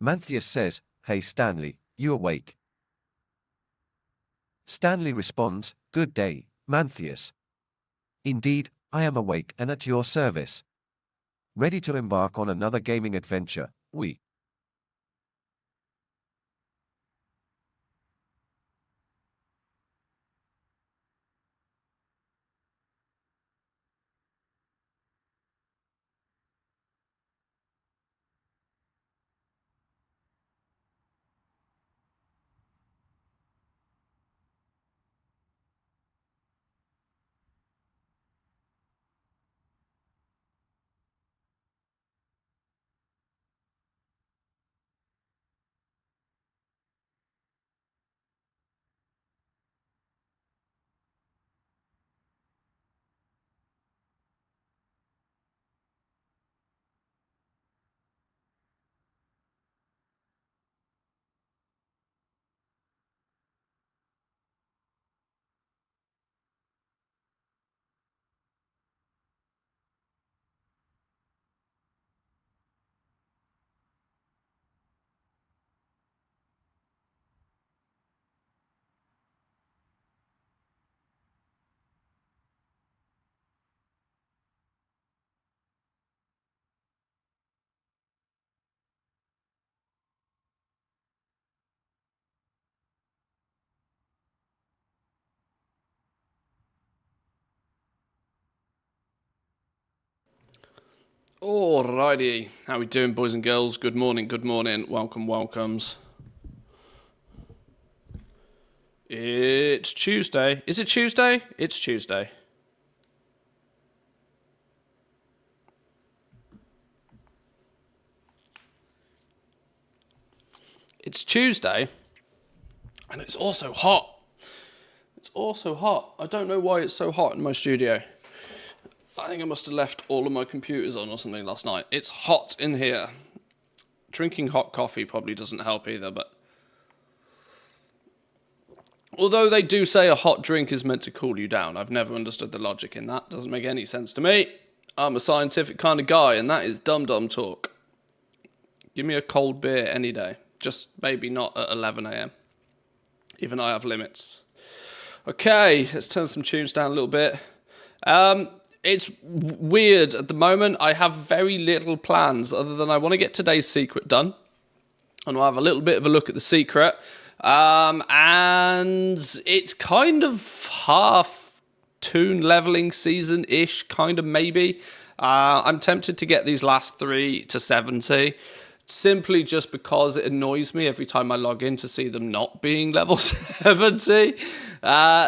Manthius says, "Hey Stanley, you awake?" Stanley responds, "Good day, Manthius. Indeed, I am awake and at your service. Ready to embark on another gaming adventure, we." Alrighty, how we doing, boys and girls? Good morning, welcomes. It's Tuesday. Is it Tuesday? It's Tuesday. It's Tuesday, and it's also hot. It's also hot. I don't know why it's so hot in my studio. I think I must have left all of my computers on or something last night. It's hot in here. Drinking hot coffee probably doesn't help either, but although they do say a hot drink is meant to cool you down, I've never understood the logic in that. Doesn't make any sense to me. I'm a scientific kind of guy, and that is dumb talk. Give me a cold beer any day. Just maybe not at 11 a.m. Even I have limits. Okay, let's turn some tunes down a little bit. It's weird at the moment. I have very little plans other than I want to get today's secret done. And we'll have a little bit of a look at the secret. And it's kind of half toon leveling season-ish, kind of maybe. I'm tempted to get these last 3 to 70. Simply just because it annoys me every time I log in to see them not being level 70.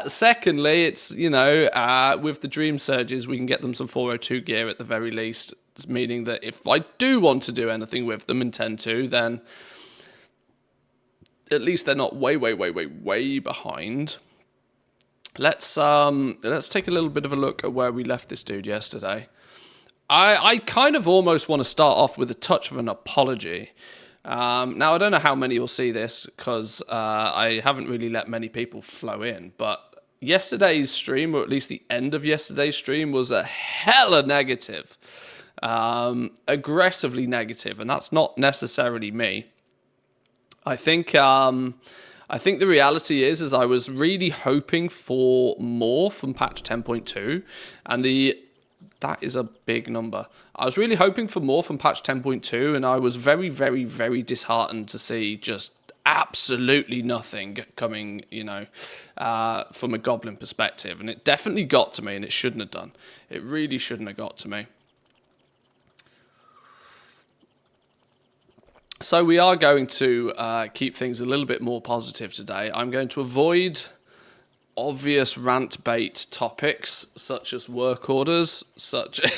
Secondly, it's, with the Dream Surges, we can get them some 402 gear at the very least. Meaning that if I do want to do anything with them, intend to, then at least they're not way behind. Let's take a little bit of a look at where we left this dude yesterday. I kind of almost want to start off with a touch of an apology. Now, I don't know how many will see this because I haven't really let many people flow in, but yesterday's stream, or at least the end of yesterday's stream, was a hella negative. Aggressively negative, and that's not necessarily me. I think the reality is I was really hoping for more from patch 10.2, and that is a big number. I was really hoping for more from patch 10.2, and I was very disheartened to see just absolutely nothing coming, from a Goblin perspective. And it definitely got to me, and it shouldn't have done. It really shouldn't have got to me. So we are going to keep things a little bit more positive today. I'm going to avoid obvious rant bait topics such as work orders, such as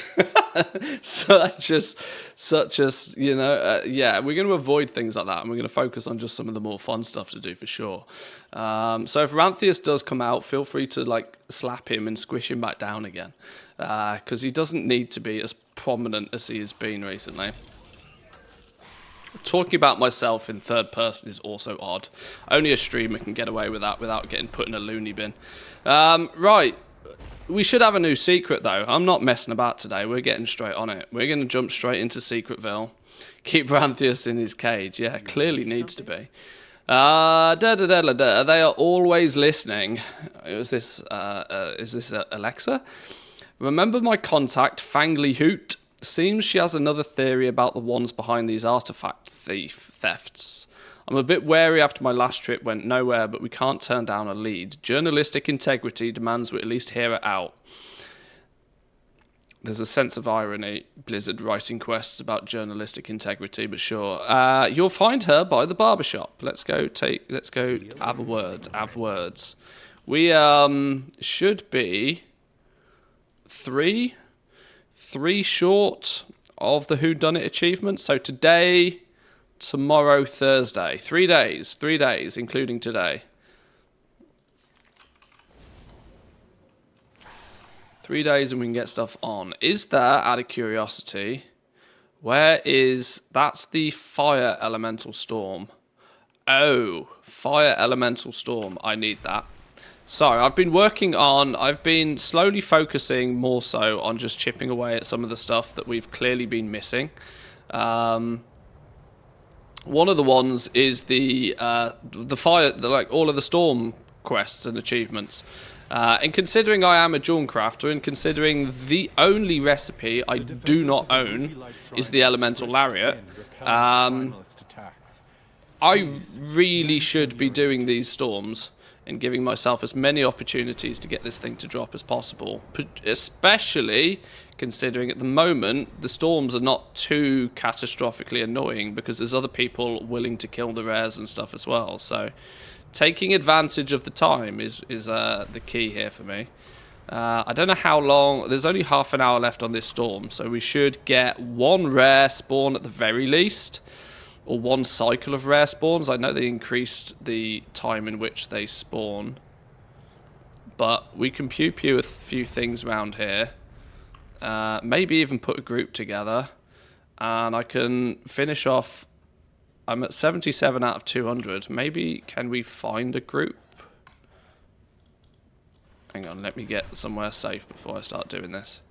we're going to avoid things like that, and we're going to focus on just some of the more fun stuff to do for sure. So if Ranthius does come out, feel free to slap him and squish him back down again, because he doesn't need to be as prominent as he has been recently. Talking about myself in third person is also odd. Only a streamer can get away with that without getting put in a loony bin. Right. We should have a new secret, though. I'm not messing about today. We're getting straight on it. We're going to jump straight into Secretville. Keep Ranthius in his cage. Yeah, clearly needs to be. They are always listening. Is this Alexa? Remember my contact, Fangly Hoot? Seems she has another theory about the ones behind these artifact thefts. I'm a bit wary after my last trip went nowhere, but we can't turn down a lead. Journalistic integrity demands we at least hear it out. There's a sense of irony, Blizzard writing quests about journalistic integrity, but sure. You'll find her by the barbershop. Let's go have a word. Have words. We should be three short of the whodunit achievement. So today, tomorrow, Thursday. 3 days, including today. 3 days and we can get stuff on. Is there, out of curiosity, that's the Fire Elemental Storm. Oh, Fire Elemental Storm. I need that. So, I've been slowly focusing more so on just chipping away at some of the stuff that we've clearly been missing. One of the ones is the fire, all of the storm quests and achievements. And considering I am a Dawn crafter, and considering the only recipe I do not own is the Elemental Lariat, I really should be doing these storms and giving myself as many opportunities to get this thing to drop as possible. Especially considering at the moment the storms are not too catastrophically annoying because there's other people willing to kill the rares and stuff as well. So taking advantage of the time is the key here for me. I don't know how long. There's only half an hour left on this storm, so we should get one rare spawn at the very least, or one cycle of rare spawns. I know they increased the time in which they spawn, but we can pew a few things around here. Maybe even put a group together, and I can finish off. I'm at 77 out of 200. Maybe can we find a group? Hang on, let me get somewhere safe before I start doing this.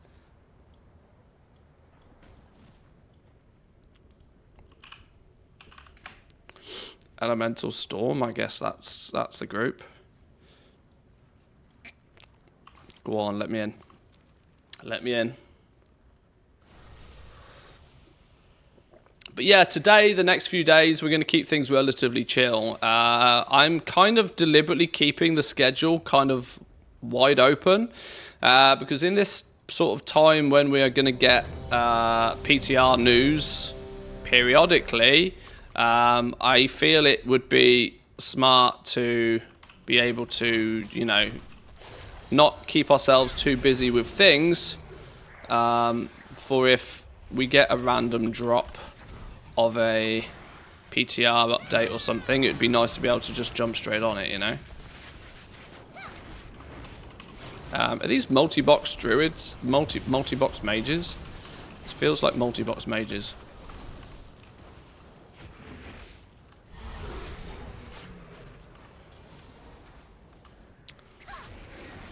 Elemental Storm, I guess that's the group. Go on, let me in. Let me in. But yeah, today, the next few days, we're going to keep things relatively chill. I'm kind of deliberately keeping the schedule kind of wide open, because in this sort of time when we are going to get PTR news periodically, I feel it would be smart to be able to, you know, not keep ourselves too busy with things, for if we get a random drop of a PTR update or something, it'd be nice to be able to just jump straight on it, you know. Are these multi-box druids? Multi-box mages? This feels like multi-box mages.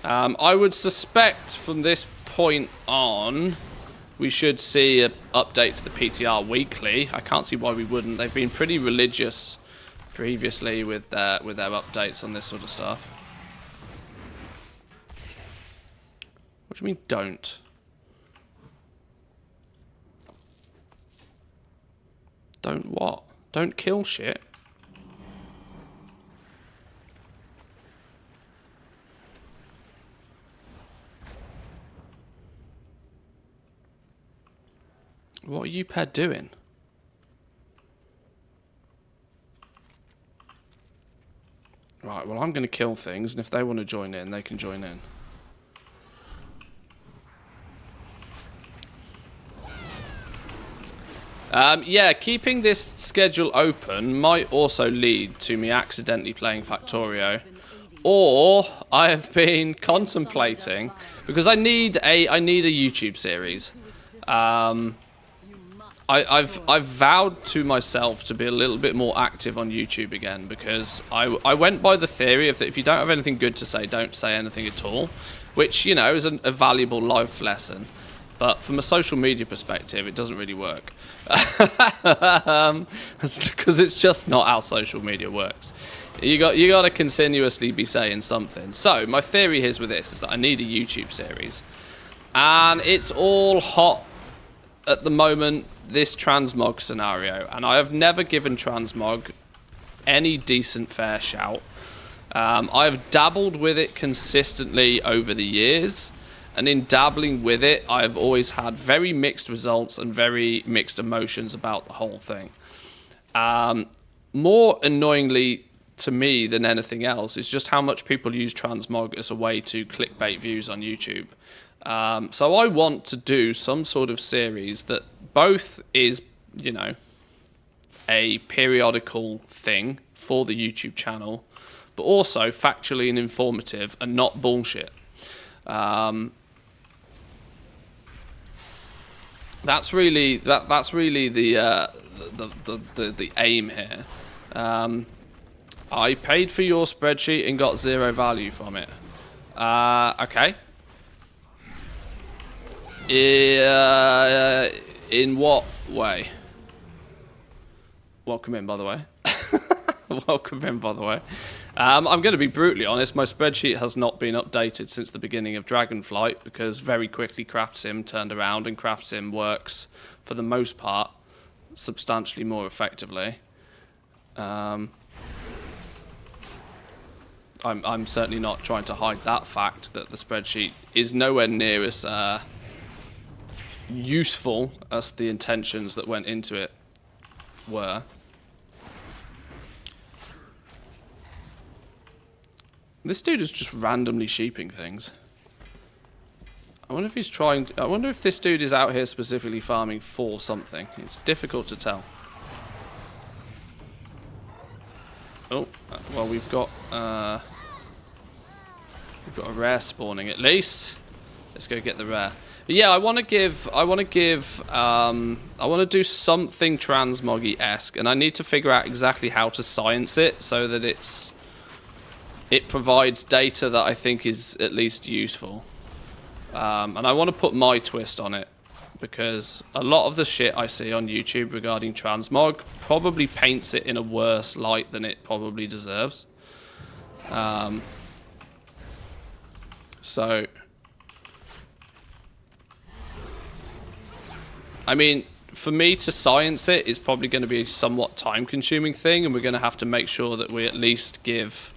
I would suspect from this point on we should see an update to the PTR weekly. I can't see why we wouldn't. They've been pretty religious previously with their updates on this sort of stuff. What do you mean, don't? Don't what? Don't kill shit? What are you pet doing? Right, well, I'm going to kill things, and if they want to join in, they can join in. Yeah, keeping this schedule open might also lead to me accidentally playing Factorio. Or I have been contemplating, because I need a YouTube series. I've vowed to myself to be a little bit more active on YouTube again, because I went by the theory of that if you don't have anything good to say, don't say anything at all, which, you know, is a valuable life lesson. But from a social media perspective, it doesn't really work. Because it's just not how social media works. You got to continuously be saying something. So my theory is with this is that I need a YouTube series. And it's all hot at the moment, this transmog scenario. And I have never given transmog any decent fair shout. I've dabbled with it consistently over the years. And in dabbling with it, I've always had very mixed results and very mixed emotions about the whole thing. More annoyingly to me than anything else is just how much people use transmog as a way to clickbait views on YouTube. So I want to do some sort of series that both is, you know, a periodical thing for the YouTube channel, but also factually and informative and not bullshit. That's really the aim here. I paid for your spreadsheet and got 0 value from it. Okay. In what way? Welcome in, by the way. Welcome in, by the way. I'm going to be brutally honest. My spreadsheet has not been updated since the beginning of Dragonflight because very quickly CraftSim turned around and CraftSim works, for the most part, substantially more effectively. I'm certainly not trying to hide that fact that the spreadsheet is nowhere near as useful as the intentions that went into it were. This dude is just randomly sheeping things. I wonder if he's trying to, I wonder if this dude is out here specifically farming for something. It's difficult to tell. Oh, well we've got a rare spawning at least. Let's go get the rare. But yeah, I want to do something transmoggy-esque, and I need to figure out exactly how to science it so that it provides data that I think is at least useful. And I want to put my twist on it, because a lot of the shit I see on YouTube regarding transmog probably paints it in a worse light than it probably deserves. So, I mean, for me to science it is probably going to be a somewhat time-consuming thing, and we're going to have to make sure that we at least give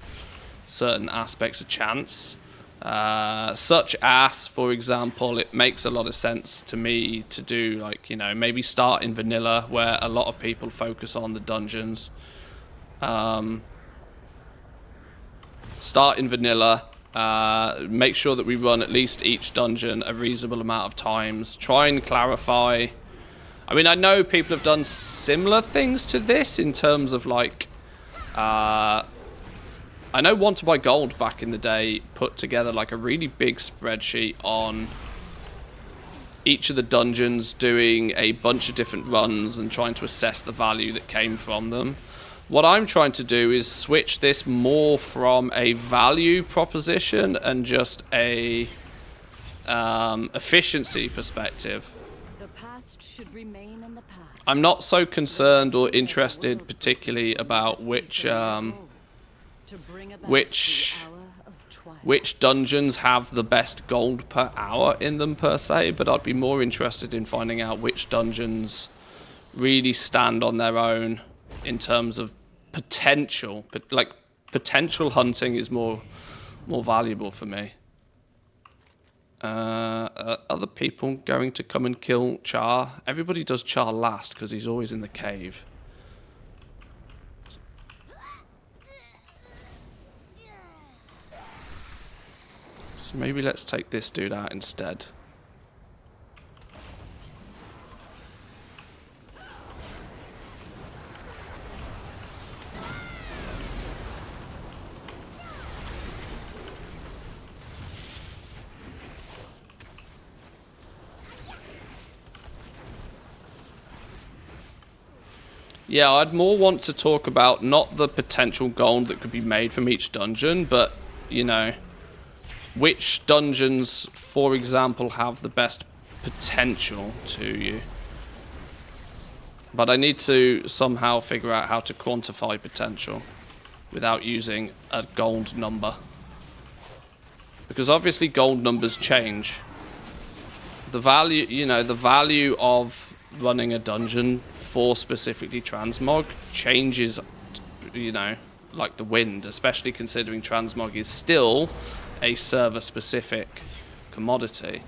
certain aspects a chance. Such as, for example, it makes a lot of sense to me to do, like, you know, maybe start in vanilla where a lot of people focus on the dungeons. Start in vanilla, make sure that we run at least each dungeon a reasonable amount of times, try and clarify. I mean, I know people have done similar things to this in terms of, like, I know Want to Buy Gold back in the day put together like a really big spreadsheet on each of the dungeons, doing a bunch of different runs and trying to assess the value that came from them. What I'm trying to do is switch this more from a value proposition and just a efficiency perspective. The past should remain in the past. I'm not so concerned or interested particularly about which dungeons have the best gold per hour in them per se, but I'd be more interested in finding out which dungeons really stand on their own in terms of potential. Like, potential hunting is more valuable for me. Other people going to come and kill Char. Everybody does Char last because he's always in the cave. Maybe let's take this dude out instead. Yeah, I'd more want to talk about not the potential gold that could be made from each dungeon, but, you know, which dungeons, for example, have the best potential to you. But I need to somehow figure out how to quantify potential without using a gold number. Because obviously gold numbers change. The value, you know, the value of running a dungeon for specifically transmog changes, you know, like the wind, especially considering transmog is still a server specific commodity.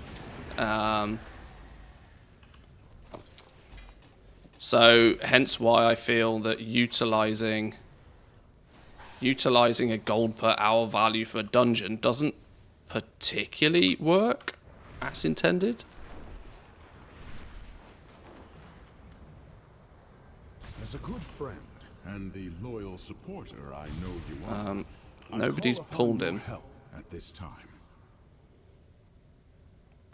So hence why I feel that utilizing a gold per hour value for a dungeon doesn't particularly work as intended. As a good friend and the loyal supporter I know you are, Nobody's pulled him. help at this time.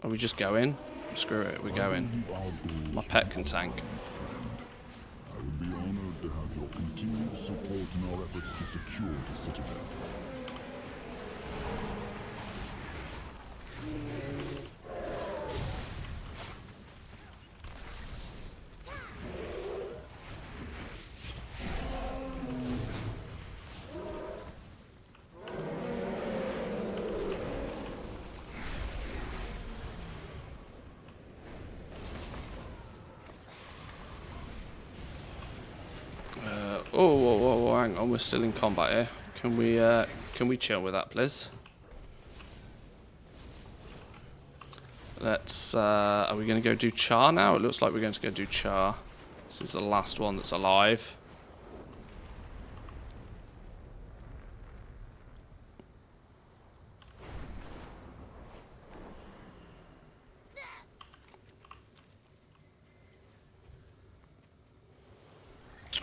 Are we just going? Screw it, we go in. My pet can tank. I would be honored to have your continued support in our efforts to secure the Citadel. Oh, whoa, hang on, we're still in combat here. Can we chill with that, please? Let's, are we going to go do Char now? It looks like we're going to go do Char. This is the last one that's alive.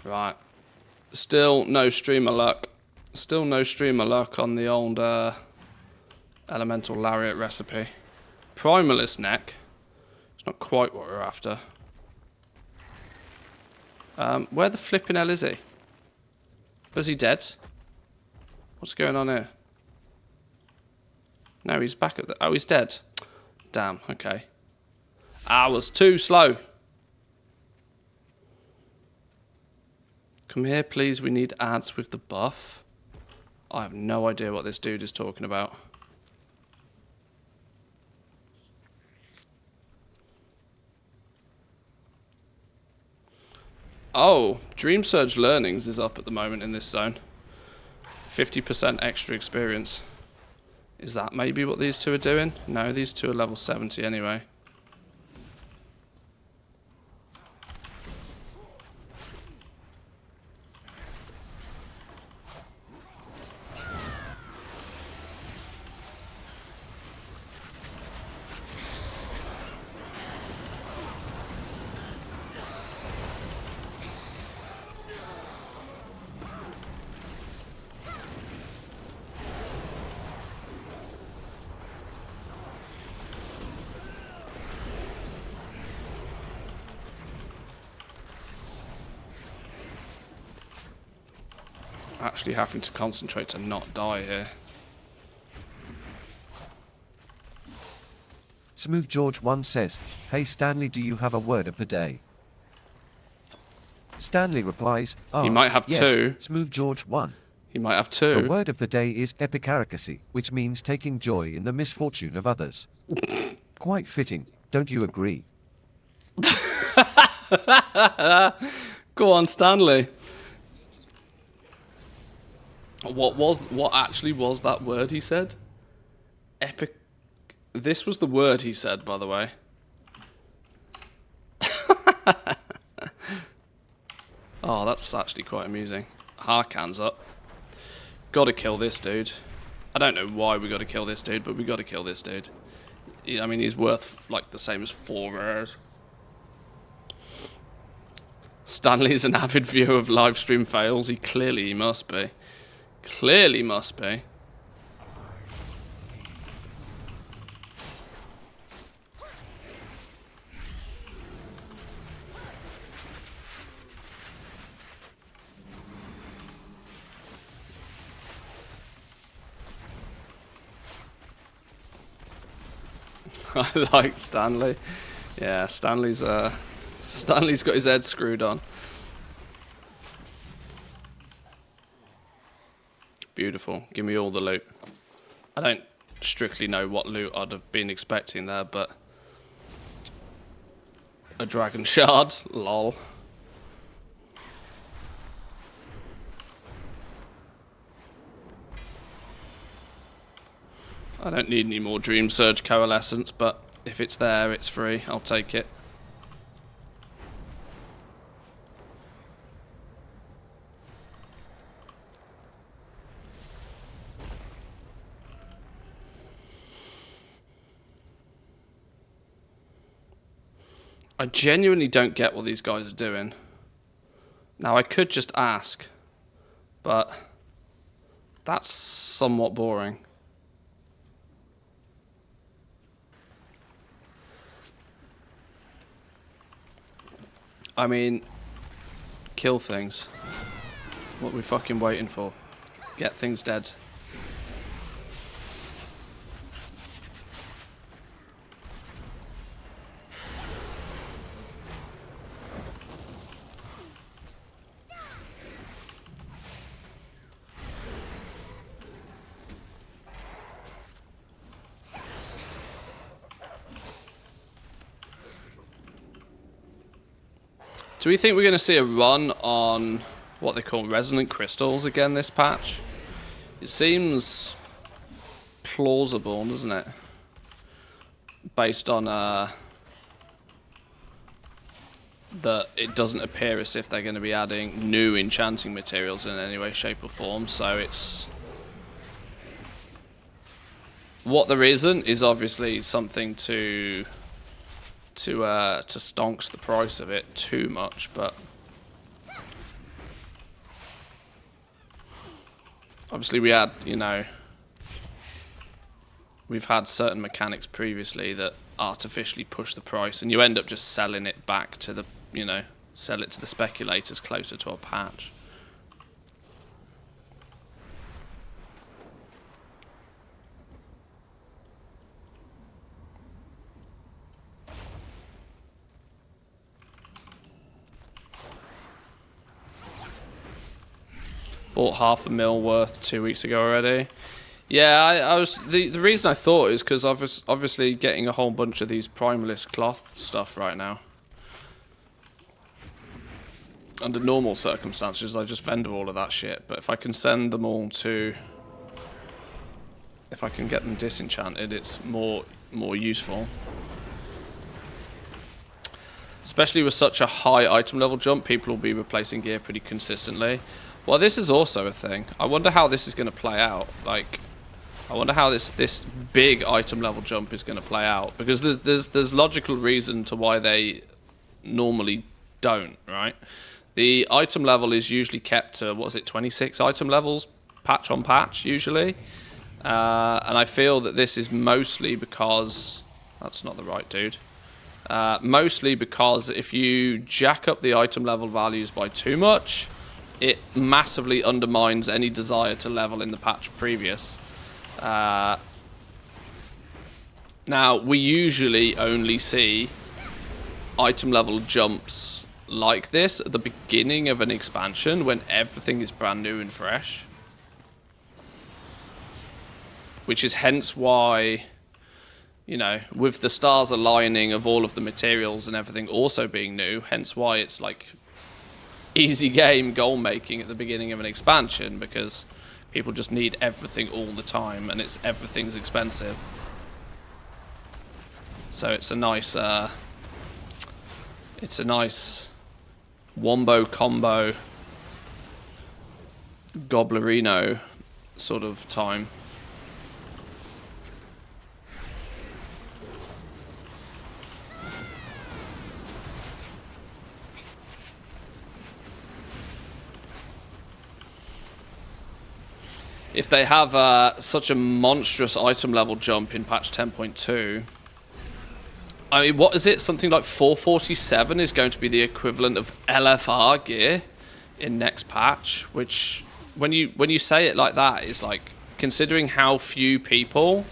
Right. Still no streamer luck. Still no streamer luck on the old elemental lariat recipe. Primalist neck. It's not quite what we're after. Where the flipping hell is he? Was he dead? What's going on here? No, he's back at the... Oh, he's dead. Damn, okay. I was too slow. Come here, please. We need ads with the buff. I have no idea what this dude is talking about. Oh, Dream Surge Learnings is up at the moment in this zone. 50% extra experience. Is that maybe what these two are doing? No, these two are level 70 anyway. Actually having to concentrate to not die here. Smooth George 1 says, "Hey Stanley, do you have a word of the day?" Stanley replies, "Ah, He might have yes, two. Smooth George 1. He might have The two. word of the day is epicaricacy, which means taking joy in the misfortune of others. Quite fitting, don't you agree?" Go on, Stanley. What actually was that word he said? Epic. This was the word he said, by the way. Oh, that's actually quite amusing. Harkan's up. Gotta kill this dude. I don't know why we gotta kill this dude, but we gotta kill this dude. I mean, he's worth like the same as 4 hours. Stanley's an avid viewer of live stream fails. He clearly must be. Clearly must be. I like Stanley. Yeah, Stanley's got his head screwed on. Beautiful. Give me all the loot. I don't strictly know what loot I'd have been expecting there, but a dragon shard, lol. I don't need any more Dream Surge Coalescence, but if it's there, it's free. I'll take it. I genuinely don't get what these guys are doing. Now, I could just ask, but that's somewhat boring. I mean, kill things. What are we fucking waiting for? Get things dead. Do we think we're going to see a run on what they call resonant crystals again this patch? It seems plausible, doesn't it? Based on that it doesn't appear as if they're going to be adding new enchanting materials in any way, shape or form. So it's... what there isn't is obviously something to stonks the price of it too much, but obviously we had, you know, we've had certain mechanics previously that artificially push the price, and you end up just selling it back to the, you know, sell it to the speculators closer to a patch. Bought $500,000 worth 2 weeks ago already. Yeah, I was the reason I thought is because obviously getting a whole bunch of these Primalist cloth stuff right now. Under normal circumstances, I just vendor all of that shit. But if I can send them all to, if I can get them disenchanted, it's more useful. Especially with such a high item level jump, people will be replacing gear pretty consistently. Well, this is also a thing. I wonder how this is going to play out. Like, I wonder how this big item level jump is going to play out, because there's logical reason to why they normally don't, right? The item level is usually kept to, what is it, 26 item levels, patch on patch, usually. And I feel that this is mostly because... that's not the right dude. Mostly because if you jack up the item level values by too much, it massively undermines any desire to level in the patch previous. Now, we usually only see item level jumps like this at the beginning of an expansion when everything is brand new and fresh. Which is hence why, you know, with the stars aligning of all of the materials and everything also being new, hence why it's like easy game goal making at the beginning of an expansion, because people just need everything all the time and everything's expensive. So it's a nice wombo combo Goblerino sort of time. If they have such a monstrous item level jump in patch 10.2, I mean, what is it? Something like 447 is going to be the equivalent of LFR gear in next patch, which, when you say it like that, is like, considering how few people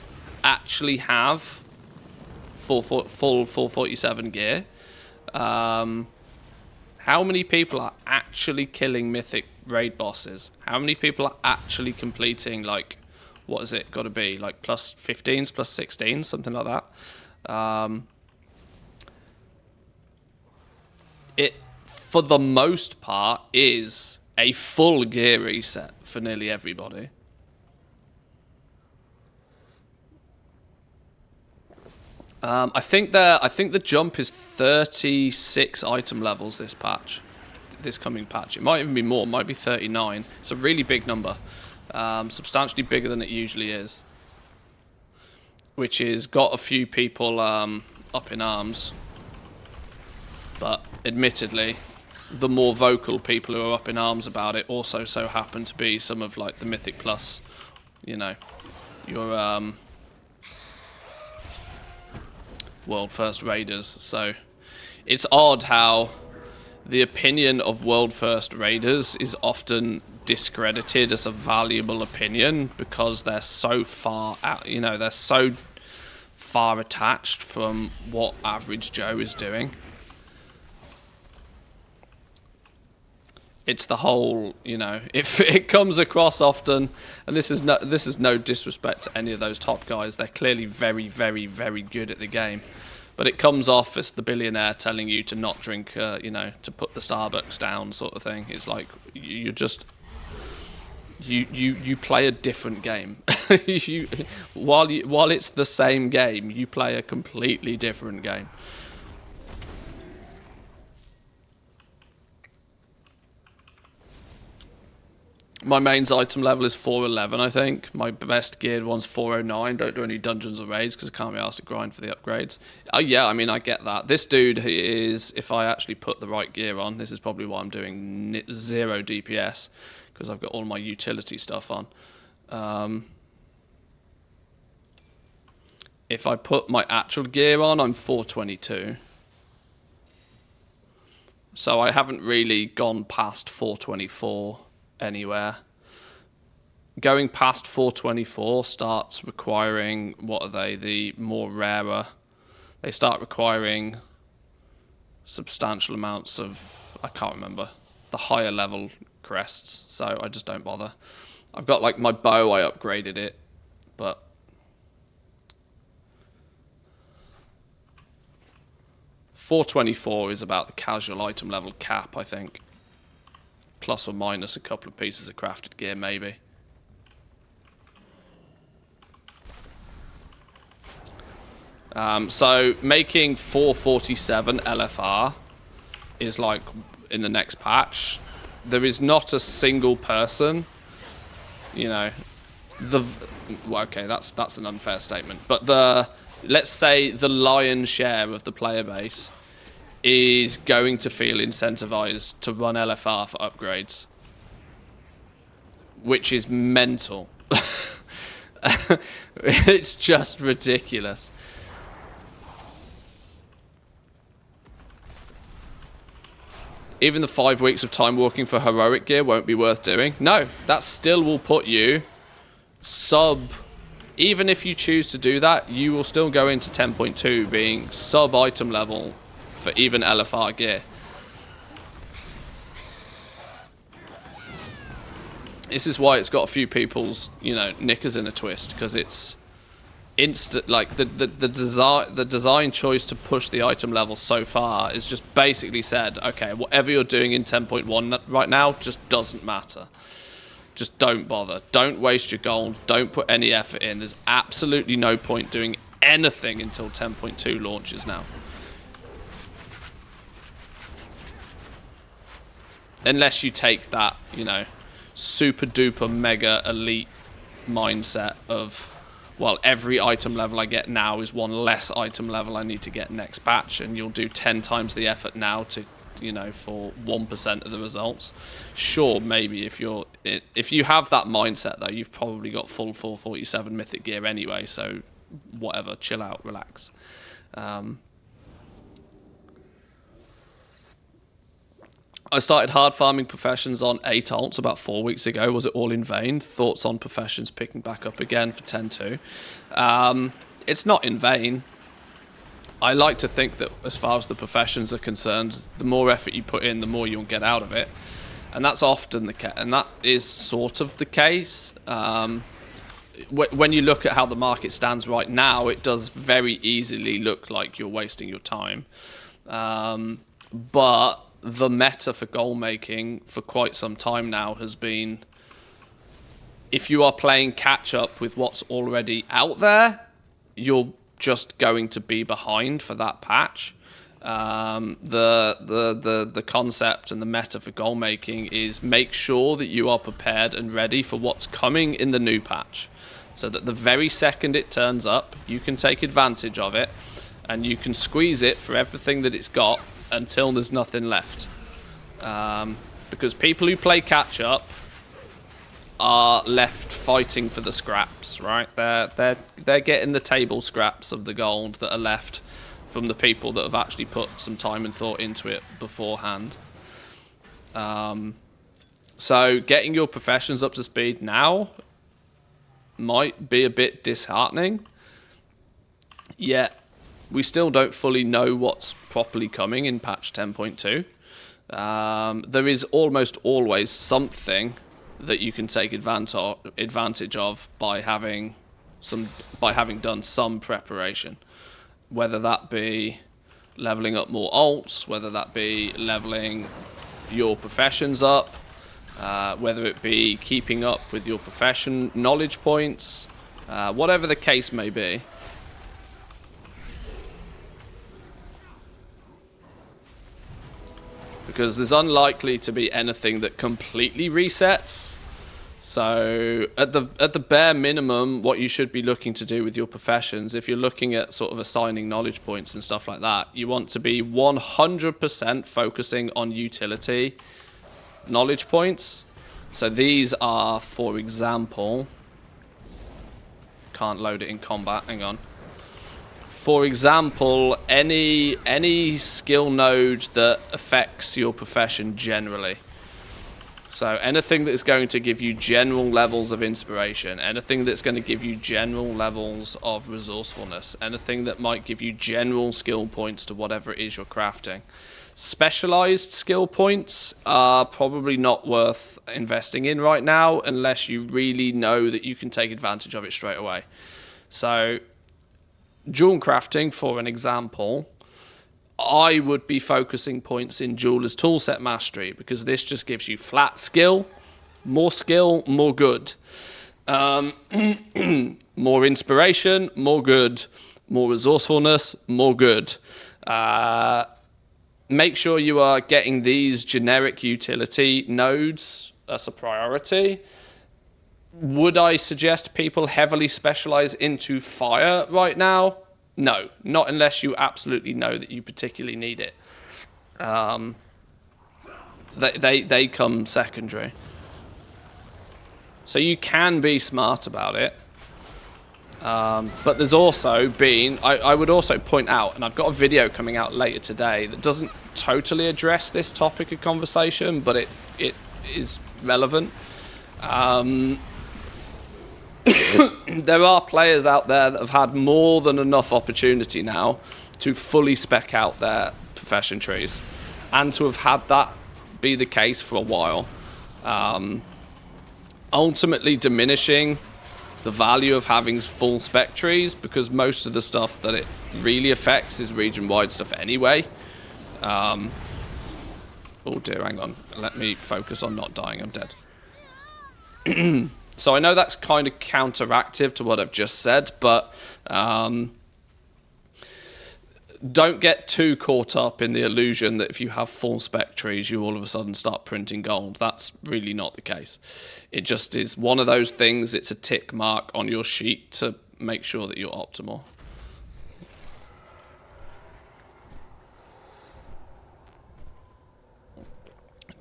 actually have full 447 gear. How many people are actually killing mythic raid bosses? How many people are actually completing, like, what is it got to be, like plus 15s, plus 16s, something like that? It, for the most part, is a full gear reset for nearly everybody. I think the jump is 36 item levels this patch, this coming patch. It might even be more. It might be 39. It's a really big number, substantially bigger than it usually is, which has got a few people up in arms. But admittedly, the more vocal people who are up in arms about it also so happen to be some of like the Mythic Plus, you know, your World First Raiders. So it's odd how the opinion of World First Raiders is often discredited as a valuable opinion because they're so far out, you know, they're so far attached from what average Joe is doing. It's the whole, you know, if it comes across often, and this is no disrespect to any of those top guys. They're clearly very, very, very good at the game. But it comes off as the billionaire telling you to not drink, you know, to put the Starbucks down sort of thing. It's like, you just, you play a different game. While it's the same game, you play a completely different game. My mains item level is 411, I think. My best geared one's 409. Don't do any dungeons or raids because I can't be asked to grind for the upgrades. Oh yeah, I mean, I get that. This dude is, if I actually put the right gear on, this is probably why I'm doing 0 DPS, because I've got all my utility stuff on. If I put my actual gear on, I'm 422. So I haven't really gone past 424 anywhere. Going past 424 starts requiring, what are they, the more rarer, they start requiring substantial amounts of, I can't remember, the higher level crests, so I just don't bother. I've got like my bow, I upgraded it, but $424 is about the casual item level cap, I think. Plus or minus a couple of pieces of crafted gear, maybe. So making 447 LFR is like in the next patch. There is not a single person, you know, well, okay, that's an unfair statement, but let's say the lion's share of the player base is going to feel incentivized to run LFR for upgrades, which is mental. It's just ridiculous. Even the 5 weeks of time walking for heroic gear won't be worth doing. No, that still will put you sub. Even if you choose to do that, you will still go into 10.2 being sub item level for even LFR gear. This is why it's got a few people's, you know, knickers in a twist, because it's instant. Like the design choice to push the item level so far is just basically said, okay, whatever you're doing in 10.1 right now just doesn't matter. Just don't bother. Don't waste your gold. Don't put any effort in. There's absolutely no point doing anything until 10.2 launches now. Unless you take that, you know, super duper mega elite mindset of, well, every item level I get now is one less item level I need to get next batch, and you'll do 10 times the effort now to, you know, for 1% of the results. Sure, maybe if you have that mindset though, you've probably got full 447 mythic gear anyway, so whatever, chill out, relax. I started hard farming professions on 8 alts about 4 weeks ago. Was it all in vain? Thoughts on professions picking back up again for 10.2. It's not in vain. I like to think that as far as the professions are concerned, the more effort you put in, the more you'll get out of it. And that's often the case, and that is sort of the case. When you look at how the market stands right now, it does very easily look like you're wasting your time. But the meta for goal making for quite some time now has been, if you are playing catch up with what's already out there, you're just going to be behind for that patch. The concept and the meta for goal making is make sure that you are prepared and ready for what's coming in the new patch, so that the very second it turns up, you can take advantage of it and you can squeeze it for everything that it's got until there's nothing left. Because people who play catch up are left fighting for the scraps, right? They're getting the table scraps of the gold that are left from the people that have actually put some time and thought into it beforehand. So getting your professions up to speed now might be a bit disheartening, yet we still don't fully know what's properly coming in patch 10.2. There is almost always something that you can take advantage of by having done some preparation, whether that be leveling up more alts, whether that be leveling your professions up, whether it be keeping up with your profession knowledge points, whatever the case may be. Because there's unlikely to be anything that completely resets. So at the bare minimum, what you should be looking to do with your professions, if you're looking at sort of assigning knowledge points and stuff like that, you want to be 100% focusing on utility knowledge points. So these are, for example, can't load it in combat, hang on. For example, any skill node that affects your profession generally. So anything that is going to give you general levels of inspiration, anything that's going to give you general levels of resourcefulness, anything that might give you general skill points to whatever it is you're crafting. Specialized skill points are probably not worth investing in right now unless you really know that you can take advantage of it straight away. So jewel crafting, for an example, I would be focusing points in Jeweler's Toolset Mastery, because this just gives you flat skill, more good. More inspiration, more good. More resourcefulness, more good. Make sure you are getting these generic utility nodes as a priority. Would I suggest people heavily specialize into fire right now? No, not unless you absolutely know that you particularly need it. They come secondary. So you can be smart about it. But there's also been, I would also point out, and I've got a video coming out later today that doesn't totally address this topic of conversation, but it is relevant. There are players out there that have had more than enough opportunity now to fully spec out their profession trees, and to have had that be the case for a while, ultimately diminishing the value of having full spec trees, because most of the stuff that it really affects is region-wide stuff anyway. Oh dear, hang on. Let me focus on not dying. I'm dead. So I know that's kind of counteractive to what I've just said, but don't get too caught up in the illusion that if you have full spec trees, you all of a sudden start printing gold. That's really not the case. It just is one of those things. It's a tick mark on your sheet to make sure that you're optimal.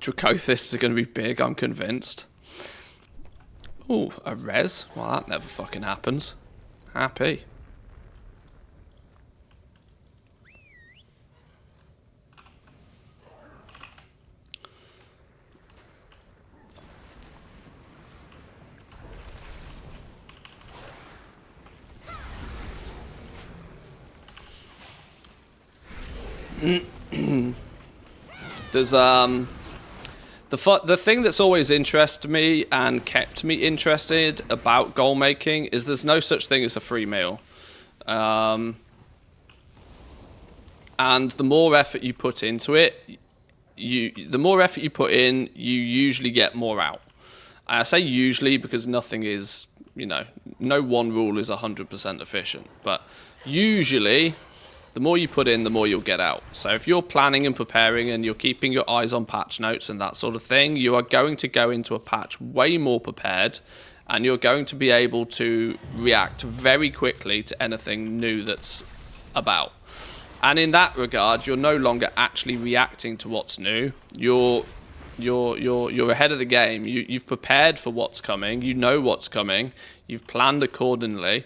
Dracothists are going to be big, I'm convinced. Ooh, a res? Well, that never fucking happens. Happy. There's the thing that's always interested me and kept me interested about goal making is there's no such thing as a free meal. And the more effort you put into it, the more effort you put in, you usually get more out. I say usually because nothing is, no one rule is 100% efficient. But usually, the more you put in, the more you'll get out. So if you're planning and preparing and you're keeping your eyes on patch notes and that sort of thing, you are going to go into a patch way more prepared, and you're going to be able to react very quickly to anything new that's about. And in that regard, you're no longer actually reacting to what's new. You're ahead of the game. You've prepared for what's coming. You know what's coming. You've planned accordingly,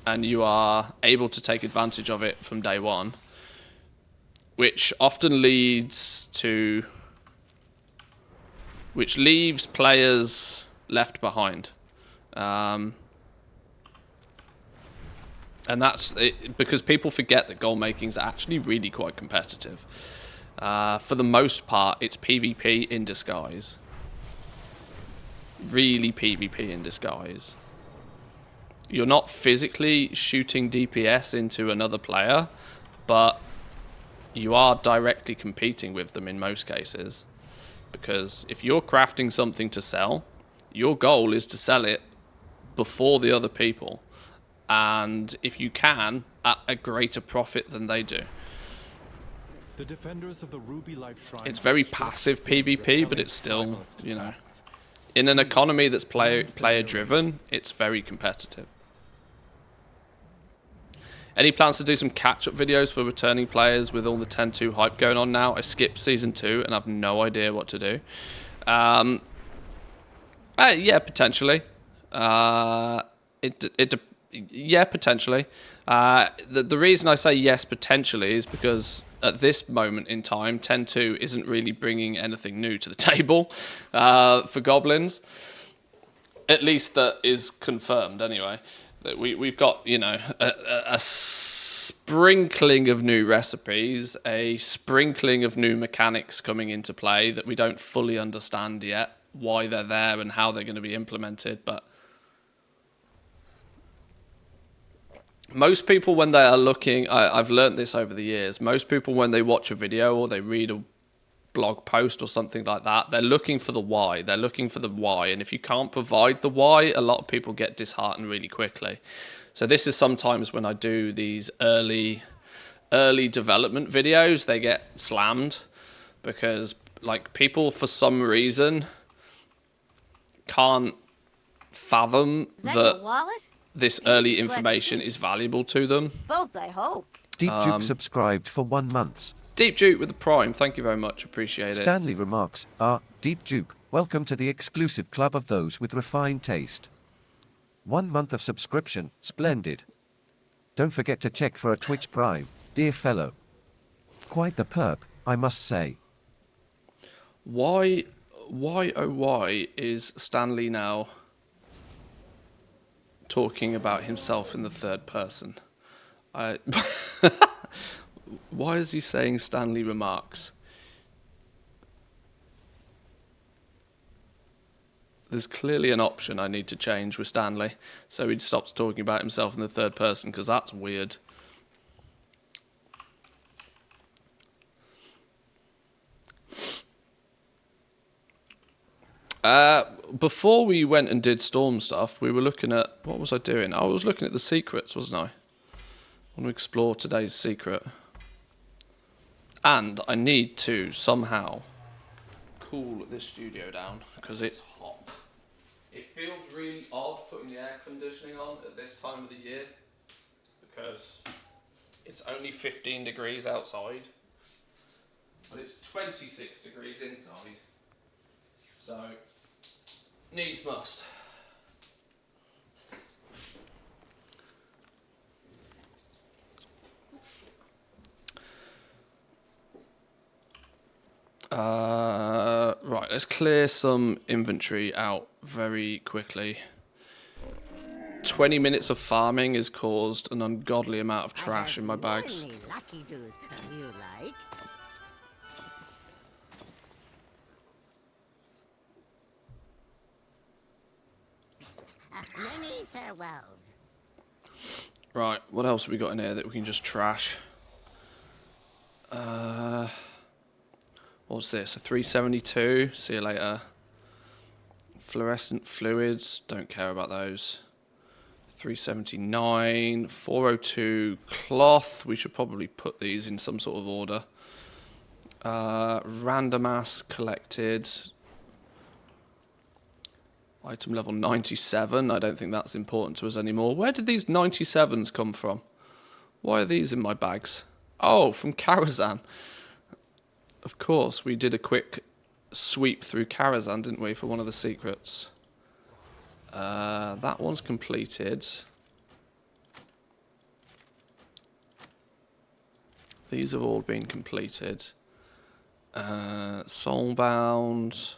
and you are able to take advantage of it from day one, which leaves players left behind. And that's it, because people forget that goal making is actually really quite competitive. For the most part, it's PvP in disguise. Really PvP in disguise. You're not physically shooting DPS into another player, but you are directly competing with them in most cases. Because if you're crafting something to sell, your goal is to sell it before the other people. And if you can, at a greater profit than they do. The defenders of the Ruby Life Shrine It's very passive PvP, but it's still, in an economy that's player driven, it's very competitive. Any plans to do some catch-up videos for returning players with all the 10-2 hype going on now? I skipped Season 2 and I've no idea what to do. Yeah, potentially. Yeah, potentially. The reason I say yes, potentially, is because at this moment in time, 10-2 isn't really bringing anything new to the table for Goblins. At least that is confirmed, anyway. That we've got, a sprinkling of new recipes, a sprinkling of new mechanics coming into play that we don't fully understand yet, why they're there and how they're going to be implemented, but most people, when they are looking, I've learnt this over the years, most people, when they watch a video or they read a blog post or something like that, they're looking for the why. They're looking for the why. And if you can't provide the why, a lot of people get disheartened really quickly. So this is sometimes when I do these early development videos, they get slammed because people, for some reason, can't fathom that this early information is valuable to them. Both, I hope. Deep Duke subscribed for 1 month. Deep Duke with the Prime, thank you very much, appreciate it. Stanley remarks, Deep Duke, welcome to the exclusive club of those with refined taste. 1 month of subscription, splendid. Don't forget to check for a Twitch Prime, dear fellow. Quite the perk, I must say. Why is Stanley now talking about himself in the third person? Why is he saying Stanley remarks? There's clearly an option I need to change with Stanley, so he stops talking about himself in the third person, because that's weird. Before we went and did Storm stuff, we were looking at... What was I doing? I was looking at the secrets, wasn't I? I want to explore today's secret. And I need to somehow cool this studio down, because it's hot. It feels really odd putting the air conditioning on at this time of the year, because it's only 15 degrees outside, but it's 26 degrees inside. So, needs must. Right, let's clear some inventory out very quickly. 20 minutes of farming has caused an ungodly amount of trash in my bags. Many lucky doos come you like. Many farewells. Right, what else have we got in here that we can just trash? What's this? A 372. See you later. Fluorescent fluids. Don't care about those. 379. 402 cloth. We should probably put these in some sort of order. Random ass collected. Item level 97. I don't think that's important to us anymore. Where did these 97s come from? Why are these in my bags? Oh, from Karazhan. Of course, we did a quick sweep through Karazhan, didn't we, for one of the secrets. That one's completed. These have all been completed. Soulbound.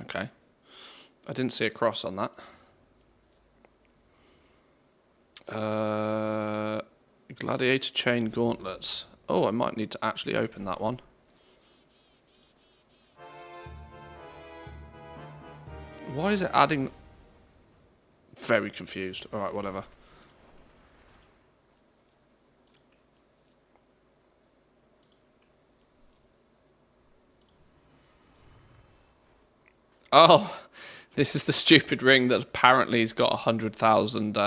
Okay. I didn't see a cross on that. Gladiator chain gauntlets. Oh, I might need to actually open that one. Why is it adding... Very confused. Alright, whatever. Oh, this is the stupid ring that apparently has got 100,000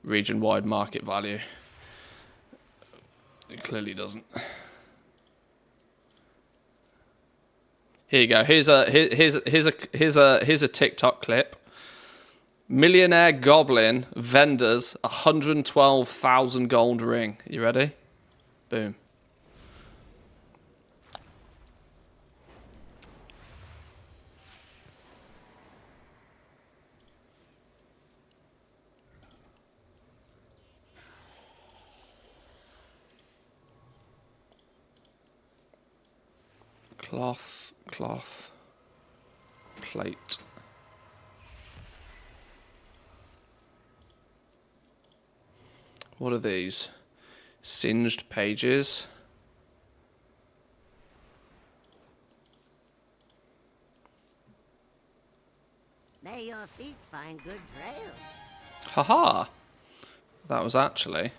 region-wide market value. It clearly doesn't. Here you go. Here's a TikTok clip. Millionaire Goblin vendors 112,000 gold ring. You ready? Boom. Cloth, plate. What are these? Singed pages. May your feet find good trails. Haha. That was actually...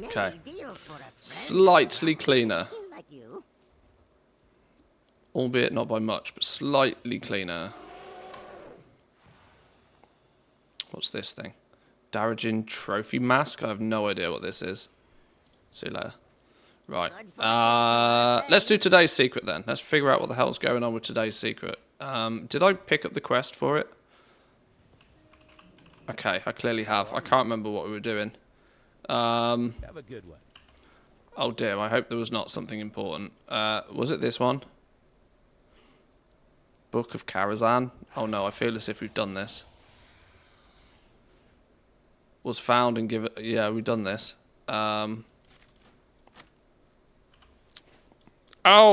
Okay. Slightly cleaner. Like you. Albeit not by much, but slightly cleaner. What's this thing? Darajin trophy mask? I have no idea what this is. See you later. Right. Let's do today's secret then. Let's figure out what the hell's going on with today's secret. Did I pick up the quest for it? Okay, I clearly have. I can't remember what we were doing. Have a good one. Oh dear, I hope there was not something important. Was it this one? Book of Karazhan? Oh no, I feel as if we've done this. Was found and given... Yeah, we've done this. Oh,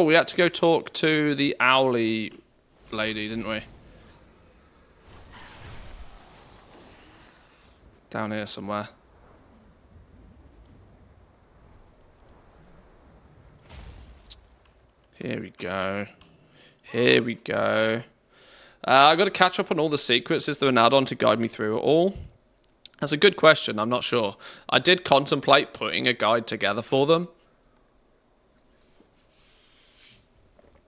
we had to go talk to the owly lady, didn't we? Down here somewhere. Here we go. Here we go. I've got to catch up on all the secrets. Is there an add-on to guide me through it all? That's a good question. I'm not sure. I did contemplate putting a guide together for them.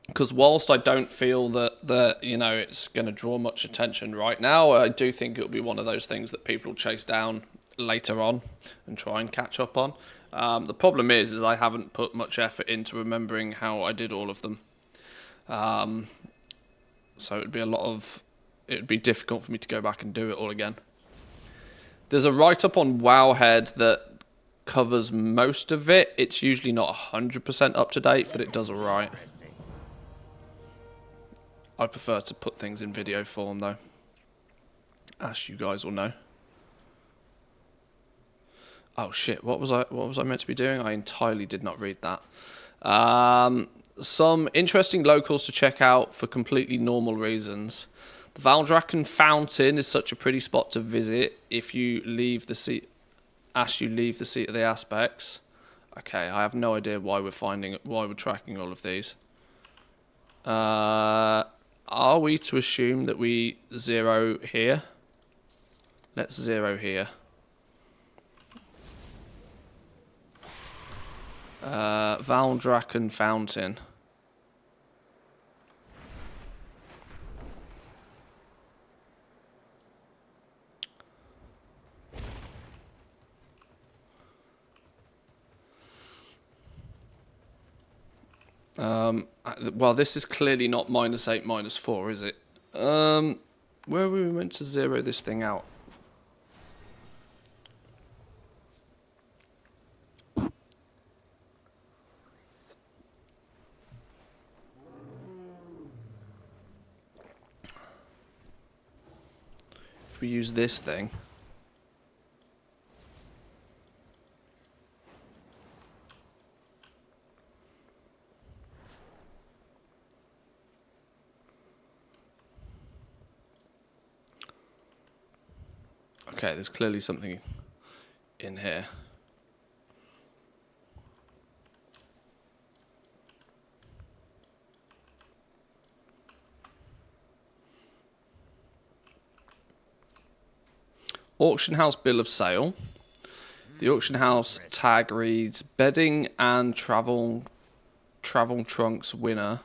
Because whilst I don't feel that you know, it's going to draw much attention right now, I do think it'll be one of those things that people chase down later on and try and catch up on. The problem is I haven't put much effort into remembering how I did all of them. So it'd be difficult for me to go back and do it all again. There's a write-up on Wowhead that covers most of it. It's usually not 100% up to date, but it does alright. I prefer to put things in video form though, as you guys will know. Oh shit, what was I meant to be doing? I entirely did not read that. Some interesting locals to check out for completely normal reasons. The Valdrakken Fountain is such a pretty spot to visit if you leave the seat of the aspects. Okay, I have no idea why we're tracking all of these. Are we to assume that we zero here? Let's zero here. Valdrakken Fountain. Well, this is clearly not -8, -4, is it? Where were we meant to zero this thing out? If we use this thing. Okay, there's clearly something in here. Auction house bill of sale. The auction house tag reads bedding and travel trunks winner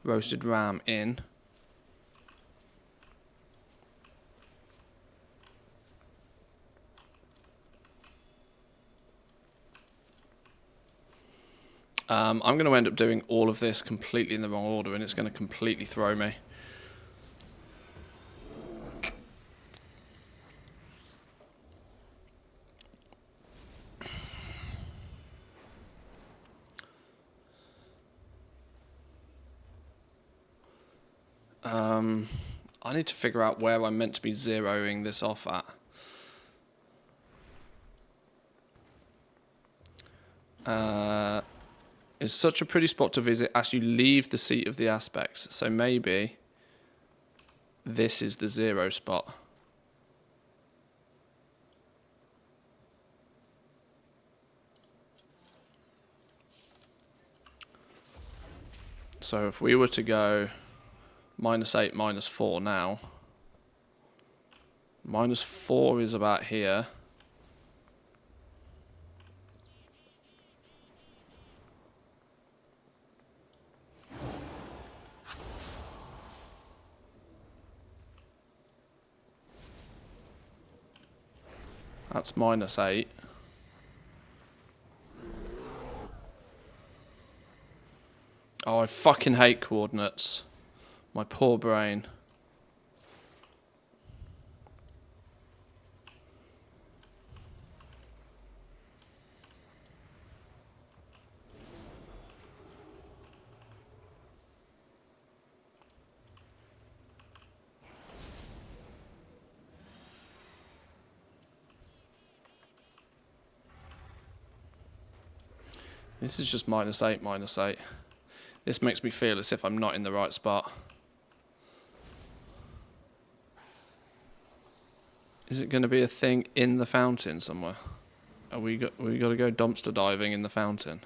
roasted ram in. I'm going to end up doing all of this completely in the wrong order, and it's going to completely throw me. I need to figure out where I'm meant to be zeroing this off at. It's such a pretty spot to visit as you leave the seat of the aspects. So maybe this is the zero spot. So if we were to go -8, -4 now, -4 is about here. That's -8. Oh, I fucking hate coordinates. My poor brain. This is just -8, -8. This makes me feel as if I'm not in the right spot. Is it going to be a thing in the fountain somewhere? Are we got to go dumpster diving in the fountain?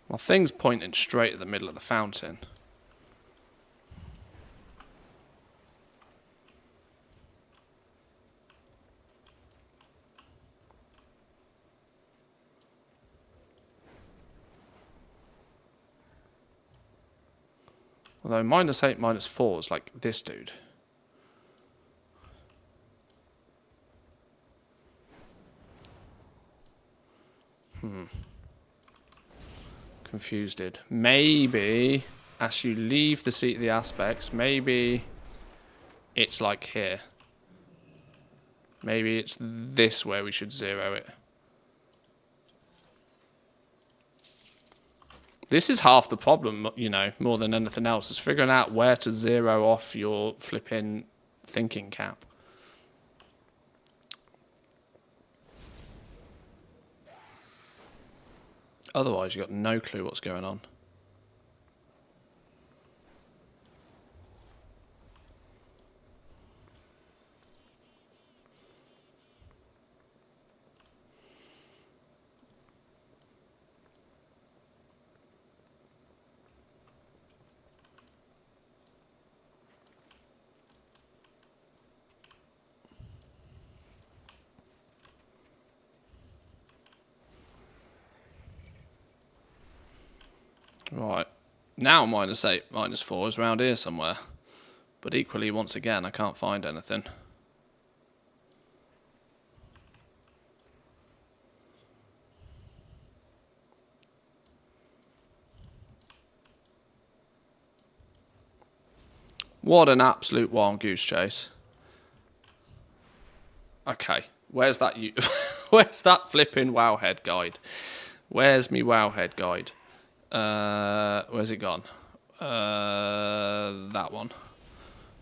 Well, thing's pointing straight at the middle of the fountain. Although -8, -4 is like this dude. confused. Maybe as you leave the seat of the aspects, maybe it's like here. Maybe it's this where we should 0 it. This is half the problem, you know, more than anything else, is figuring out where to 0 off your flipping thinking cap. Otherwise, you've got no clue what's going on. Right. Now -8, -4 is around here somewhere. But equally, once again, I can't find anything. What an absolute wild goose chase. Okay, where's that where's that flipping Wowhead guide? Where's me Wowhead guide? Where's it gone? That one.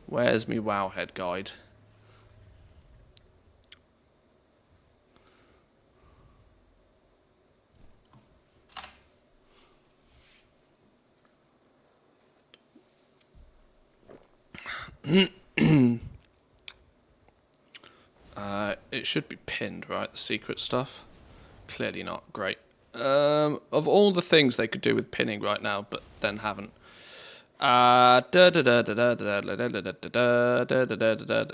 Where's me Wowhead guide? It should be pinned, right? The secret stuff. Clearly not. Great. Of all the things they could do with pinning right now, but then haven't.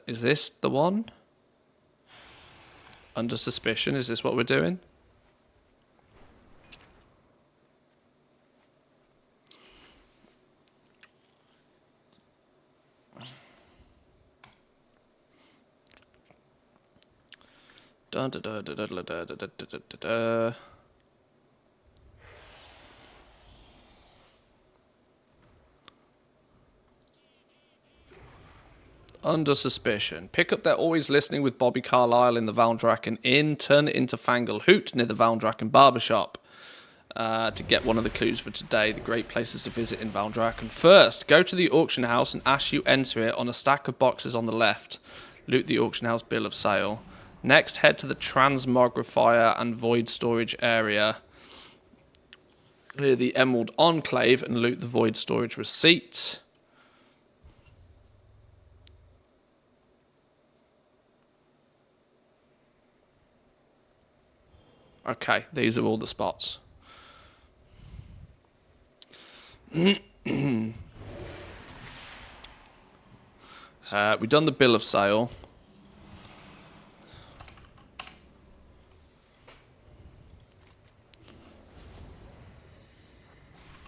Is this the one? Under suspicion, is this what we're doing? Under suspicion. Pick up They're Always Listening with Bobby Carlyle in the Valdrakken Inn. Turn it into Fangle Hoot near the Valdrakken Barbershop. To get one of the clues for today, the great places to visit in Valdrakken. First, go to the auction house and as you enter it on a stack of boxes on the left. Loot the auction house bill of sale. Next, head to the Transmogrifier and Void Storage area near the Emerald Enclave and loot the Void Storage receipt. Okay, these are all the spots. We've done the bill of sale.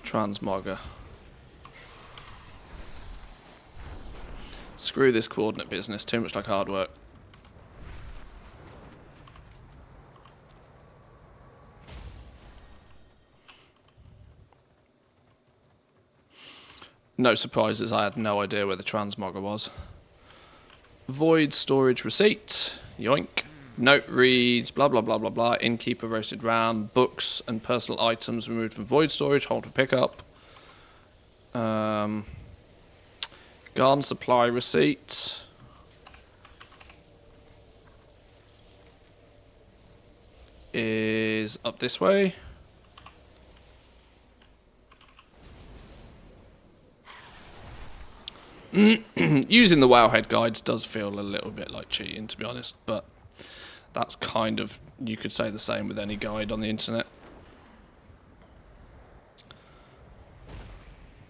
Transmogger. Screw this coordinate business, too much like hard work. No surprises, I had no idea where the transmogger was. Void storage receipt. Yoink. Note reads, blah, blah, blah, blah, blah. Innkeeper roasted ram. Books and personal items removed from void storage. Hold for pickup. Garden supply receipt. Is up this way. Using the Wowhead guides does feel a little bit like cheating, to be honest, but that's kind of, you could say the same with any guide on the internet.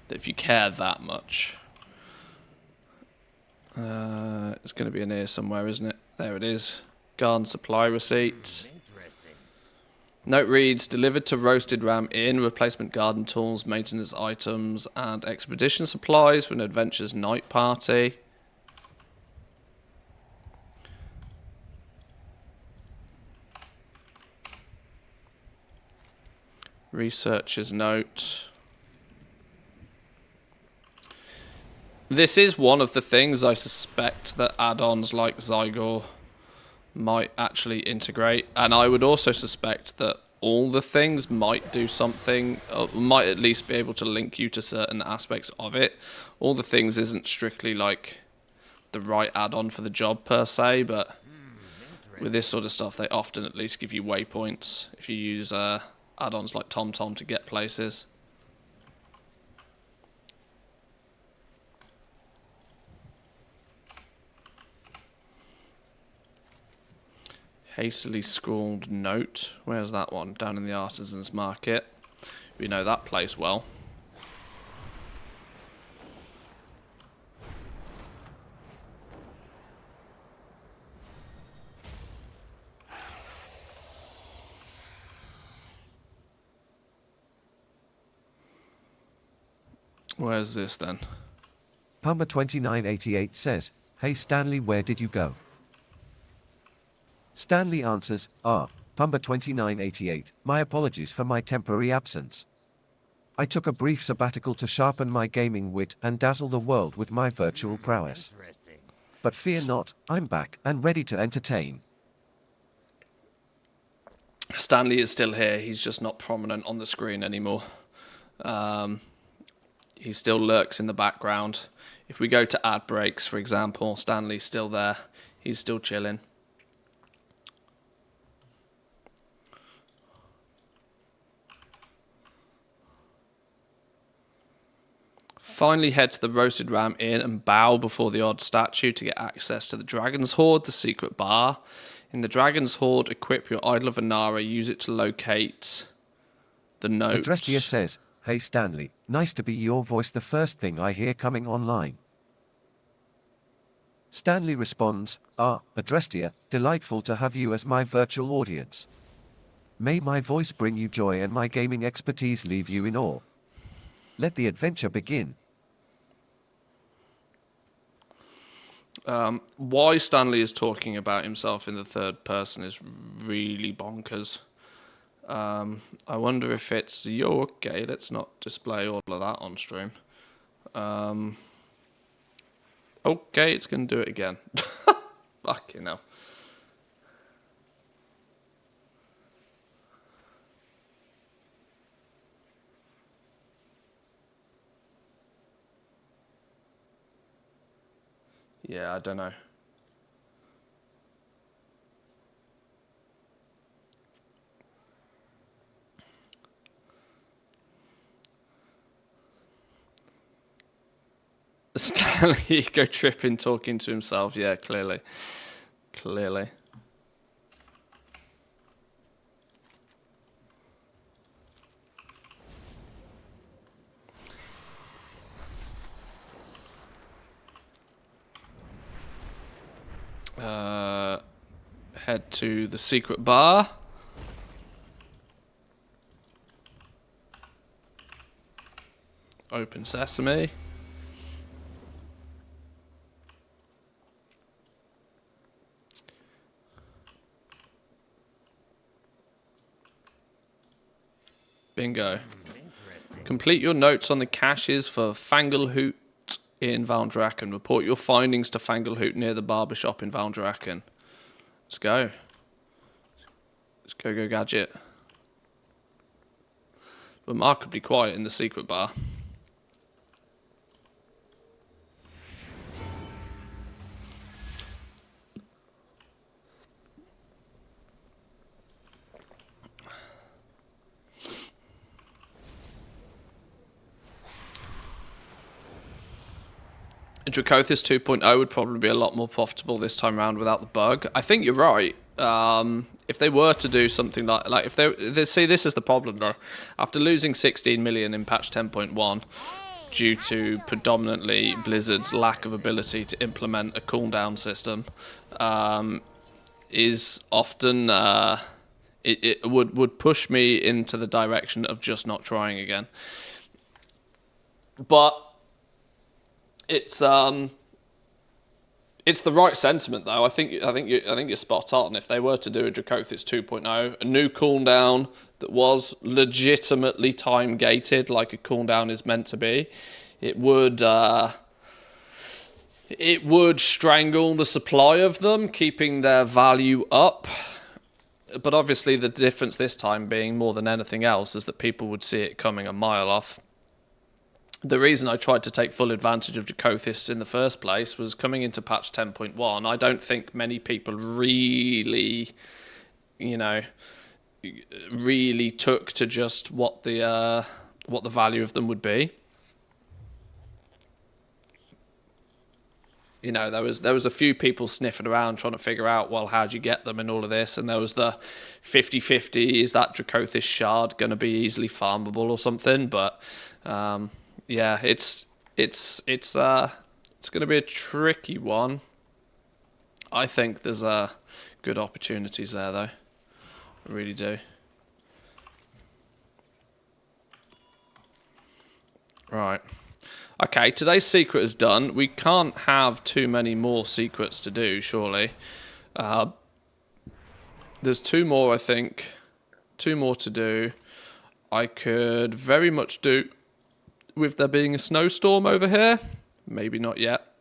If you care that much. It's going to be in here somewhere, isn't it? There it is. Garden supply receipt. Note reads, delivered to Roasted Ram Inn, replacement garden tools, maintenance items, and expedition supplies for an adventures night party. Researcher's note. This is one of the things I suspect that add-ons like Zygor might actually integrate, and I would also suspect that all the things might do something, might at least be able to link you to certain aspects of it. All the things isn't strictly like the right add-on for the job per se, but with this sort of stuff they often at least give you waypoints if you use add-ons like TomTom to get places. Hastily scrawled note. Where's that one? Down in the Artisans Market. We know that place well. Where's this then? Pumba2988 says, "Hey Stanley, where did you go?" Stanley answers, Pumba2988, my apologies for my temporary absence. I took a brief sabbatical to sharpen my gaming wit and dazzle the world with my virtual prowess. But fear not, I'm back and ready to entertain. Stanley is still here. He's just not prominent on the screen anymore. He still lurks in the background. If we go to ad breaks, for example, Stanley's still there. He's still chilling. Finally head to the Roasted Ram Inn and bow before the odd statue to get access to the Dragon's Hoard, the secret bar. In the Dragon's Hoard, equip your Idol of Anara, use it to locate the note. Adrestia says, "Hey Stanley, nice to be your voice, the first thing I hear coming online." Stanley responds, Adrestia, delightful to have you as my virtual audience. May my voice bring you joy and my gaming expertise leave you in awe. Let the adventure begin. Why Stanley is talking about himself in the third person is really bonkers. I wonder if it's, yo, okay, let's not display all of that on stream. Okay, it's going to do it again. Fucking hell. Yeah, I don't know. Stanley ego tripping, talking to himself. Yeah, clearly. Clearly. Head to the secret bar. Open sesame. Bingo. Complete your notes on the caches for Fanglehoot in Valdrakken. Report your findings to Fanglehoot near the barbershop in Valdrakken. Let's go. Let's go gadget. Remarkably quiet in the secret bar. Dracothis 2.0 would probably be a lot more profitable this time around without the bug. I think you're right. If they were to do something like if they see, this is the problem though. After losing 16 million in patch 10.1 due to predominantly Blizzard's lack of ability to implement a cooldown system, is often it would push me into the direction of just not trying again. But it's the right sentiment though. I think you're spot on. If they were to do a Dracothis 2.0, a new cooldown, that was legitimately time gated, like a cooldown is meant to be, it would strangle the supply of them, keeping their value up. But obviously the difference this time being more than anything else is that people would see it coming a mile off. The reason I tried to take full advantage of Dracothis in the first place was coming into patch 10.1. I don't think many people really, really took to just what the value of them would be. There was a few people sniffing around trying to figure out, well, how'd you get them and all of this, and there was the 50-50, is that Dracothis shard going to be easily farmable or something? But yeah, it's going to be a tricky one. I think there's good opportunities there, though. I really do. Right. Okay, today's secret is done. We can't have too many more secrets to do, surely. There's 2 more, I think. 2 more to do. I could very much do with there being a snowstorm over here. Maybe not yet.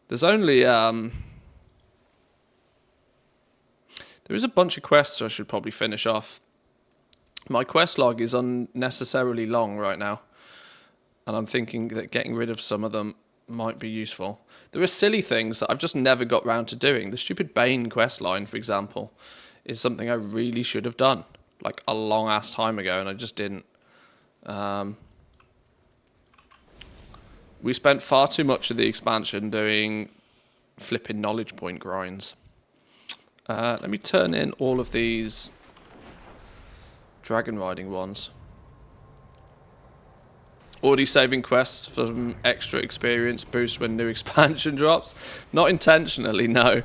There's only... there is a bunch of quests I should probably finish off. My quest log is unnecessarily long right now. And I'm thinking that getting rid of some of them might be useful. There are silly things that I've just never got round to doing. The stupid Bane quest line, for example, is something I really should have done, like a long-ass time ago, and I just didn't. We spent far too much of the expansion doing flipping knowledge point grinds. Let me turn in all of these dragon riding ones. Already saving quests for some extra experience boost when new expansion drops. Not intentionally, no.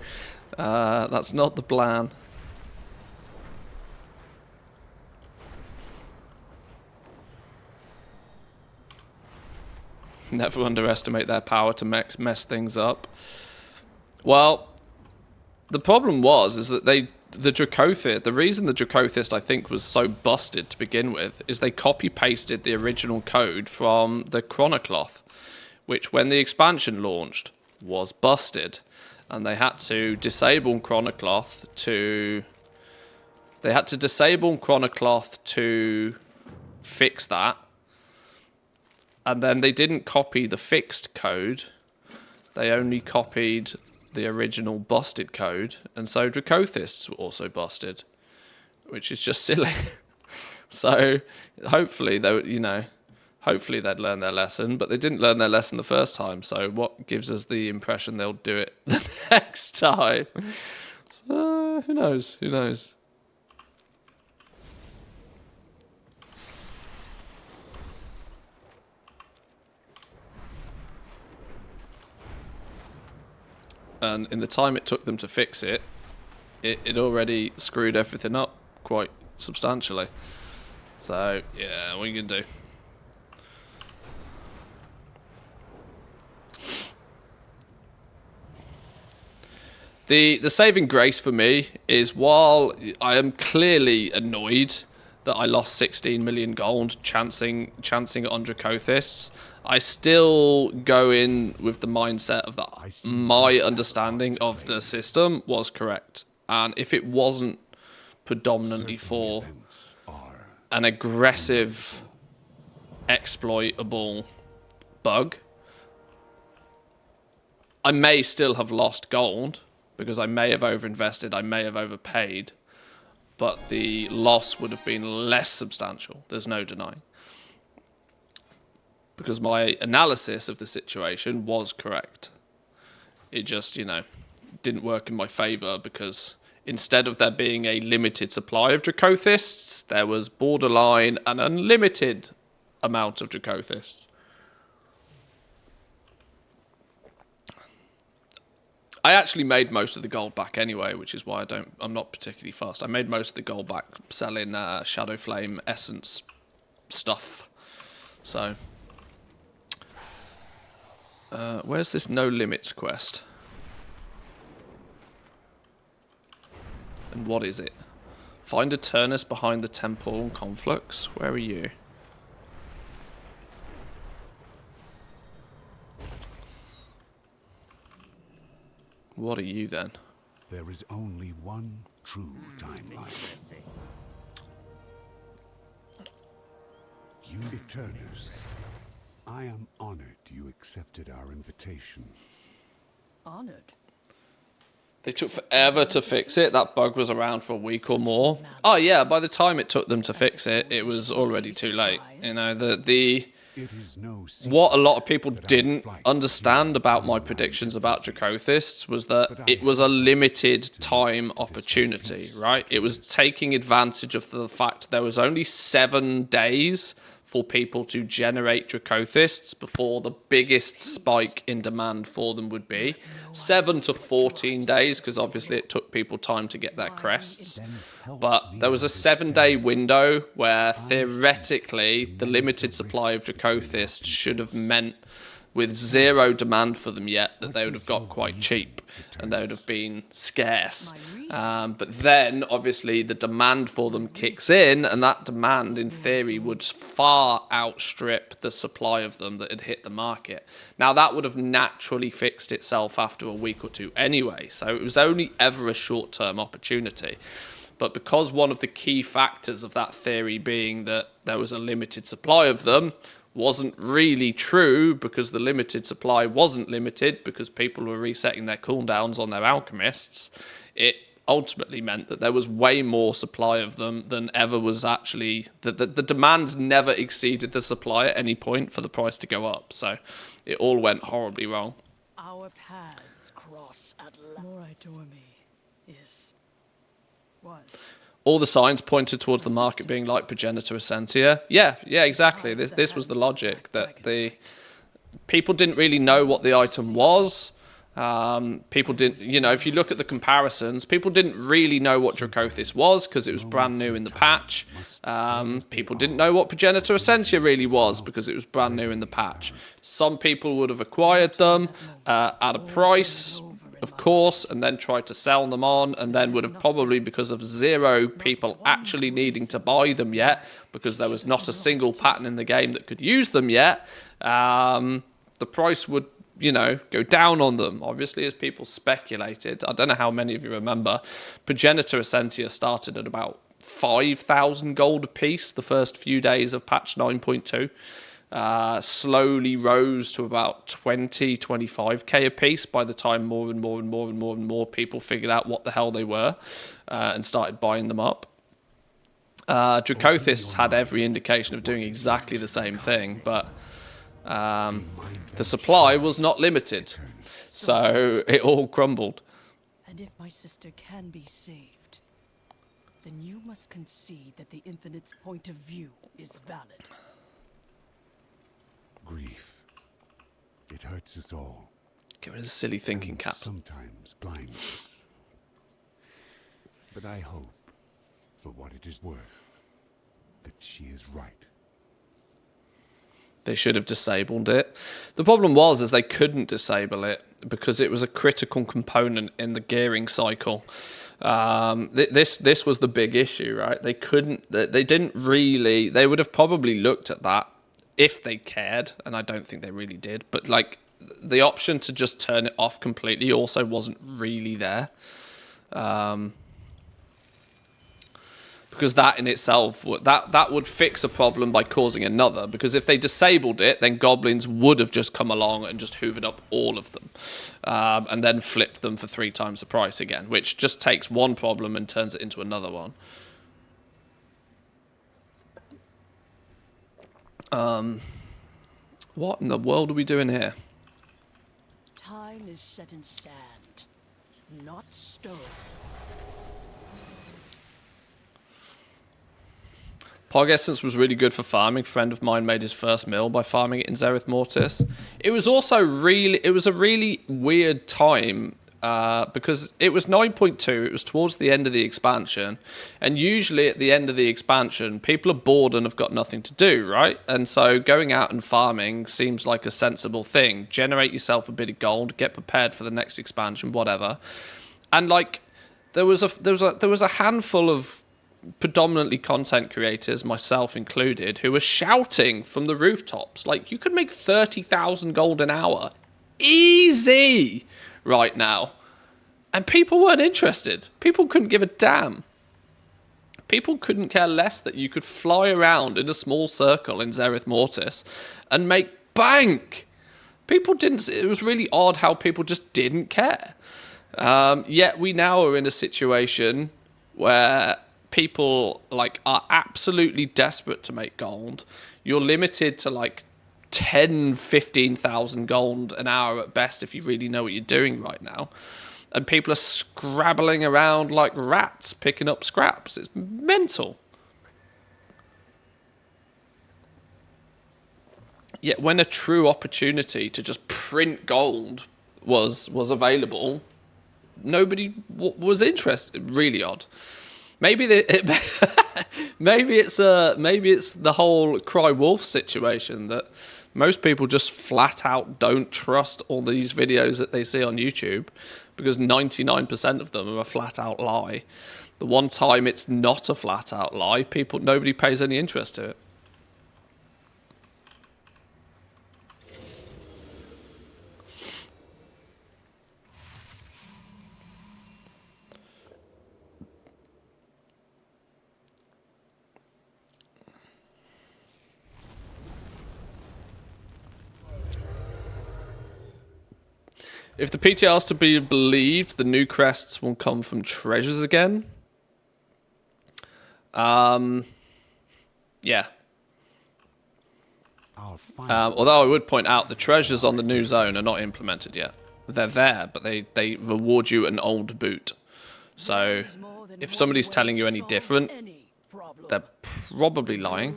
That's not the plan. Never underestimate their power to mess things up. Well, the problem is that the Dracothis, the reason the Dracothis, I think, was so busted to begin with is they copy-pasted the original code from the Chronocloth, which, when the expansion launched, was busted. And they had to disable Chronocloth to... They had to disable Chronocloth to fix that. And then they didn't copy the fixed code. They only copied the original busted code, and so Dracothists were also busted, which is just silly. So hopefully hopefully they'd learn their lesson, but they didn't learn their lesson the first time, so what gives us the impression they'll do it the next time? So, who knows? And in the time it took them to fix it, it already screwed everything up quite substantially. So, yeah, what are you going to do? The saving grace for me is, while I am clearly annoyed that I lost 16 million gold chancing on Dracothis, I still go in with the mindset of that my understanding of the system was correct. And if it wasn't predominantly for an aggressive, exploitable bug, I may still have lost gold, because I may have overinvested, I may have overpaid, but the loss would have been less substantial. There's no denying. Because my analysis of the situation was correct. It just, didn't work in my favour, because instead of there being a limited supply of Dracothists, there was borderline an unlimited amount of Dracothists. I actually made most of the gold back anyway, which is why I'm not particularly fast. I made most of the gold back selling Shadow Flame Essence stuff. So... where's this No Limits quest? And what is it? Find a Turnus behind the temple conflicts. Where are you? What are you then? There is only one true timeline. You Eternus, I am honored you accepted our invitation. Honored. They took forever to fix it. That bug was around for a week or more. Oh yeah, by the time it took them to fix it, it was already too late. You know, It is no secret what a lot of people that our didn't flights understand here about my are predictions about Dracothists was that it was a limited time opportunity, right? It was taking advantage of the fact there was only 7 days for people to generate Dracothists before the biggest spike in demand for them would be. 7 to 14 days, because obviously it took people time to get their crests. But there was a 7-day window where theoretically the limited supply of Dracothists should have meant, with 0 demand for them yet, that they would have got quite cheap and they would have been scarce. But then, obviously, the demand for them kicks in, and that demand, in theory, would far outstrip the supply of them that had hit the market. Now, that would have naturally fixed itself after a week or two anyway, so it was only ever a short-term opportunity. But because one of the key factors of that theory being that there was a limited supply of them wasn't really true, because the limited supply wasn't limited because people were resetting their cooldowns on their alchemists, it ultimately meant that there was way more supply of them than ever was actually... The demand never exceeded the supply at any point for the price to go up. So it all went horribly wrong. Our paths cross at last. More adore me was. All the signs pointed towards the market being like Progenitor Essentia. Yeah, exactly. This was the logic, that the people didn't really know what the item was. People didn't, you know, if you look at the comparisons, people didn't really know what Dracothis was because it was brand new in the patch. People didn't know what Progenitor Essentia really was because it was brand new in the patch. Some people would have acquired them at a price, of course, and then tried to sell them on, and then would have probably, because of 0 people actually needing to buy them yet, because there was not a single pattern in the game that could use them yet, the price would, you know, go down on them, obviously, as people speculated. I don't know how many of you remember, Progenitor Essentia started at about 5,000 gold apiece the first few days of patch 9.2. Slowly rose to about 25k a piece by the time more and more people figured out what the hell they were and started buying them up. Dracothis had every indication of doing exactly the same thing, but the supply was not limited, so it all crumbled. And if my sister can be saved, then you must concede that the Infinite's point of view is valid. grief. It hurts us all. Get rid of the silly thinking and cap. sometimes blinds us. But I hope, for what it is worth, that she is right. They should have disabled it. The problem was they couldn't disable it because it was a critical component in the gearing cycle. This was the big issue, right? They couldn't. They didn't really. They would have probably looked at that if they cared, and I don't think they really did. But like the option to just turn it off completely also wasn't really there. Because that in itself, that would fix a problem by causing another. Because if they disabled it, then goblins would have just come along and just hoovered up all of them. And then flipped them for 3 times the price again. Which just takes one problem and turns it into another one. What in the world are we doing here? Time is set in sand, not stone. Pog Essence was really good for farming. A friend of mine made his first mill by farming it in Zereth Mortis. It was also it was a really weird time because it was 9.2. It was towards the end of the expansion. And usually at the end of the expansion, people are bored and have got nothing to do, right? And so going out and farming seems like a sensible thing. Generate yourself a bit of gold, get prepared for the next expansion, whatever. And like there was a handful of predominantly content creators, myself included, who were shouting from the rooftops. Like, you could make 30,000 gold an hour. Easy! Right now. And people weren't interested. People couldn't give a damn. People couldn't care less that you could fly around in a small circle in Zereth Mortis and make bank. People didn't... It was really odd how people just didn't care. Yet we now are in a situation where people like are absolutely desperate to make gold. You're limited to like 10, 15,000 gold an hour at best if you really know what you're doing right now. And people are scrabbling around like rats picking up scraps. It's mental. Yet when a true opportunity to just print gold was available, nobody was interested. Really odd. Maybe maybe it's the whole Cry Wolf situation that most people just flat out don't trust all these videos that they see on YouTube because 99% of them are a flat out lie. The one time it's not a flat out lie, nobody pays any interest to it. If the PTR is to be believed, the new crests will come from treasures again. Yeah. Although I would point out the treasures on the new zone are not implemented yet. They're there, but they reward you an old boot. So if somebody's telling you any different, they're probably lying.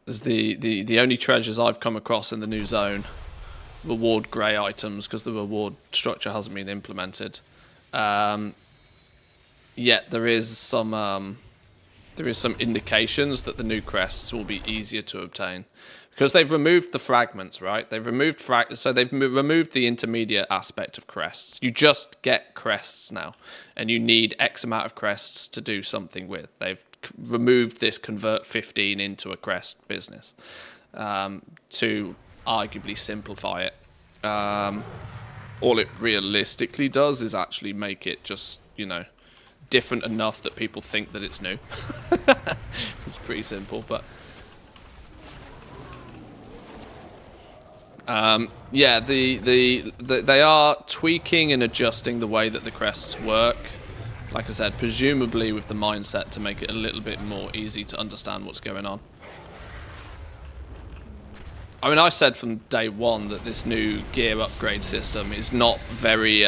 As the only treasures I've come across in the new zone reward grey items because the reward structure hasn't been implemented. Yet there is some indications that the new crests will be easier to obtain because they've removed the fragments, right? They've removed so they've removed the intermediate aspect of crests. You just get crests now, and you need X amount of crests to do something with. They've removed this convert 15 into a crest business to arguably simplify it. All it realistically does is actually make it just, different enough that people think that it's new. It's pretty simple, but yeah, they are tweaking and adjusting the way that the crests work. Like I said, presumably with the mindset to make it a little bit more easy to understand what's going on. I mean, I said from day one that this new gear upgrade system is not very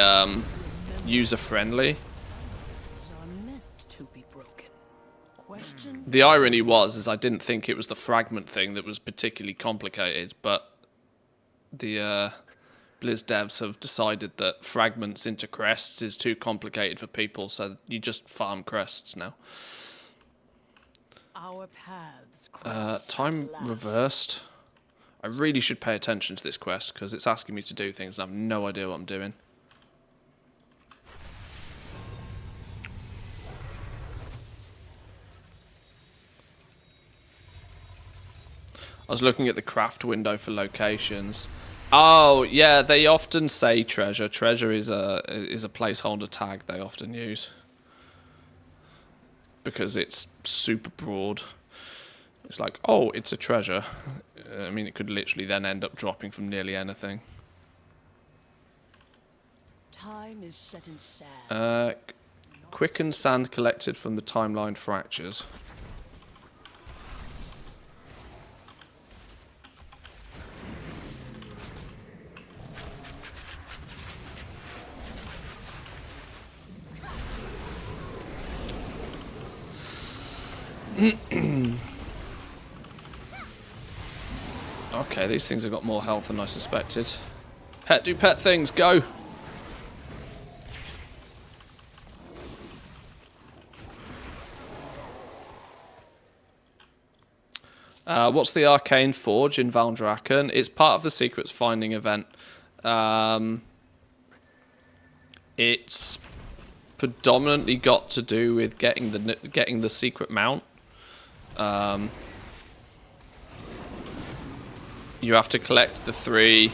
user-friendly. The irony is I didn't think it was the fragment thing that was particularly complicated, but the Blizz devs have decided that fragments into crests is too complicated for people, so you just farm crests now. Our paths time reversed. I really should pay attention to this quest because it's asking me to do things and I have no idea what I'm doing. I was looking at the craft window for locations. Oh, yeah, they often say treasure. Treasure is a placeholder tag they often use. Because it's super broad. It's like, oh, it's a treasure. I mean, it could literally then end up dropping from nearly anything. Time is set in sand. Quicken sand collected from the timeline fractures. Okay, these things have got more health than I suspected. Pet do pet things, go! What's the Arcane Forge in Valdrakken? It's part of the Secrets Finding event. It's predominantly got to do with getting the secret mount. You have to collect the three.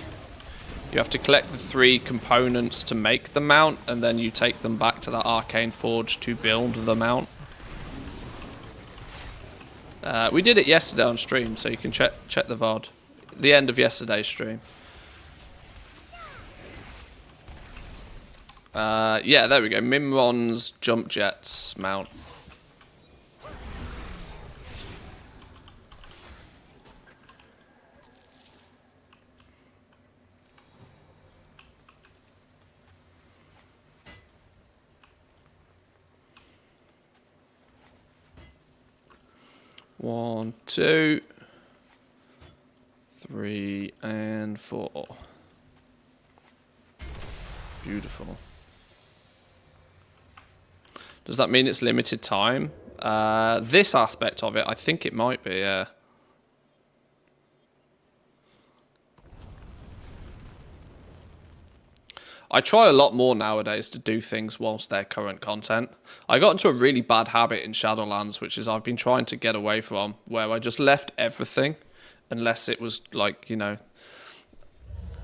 You have to collect the 3 components to make the mount, and then you take them back to the Arcane Forge to build the mount. We did it yesterday on stream, so you can check the VOD. The end of yesterday's stream. Yeah, there we go. Mimron's jump jets mount. One, 2, 3, and 4. Beautiful. Does that mean it's limited time? This aspect of it, I think it might be, yeah. I try a lot more nowadays to do things whilst they're current content. I got into a really bad habit in Shadowlands, which is I've been trying to get away from, where I just left everything, unless it was like, you know,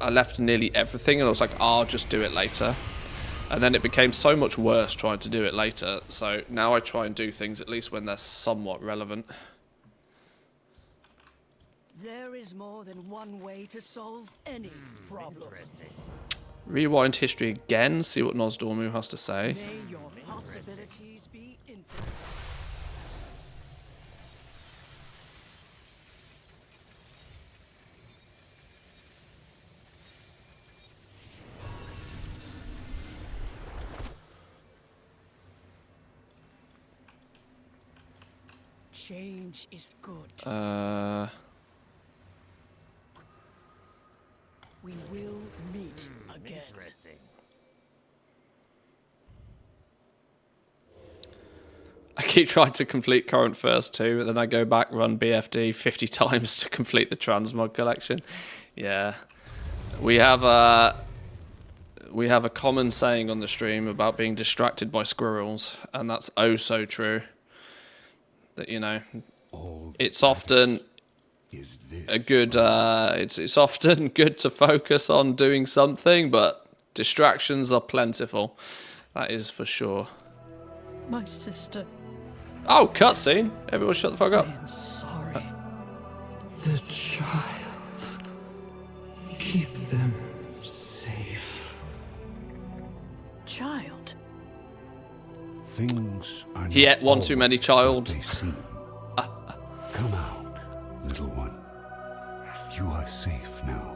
I left nearly everything and I was like, I'll just do it later. And then it became so much worse trying to do it later. So now I try and do things at least when they're somewhat relevant. There is more than one way to solve any problem. Rewind history again, see what Nosdormu has to say. May your possibilities be infinite. Change is good. We will meet again. Interesting. I keep trying to complete current first 2, but then I go back, run BFD 50 times to complete the transmog collection. Yeah. We have a common saying on the stream about being distracted by squirrels, and that's oh so true. That, you know, it's often a good it's often good to focus on doing something, but distractions are plentiful. That is for sure. My sister. Oh, cutscene. Everyone shut the fuck up. I am sorry. The child. Keep them safe. Child. Things are He not ate one too many, always child. what they seem. Come out, little one. You are safe now.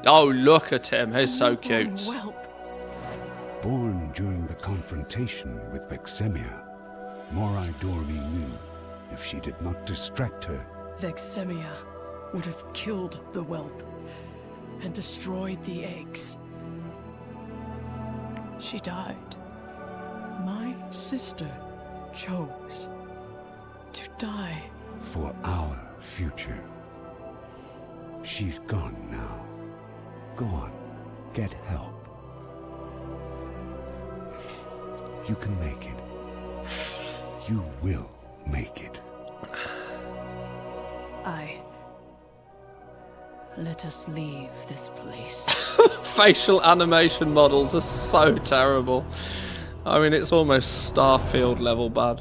Oh, look at him. He's so Newborn cute. whelp. Born during the confrontation with Vexemia, Morai Dormi knew if she did not distract her, Vexemia would have killed the whelp and destroyed the eggs. She died. My sister chose to die. for our future. She's gone now. Go on, get help. You can make it. You will make it. Let us leave this place. Facial animation models are so terrible. I mean, it's almost Starfield level bad.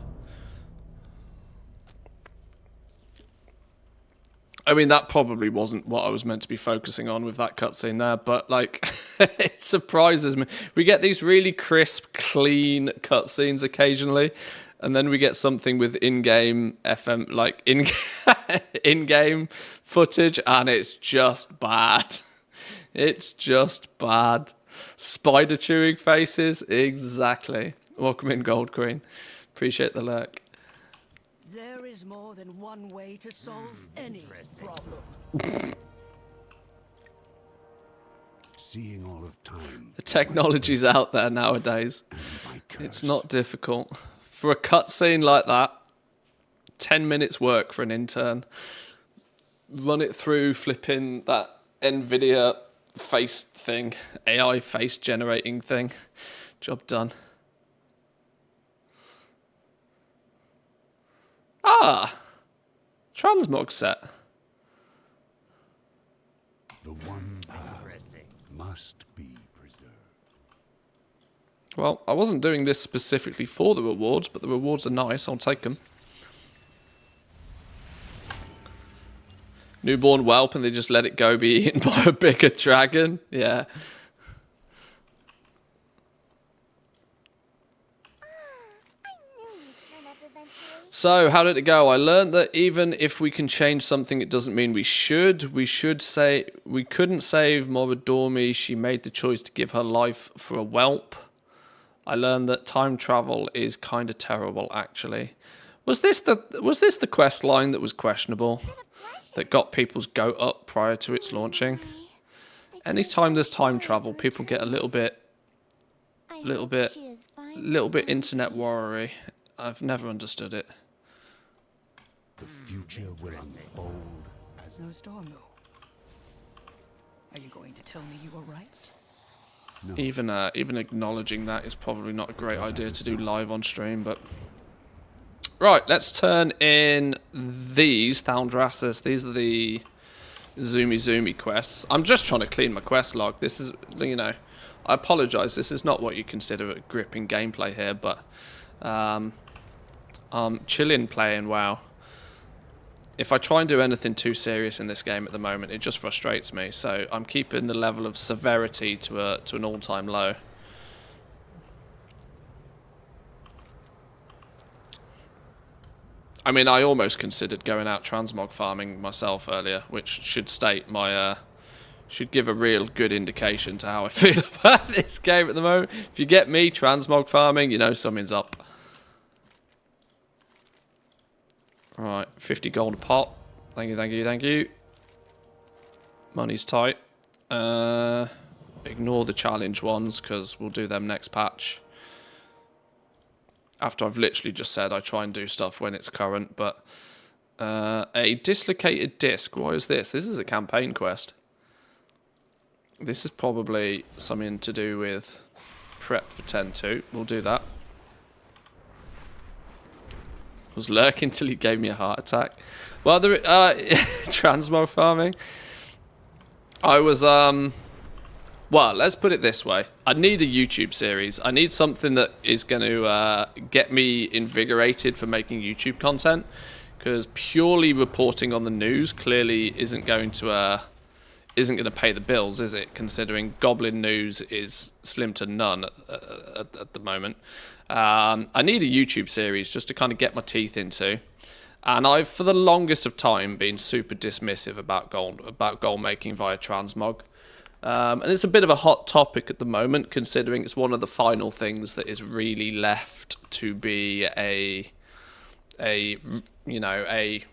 I mean, that probably wasn't what I was meant to be focusing on with that cutscene there, but, like, it surprises me. We get these really crisp, clean cutscenes occasionally, and then we get something with in-game FM, like, in-game footage, and it's just bad. It's just bad. Spider chewing faces, exactly. Welcome in, Gold Queen. Appreciate the lurk. There is more than one way to solve any problem. Seeing all of time. The technology's out there nowadays. It's not difficult. For a cutscene like that, 10 minutes work for an intern. Run it through flipping that NVIDIA face thing, AI face generating thing. Job done. Ah! Transmog set. The one path must be preserved. Well, I wasn't doing this specifically for the rewards, but the rewards are nice. I'll take them. Newborn whelp and they just let it go be eaten by a bigger dragon. Yeah. So, how did it go? I learned that even if we can change something, it doesn't mean we should. We should say we couldn't save Moradormi. She made the choice to give her life for a whelp. I learned that time travel is kind of terrible, actually. Was this the quest line that was questionable? That got people's goat up prior to its launching? Anytime there's time travel, people get a little bit internet worry. I've never understood it. The future will unfold as No Stormu. Are you going to tell me you were right? Even acknowledging that is probably not a great idea to do live on stream, but... Right, let's turn in these Thaldrassus. These are the Zoomy quests. I'm just trying to clean my quest log. This is, you know, I apologise. This is not what you consider a gripping gameplay here, but I'm chilling playing WoW. If I try and do anything too serious in this game at the moment, it just frustrates me. So I'm keeping the level of severity to an all-time low. I mean, I almost considered going out transmog farming myself earlier, which should state my should give a real good indication to how I feel about this game at the moment. If you get me transmog farming, you know something's up. Right, 50 gold a pot. Thank you, thank you, thank you. Money's tight. Ignore the challenge ones, because we'll do them next patch. After I've literally just said I try and do stuff when it's current, but... a dislocated disc. What is this? This is a campaign quest. This is probably something to do with prep for 10-2. We'll do that. Was lurking till he gave me a heart attack. Well, the transmo farming. I was well, let's put it this way. I need a YouTube series. I need something that is going to get me invigorated for making YouTube content, because purely reporting on the news clearly isn't going to pay the bills, is it? Considering Goblin news is slim to none at the moment. I need a YouTube series just to kind of get my teeth into, and I've for the longest of time been super dismissive about gold making via transmog, and it's a bit of a hot topic at the moment, considering it's one of the final things that is really left to be a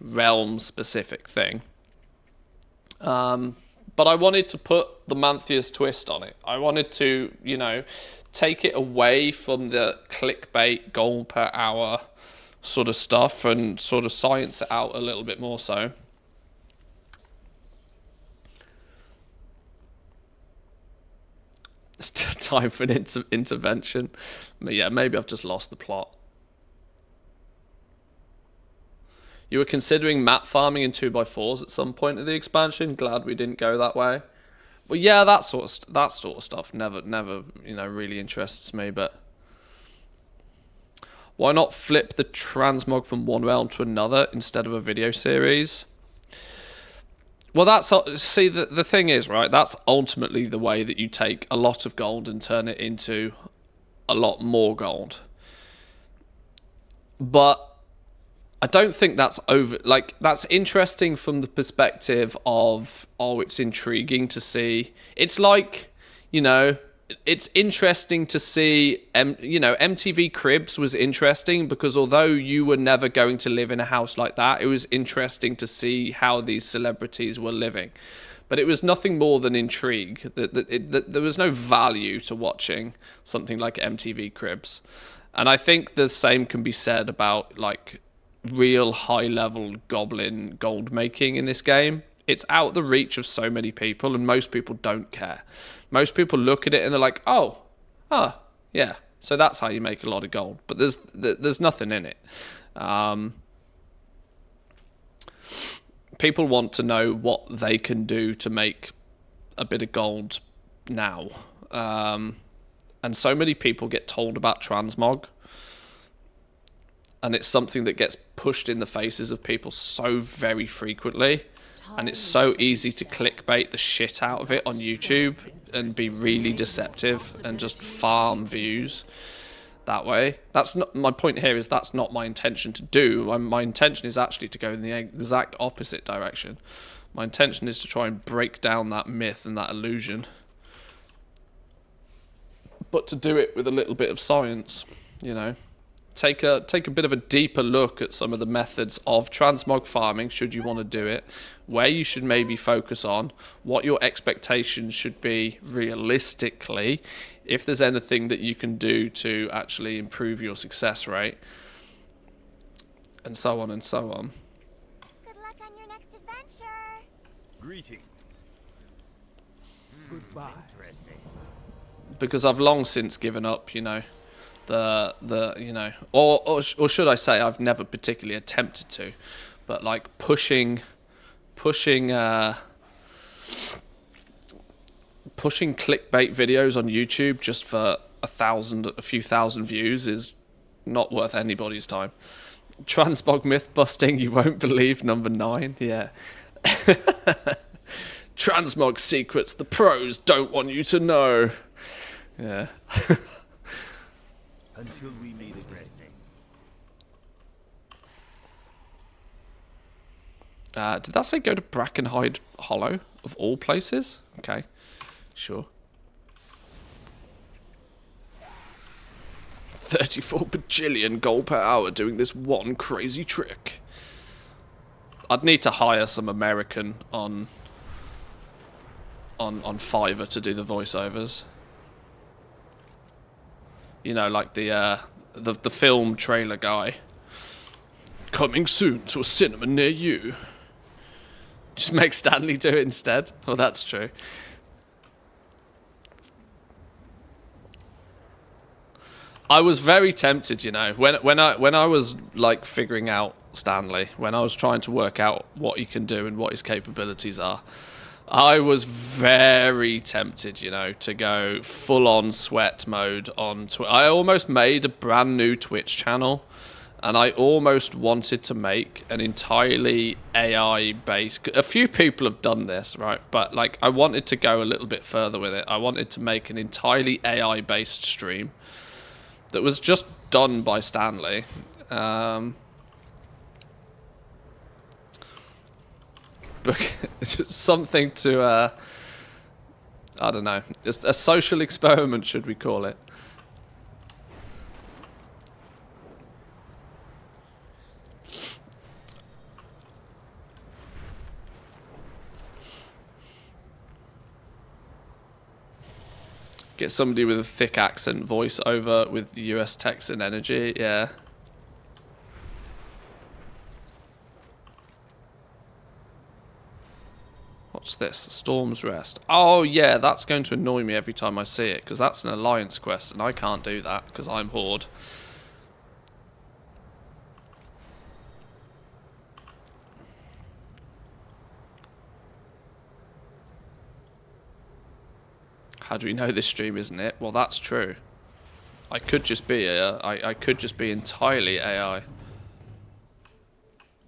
realm specific thing. But I wanted to put the Mantheus twist on it. I wanted to, you know, take it away from the clickbait gold per hour sort of stuff and sort of science it out a little bit more so. It's time for an intervention. But yeah, maybe I've just lost the plot. You were considering map farming in 2x4s at some point of the expansion. Glad we didn't go that way. Well, yeah, that sort of stuff never, you know, really interests me. But why not flip the transmog from one realm to another instead of a video series? Well, see, the thing is, right, that's ultimately the way that you take a lot of gold and turn it into a lot more gold. But I don't think that's that's interesting from the perspective of, oh, it's intriguing to see. It's like, you know, it's interesting to see, you know, MTV Cribs was interesting because although you were never going to live in a house like that, it was interesting to see how these celebrities were living. But it was nothing more than intrigue. There was no value to watching something like MTV Cribs. And I think the same can be said about, like, real high-level Goblin gold making in this game. It's out the reach of so many people, and most people don't care. Most people look at it and they're like, oh, yeah, so that's how you make a lot of gold. But there's nothing in it. people want to know what they can do to make a bit of gold now. And so many people get told about transmog, and it's something that gets pushed in the faces of people so very frequently, and it's so easy to clickbait the shit out of it on YouTube and be really deceptive and just farm views that way. That's not my point here. Is that's not my intention to do. My intention is actually to go in the exact opposite direction. My intention is to try and break down that myth and that illusion, but to do it with a little bit of science, you know. Take a bit of a deeper look at some of the methods of transmog farming, should you want to do it, where you should maybe focus on, what your expectations should be realistically, if there's anything that you can do to actually improve your success rate, and so on and so on. Good luck on your next adventure. Greetings. Goodbye. Interesting. Because I've long since given up, you know, the you know, or should I say I've never particularly attempted to, but like pushing clickbait videos on YouTube just for a few thousand views is not worth anybody's time. Transmog myth busting you won't believe, number 9. Yeah. Transmog secrets the pros don't want you to know. Yeah. Until we meet again. Did that say go to Brackenhide Hollow, of all places? Okay, sure. 34 bajillion gold per hour doing this one crazy trick. I'd need to hire some American on Fiverr to do the voiceovers. You know, like the film trailer guy. Coming soon to a cinema near you. Just make Stanley do it instead. Well, that's true. I was very tempted, you know, when I was like figuring out Stanley, when I was trying to work out what he can do and what his capabilities are, I was very tempted, you know, to go full-on sweat mode on Twitch. I almost made a brand new Twitch channel, and I almost wanted to make an entirely AI-based... A few people have done this, right? But, like, I wanted to go a little bit further with it. I wanted to make an entirely AI-based stream that was just done by Stanley. Something to, I don't know, a social experiment, should we call it? Get somebody with a thick accent voice over with the US Texan energy, yeah. What's this? Storm's Rest. Oh, yeah, that's going to annoy me every time I see it, because that's an alliance quest, and I can't do that, because I'm Horde. How do we know this stream isn't it? Well, that's true. I could just be I could just be entirely AI.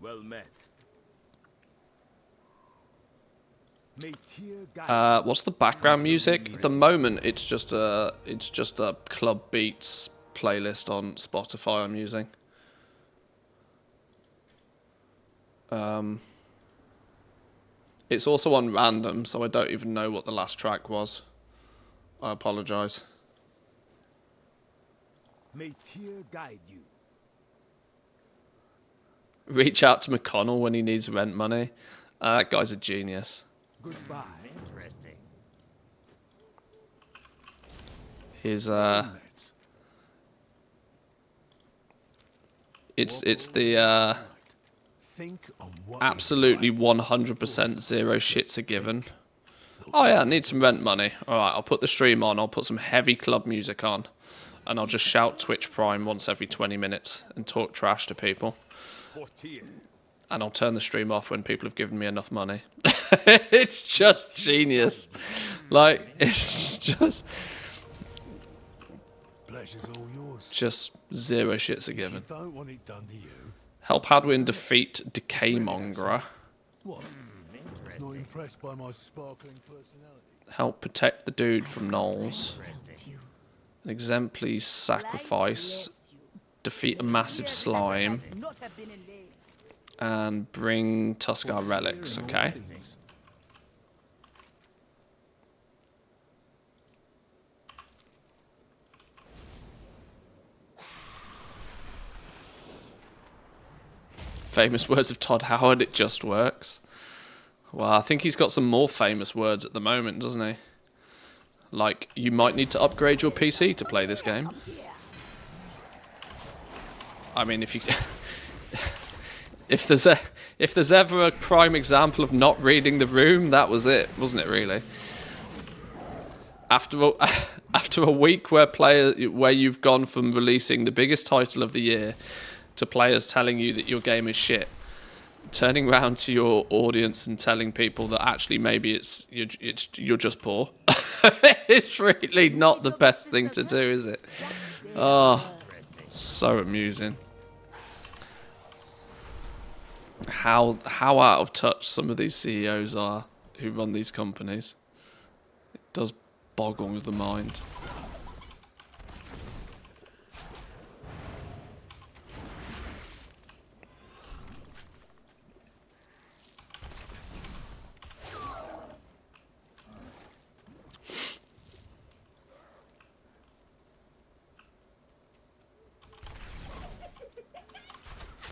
Well met. What's the background music? At the moment, it's just a club beats playlist on Spotify I'm using. It's also on random, so I don't even know what the last track was. I apologize. May Tyr guide you. Reach out to McConnell when he needs rent money. That guy's a genius. Goodbye. Interesting. His it's the absolutely 100% zero shits are given. Oh yeah, I need some rent money. Alright, I'll put the stream on, I'll put some heavy club music on, and I'll just shout Twitch Prime once every 20 minutes and talk trash to people. And I'll turn the stream off when people have given me enough money. It's just genius. Like, it's just zero shits are given. Help Hadwin defeat Decaymongerer. Not impressed by my sparkling personality. Help protect the dude from Knowles. An exemplary sacrifice. Defeat a massive slime. And bring Tuskar relics, okay. Famous words of Todd Howard, it just works. Well, I think he's got some more famous words at the moment, doesn't he? Like, you might need to upgrade your PC to play this game. I mean, if you... If there's ever a prime example of not reading the room, that was it, wasn't it? Really. After a week where you've gone from releasing the biggest title of the year to players telling you that your game is shit, turning around to your audience and telling people that actually maybe you're just poor, it's really not the best thing to do, is it? Oh, so amusing. How out of touch some of these CEOs are who run these companies. It does boggle the mind.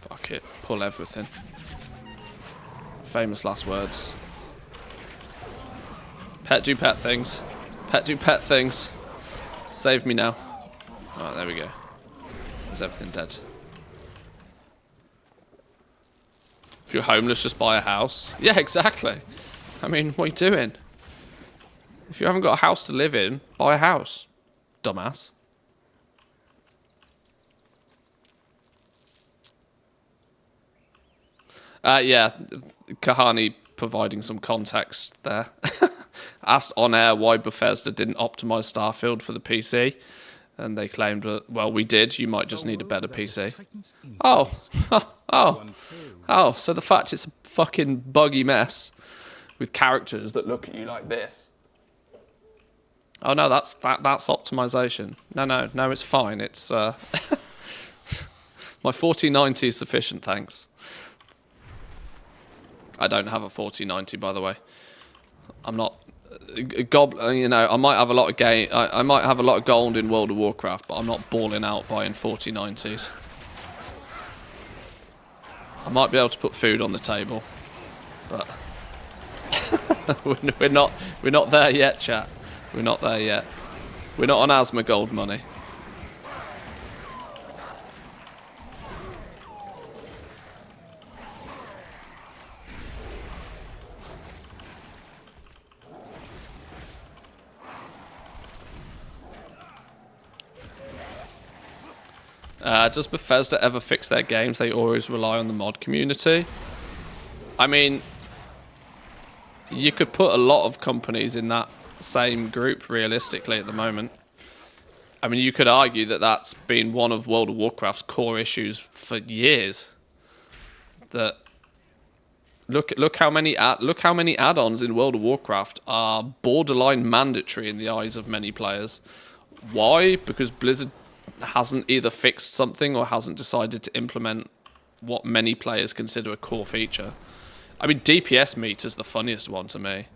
Fuck it, pull everything. Famous last words. Pet do pet things. Pet do pet things. Save me now. Alright, there we go. Is everything dead? If you're homeless, just buy a house. Yeah, exactly. I mean, what are you doing? If you haven't got a house to live in, buy a house. Dumbass. Yeah, Kahani providing some context there. Asked on air why Bethesda didn't optimize Starfield for the PC, and they claimed that, well, we did, you might just need a better PC. Oh, so the fact it's a fucking buggy mess with characters that look at you like this. Oh no, that's optimization. No, it's fine. It's my 4090 is sufficient, thanks. I don't have a 4090, by the way. I'm not Goblin. You know, I might have a lot of I might have a lot of gold in World of Warcraft, but I'm not balling out buying 4090s. I might be able to put food on the table, but we're not there yet, chat. We're not there yet. We're not on Asma gold money. Does Bethesda ever fix their games? They always rely on the mod community. I mean, you could put a lot of companies in that same group realistically at the moment. I mean, you could argue that that's been one of World of Warcraft's core issues for years. That look how many add-ons in World of Warcraft are borderline mandatory in the eyes of many players. Why? Because Blizzard hasn't either fixed something or hasn't decided to implement what many players consider a core feature. I mean, DPS meter's the funniest one to me.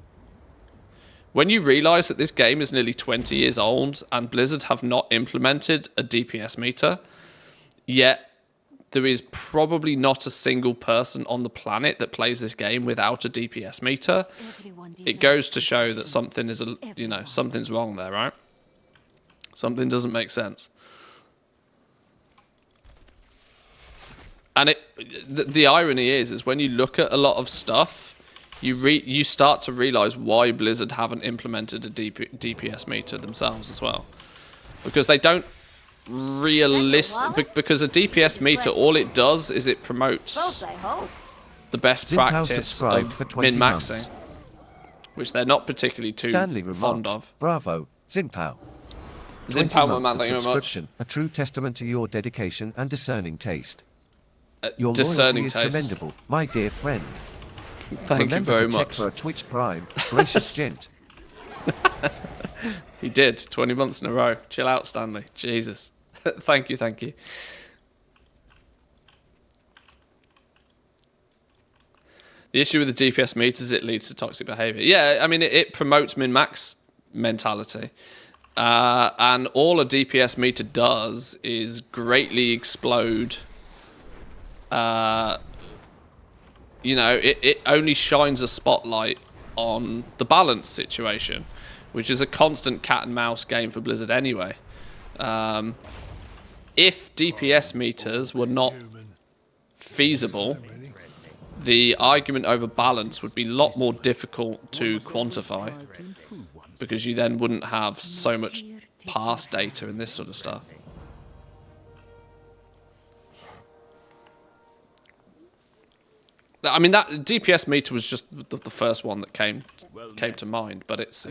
When you realise that this game is nearly 20 years old and Blizzard have not implemented a DPS meter, yet there is probably not a single person on the planet that plays this game without a DPS meter, it goes to show that something is, something's wrong there, right? Something doesn't make sense. And the irony is when you look at a lot of stuff, you start to realize why Blizzard haven't implemented a DPS meter themselves as well, because they don't because a DPS meter, all it does is it promotes the best Zinpao practice subscribed of for 20 months. min-maxing, which they're not particularly too Stanley fond remarks, of. bravo, Zinpao. 20 Zinpao, my months man, of thank you very much. subscription, a true testament to your dedication and discerning taste. Your Discerning loyalty is taste. commendable, my dear friend. Thank Remember you very to check much. for a Twitch Prime, gracious gent. He did, 20 months in a row. Chill out, Stanley. Jesus. Thank you, thank you. The issue with the DPS meters, it leads to toxic behavior. Yeah, I mean, it promotes min-max mentality. And all a DPS meter does is greatly explode. It only shines a spotlight on the balance situation, which is a constant cat and mouse game for Blizzard anyway. If DPS meters were not feasible, the argument over balance would be a lot more difficult to quantify, because you then wouldn't have so much past data and this sort of stuff. I mean, that DPS meter was just the first one that came to mind, but it's a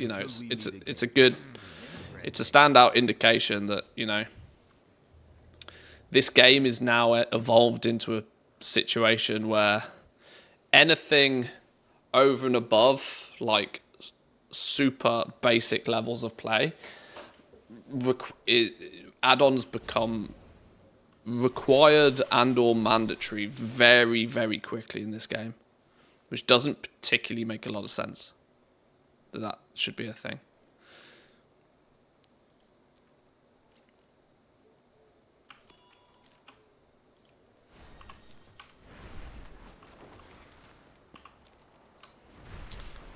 standout indication that, you know, this game is now evolved into a situation where anything over and above, like, super basic levels of play, add-ons become required and or mandatory very, very quickly in this game, which doesn't particularly make a lot of sense. That should be a thing.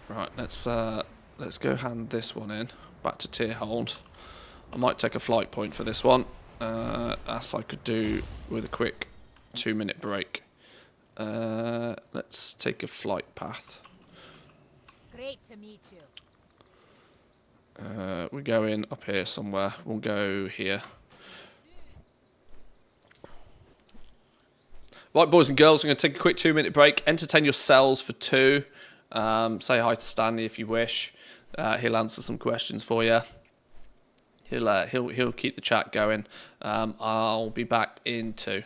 Right, let's go hand this one in back to tier hold. I might take a flight point for this one, as I could do with a quick 2-minute break. Let's take a flight path. Great to meet you. We go in up here somewhere. We'll go here. Right, boys and girls, I'm going to take a quick 2-minute break. Entertain yourselves for 2. Say hi to Stanley if you wish. He'll answer some questions for you. He'll keep the chat going. I'll be back in 2.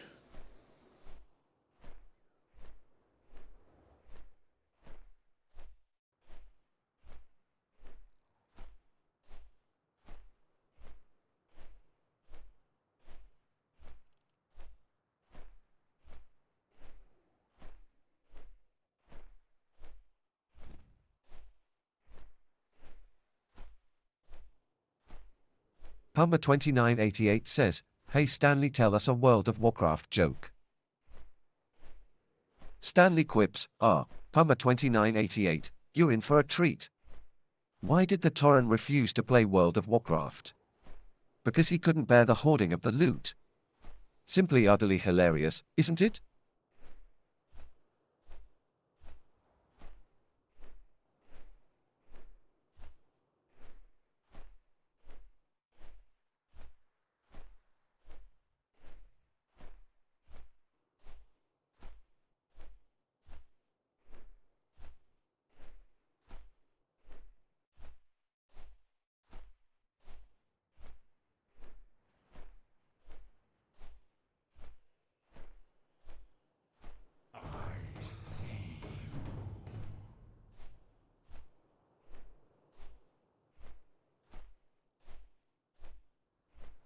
Pumba2988 says, hey Stanley, tell us a World of Warcraft joke. Stanley quips, Pumba2988, you're in for a treat. Why did the Tauren refuse to play World of Warcraft? Because he couldn't bear the hoarding of the loot. Simply utterly hilarious, isn't it?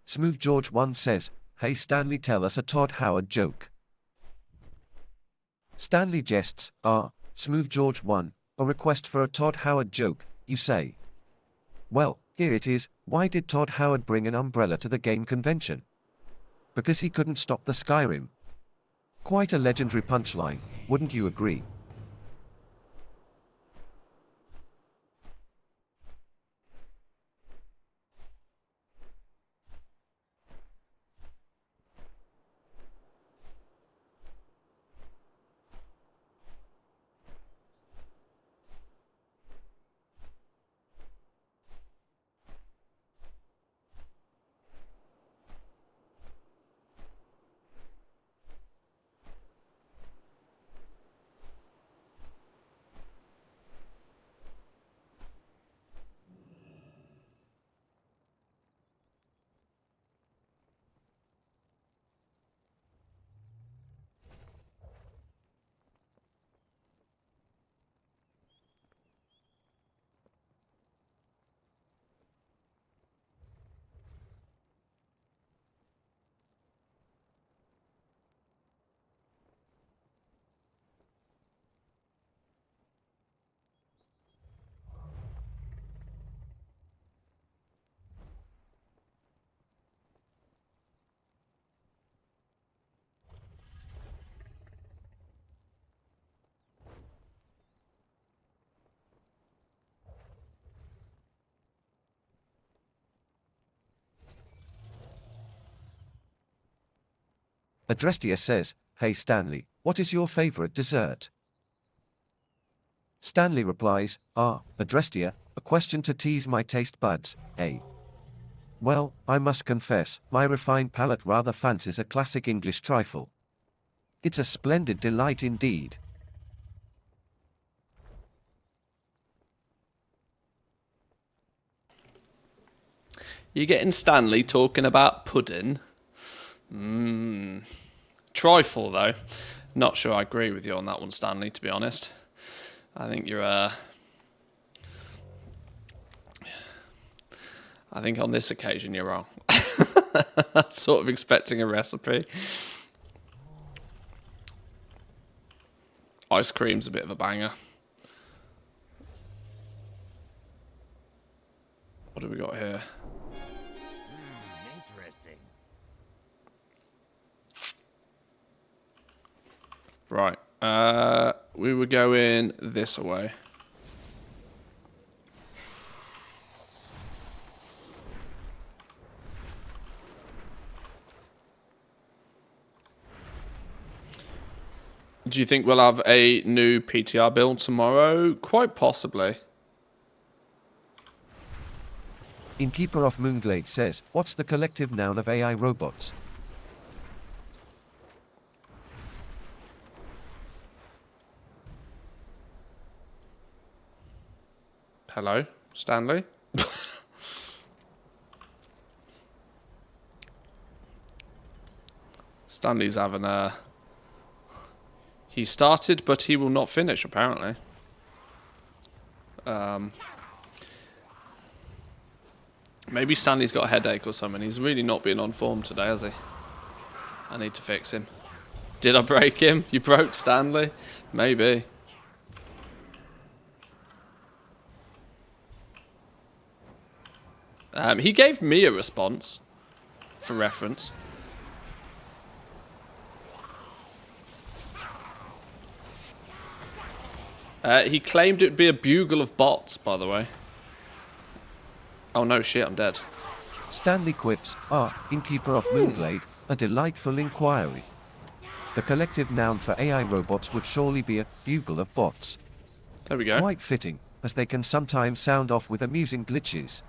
Smooth George 1 says, hey Stanley, tell us a Todd Howard joke. Stanley jests, Smooth George 1, a request for a Todd Howard joke, you say. Well, here it is. Why did Todd Howard bring an umbrella to the game convention? Because he couldn't stop the Skyrim. Quite a legendary punchline, wouldn't you agree? Adrestia says, "Hey Stanley, what is your favorite dessert?" Stanley replies, Adrestia, a question to tease my taste buds, eh? Well, I must confess, my refined palate rather fancies a classic English trifle. It's a splendid delight indeed. You're getting Stanley talking about pudding. Trifle, though. Not sure I agree with you on that one, Stanley, to be honest. I think you're, I think on this occasion you're wrong. Sort of expecting a recipe. Ice cream's a bit of a banger. What do we got here? Interesting. Right. We were going this way. Do you think we'll have a new PTR build tomorrow? Quite possibly. Innkeeper of Moonglade says, "What's the collective noun of AI robots?" Hello, Stanley? Stanley's having a... He started, but he will not finish, apparently. Maybe Stanley's got a headache or something. He's really not been on form today, has he? I need to fix him. Did I break him? You broke Stanley? Maybe. He gave me a response, for reference. He claimed it would be a bugle of bots, by the way. Oh no, shit, I'm dead. Stanley quips, Innkeeper of Moonglade, a delightful inquiry. The collective noun for AI robots would surely be a bugle of bots. There we go. Quite fitting, as they can sometimes sound off with amusing glitches.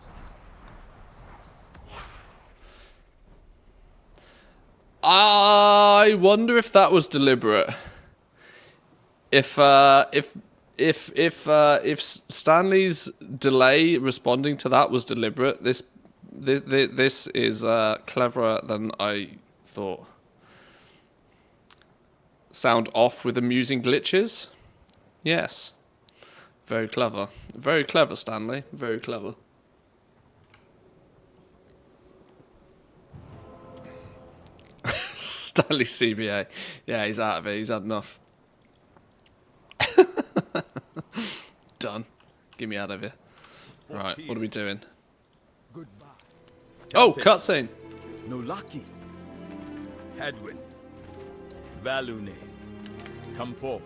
I wonder if that was deliberate. If Stanley's delay responding to that was deliberate, this is cleverer than I thought. Sound off with amusing glitches? Yes. Very clever. Very clever, Stanley. Very clever. Stanley CBA. Yeah, he's out of it. He's had enough. Done. Get me out of here. Right, what are we doing? Goodbye. Oh, cutscene. Nolaki. Hadwin. Valune. Come forward.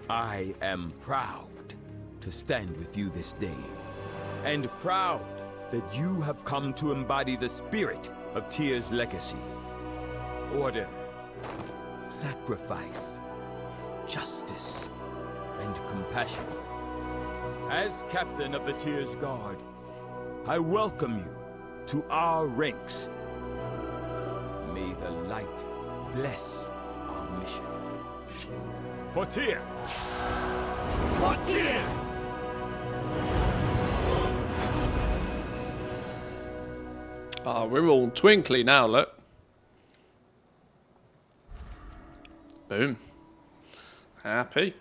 I am proud to stand with you this day, and proud that you have come to embody the spirit of Tyr's legacy. Order, sacrifice, justice, and compassion. As captain of the Tyr's Guard, I welcome you to our ranks. May the light bless our mission. For Tyr! For Tyr! Oh, we're all twinkly now, look. Boom. Happy.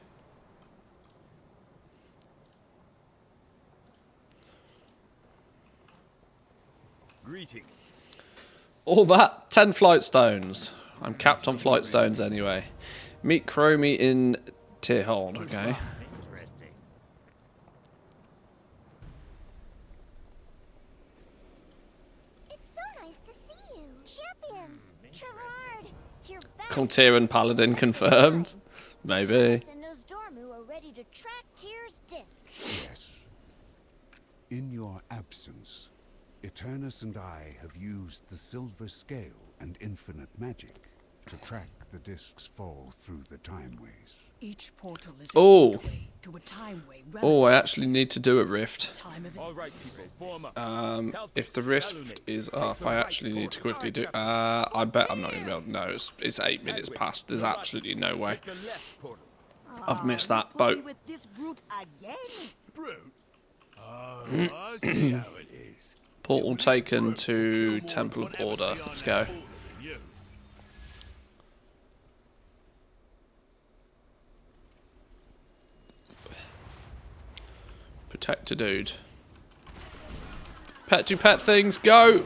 Greeting. All that, 10 flight stones. I'm capped on flight stones anyway. Meet Chromie in Tyrhold, okay. Interesting. It's so nice to see you. Champion. Gerard. You're back. Contiran Paladin confirmed. Maybe. Jess and Nosdormu are ready to track Tyr's disc. Yes. In your absence, Eternus and I have used the silver scale and infinite magic to track the disc's fall through the timeways. Each portal is Oh. a gateway to a timeway. Oh, I actually need to do a rift. Time of All right, people, form up. If the rift is up, I actually need to quickly do. I bet I'm not gonna be able. No, it's 8 minutes past. There's absolutely no way. The left portal. I've missed that boat. With this brute again? Brute? Oh, I see how it is. Portal taken to Temple of Order. Let's go. Protect a dude. Pet do pet things. Go.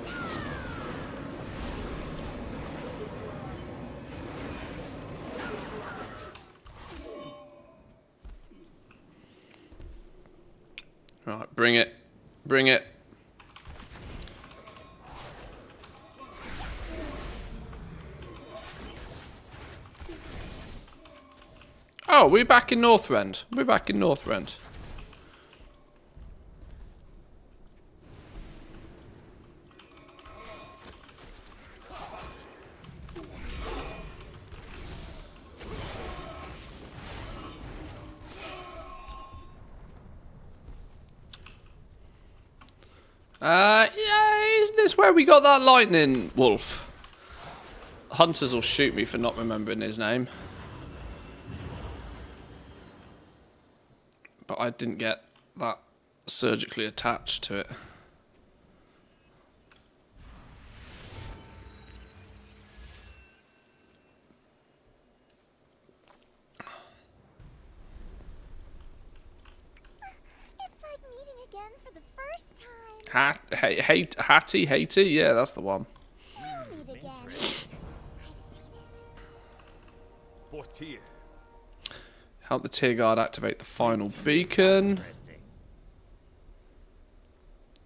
Right, bring it. Bring it. Oh, we're back in Northrend. We're back in Northrend. Yeah, isn't this where we got that lightning wolf? Hunters will shoot me for not remembering his name. But I didn't get that surgically attached to it. It's like meeting again for the first time. Hattie, yeah, that's the one. We'll meet again. I've seen it. For Tyr. Help the Tear Guard activate the final beacon.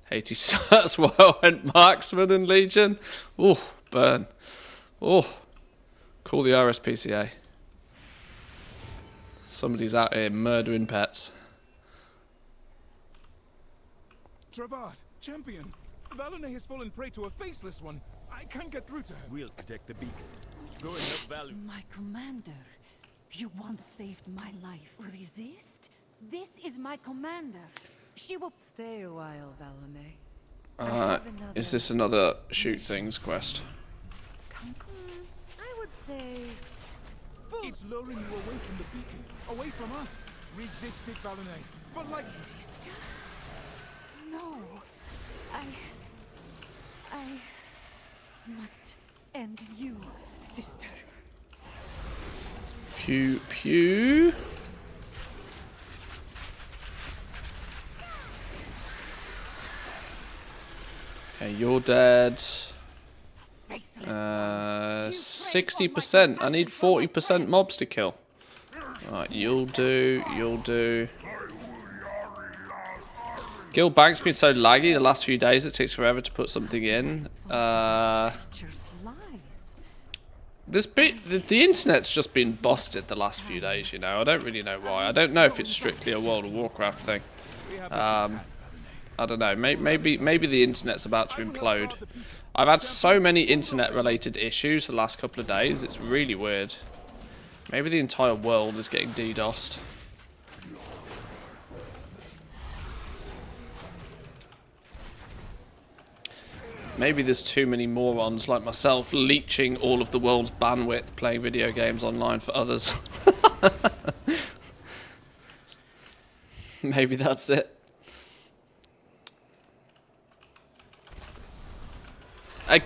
Haiti starts Whirlwind Marksman and Legion. Oh, burn. Oh, call the RSPCA. Somebody's out here murdering pets. Travad, champion. Valone has fallen prey to a faceless one. I can't get through to her. We'll protect the beacon. Going up value. My commander, you once saved my life. Resist? This is my commander. She will Stay a while, Valone. Is this another shoot things quest? I would say It's luring you away from the beacon, away from us. Resist it, Valone. But like... No. I must end you, sister. Pew pew. Okay, you're dead. 60%. I need 40% mobs to kill. Right, you'll do. You'll do. Guild Bank's been so laggy the last few days. It takes forever to put something in. The internet's just been busted the last few days, you know. I don't really know why. I don't know if it's strictly a World of Warcraft thing. I don't know. Maybe the internet's about to implode. I've had so many internet-related issues the last couple of days. It's really weird. Maybe the entire world is getting DDoSed. Maybe there's too many morons like myself leeching all of the world's bandwidth playing video games online for others. Maybe that's it.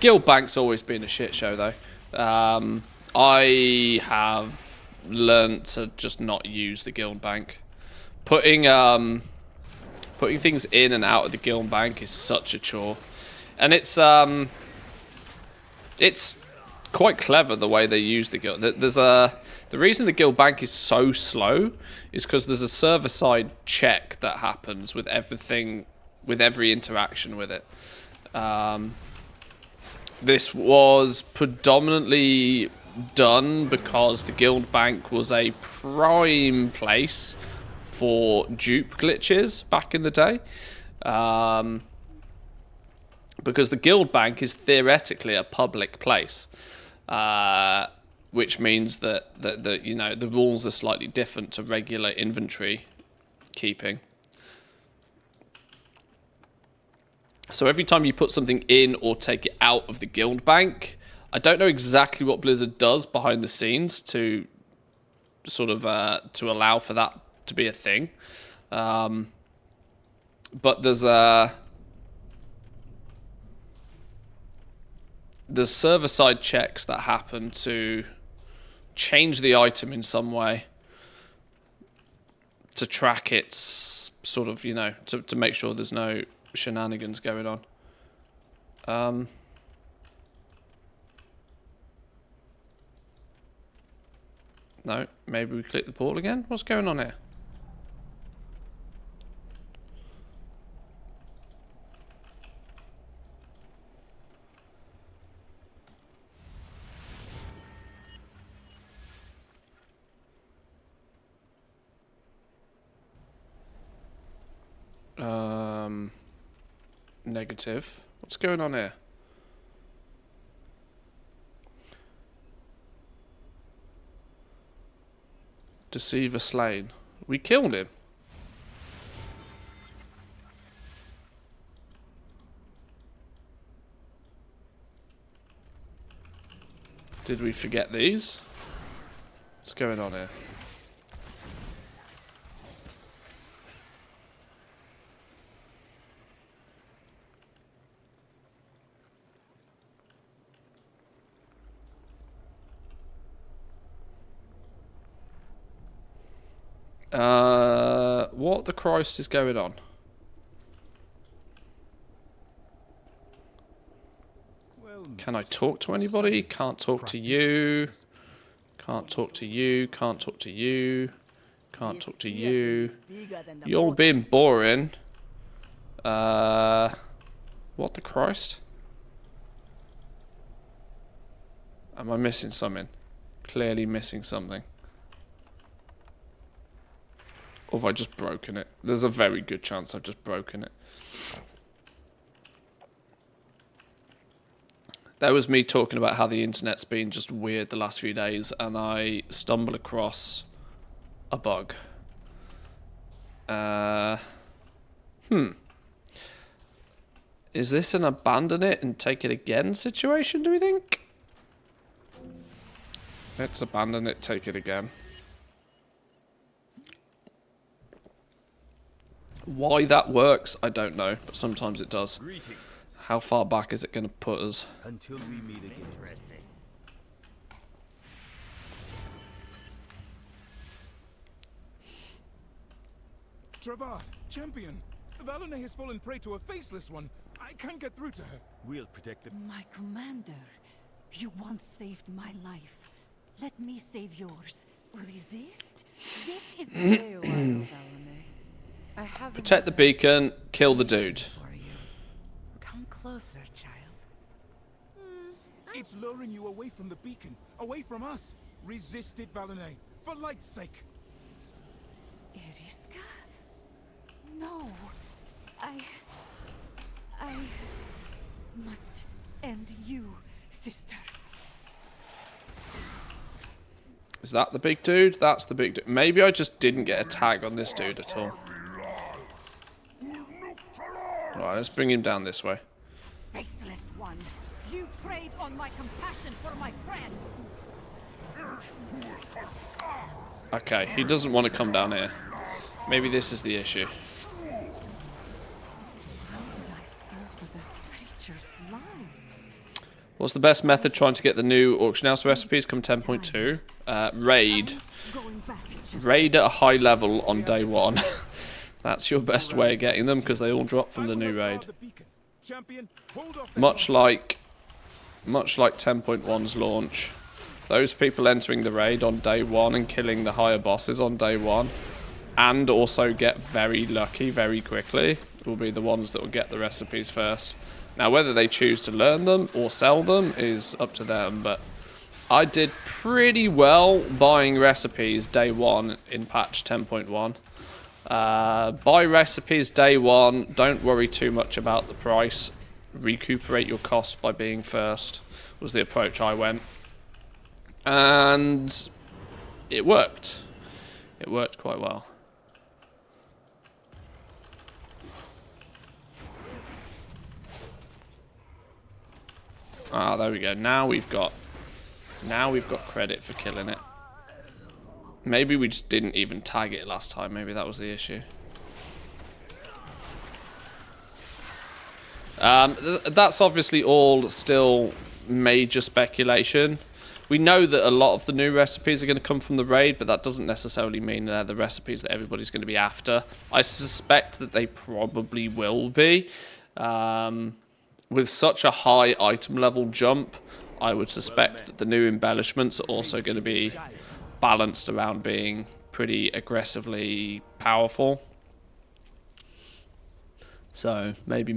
Guild Bank's always been a shit show, though. I have learnt to just not use the Guild Bank. Putting things in and out of the Guild Bank is such a chore. And it's quite clever the way they use the guild. The reason the guild bank is so slow is because there's a server-side check that happens with everything, with every interaction with it. This was predominantly done because the guild bank was a prime place for dupe glitches back in the day. Because the guild bank is theoretically a public place, which means that you know, the rules are slightly different to regular inventory keeping. So every time you put something in or take it out of the guild bank, I don't know exactly what Blizzard does behind the scenes to sort of to allow for that to be a thing. But there's server-side checks that happen to change the item in some way to track its sort of, you know, to make sure there's no shenanigans going on. No, maybe we click the portal again? What's going on here? Negative. What's going on here? Deceiver slain. We killed him. Did we forget these? What's going on here? What the Christ is going on? Can I talk to anybody? Can't talk to you. Can't talk to you. Can't talk to you. Can't talk to you. You're all being boring. What the Christ? Am I missing something? Clearly missing something. Or have I just broken it? There's a very good chance I've just broken it. That was me talking about how the internet's been just weird the last few days, and I stumbled across a bug. Is this an abandon it and take it again situation, do we think? Let's abandon it, take it again. Why that works, I don't know, but sometimes it does. How far back is it going to put us? Until we meet again. Trebard, champion. Valone has fallen prey to a faceless one. I can't get through to her. We'll protect the... My commander, you once saved my life. Let me save yours. Resist? This is... Stay a while, Valone. I have Protect the beacon, kill the dude. for you. Come closer, child. It's luring you away from the beacon, away from us. Resist it, Valone, for light's sake. Iriska? No. I must end you, sister. Is that the big dude? That's the big dude. Maybe I just didn't get a tag on this dude at all. Right, let's bring him down this way. Faceless one, you preyed on my compassion for my friend. Okay, he doesn't want to come down here. Maybe this is the issue. What's the best method trying to get the new auction house recipes come 10.2? Raid. Raid at a high level on day 1. That's your best way of getting them because they all drop from the new raid. Much like 10.1's launch. Those people entering the raid on day 1 and killing the higher bosses on day 1 and also get very lucky very quickly will be the ones that will get the recipes first. Now, whether they choose to learn them or sell them is up to them, but I did pretty well buying recipes day 1 in patch 10.1. Buy recipes day 1, don't worry too much about the price. recuperate your cost by being first, was the approach I went. And it worked. It worked quite well. Ah, there we go. Now we've got credit for killing it. Maybe we just didn't even tag it last time. Maybe that was the issue. That's obviously all still major speculation. We know that a lot of the new recipes are going to come from the raid, but that doesn't necessarily mean they're the recipes that everybody's going to be after. I suspect that they probably will be. With such a high item level jump, I would suspect that the new embellishments are also going to be balanced around being pretty aggressively powerful. So, maybe.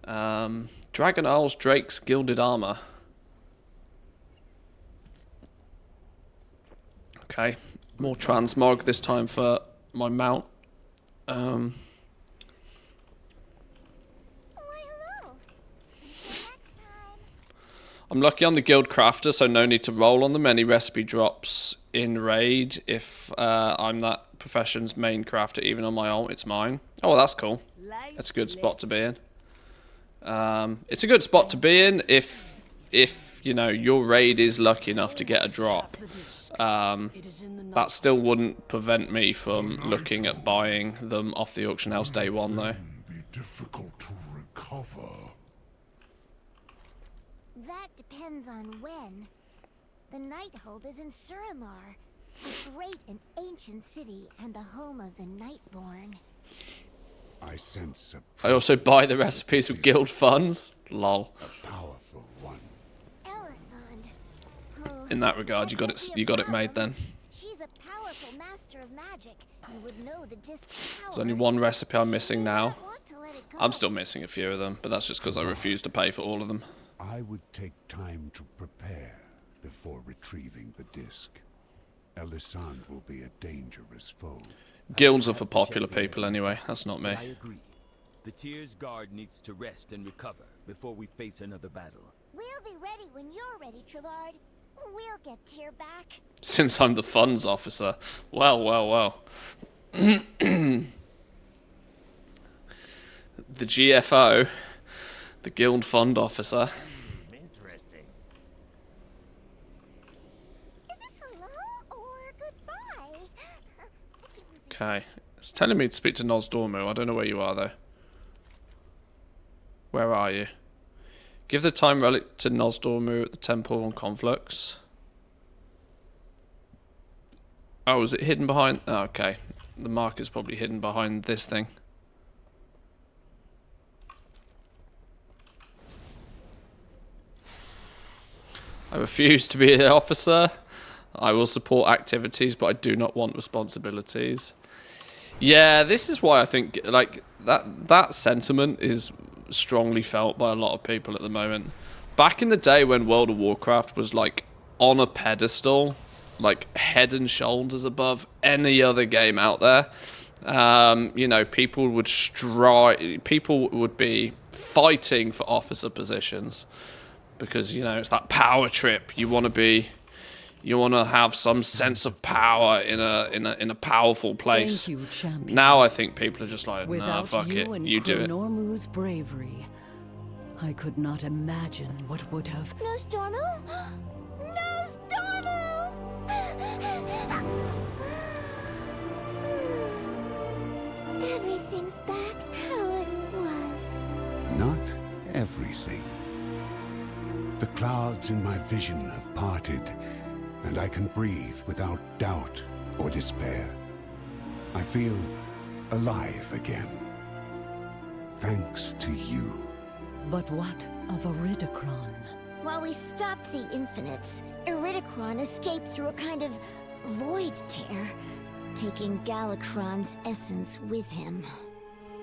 Dragon Isles Drake's Gilded Armor. Okay, more transmog this time for my mount. I'm lucky on the guild crafter, so no need to roll on them. Any recipe drops in raid if I'm that profession's main crafter, even on my ult, it's mine. Oh, well, that's cool. That's a good spot to be in. It's a good spot to be in if you know your raid is lucky enough to get a drop. That still wouldn't prevent me from looking at buying them off the auction house day one, though. Be difficult to recover. That depends on when. The Nighthold is in Suramar, a great and ancient city and the home of the Nightborn. I sense I also buy the recipes with guild funds. Lol. a powerful one. In that regard, you got it made then. She's a powerful master of magic and would know the disc's power. There's only one recipe I'm missing now. I'm still missing a few of them, but that's just because I refuse to pay for all of them. I would take time to prepare before retrieving the disc. Elisande will be a dangerous foe. Guilds are for popular people anyway, that's not me. I agree. The Tier's guard needs to rest and recover before we face another battle. We'll be ready when you're ready, Trevard. We'll get Tyr back. Since I'm the funds officer. Well. The GFO, the guild fund officer. Interesting. Is this hello or goodbye? Okay. It's telling me to speak to Nosdormu. I don't know where you are, though. Where are you? Give the time relic to Nosdormu at the temple on Conflux. Oh, is it hidden behind? Oh, okay. The marker's probably hidden behind this thing. I refuse to be the officer. I will support activities, but I do not want responsibilities. Yeah, this is why I think like that sentiment is strongly felt by a lot of people at the moment. Back in the day when World of Warcraft was like on a pedestal, like head and shoulders above any other game out there, you know, people would be fighting for officer positions because, you know, it's that power trip. You want to have some sense of power in a powerful place. Thank you, champion. Now I think people are just like, nah, Without fuck it, and you do it. Normu's bravery, I could not imagine what would have. Nostormu? Nostormu! Everything's back how it was. Not everything. The clouds in my vision have parted, and I can breathe without doubt or despair. I feel alive again. Thanks to you. But what of Iridikron? While we stopped the Infinites, Iridikron escaped through a kind of void tear, taking Galakrond's essence with him.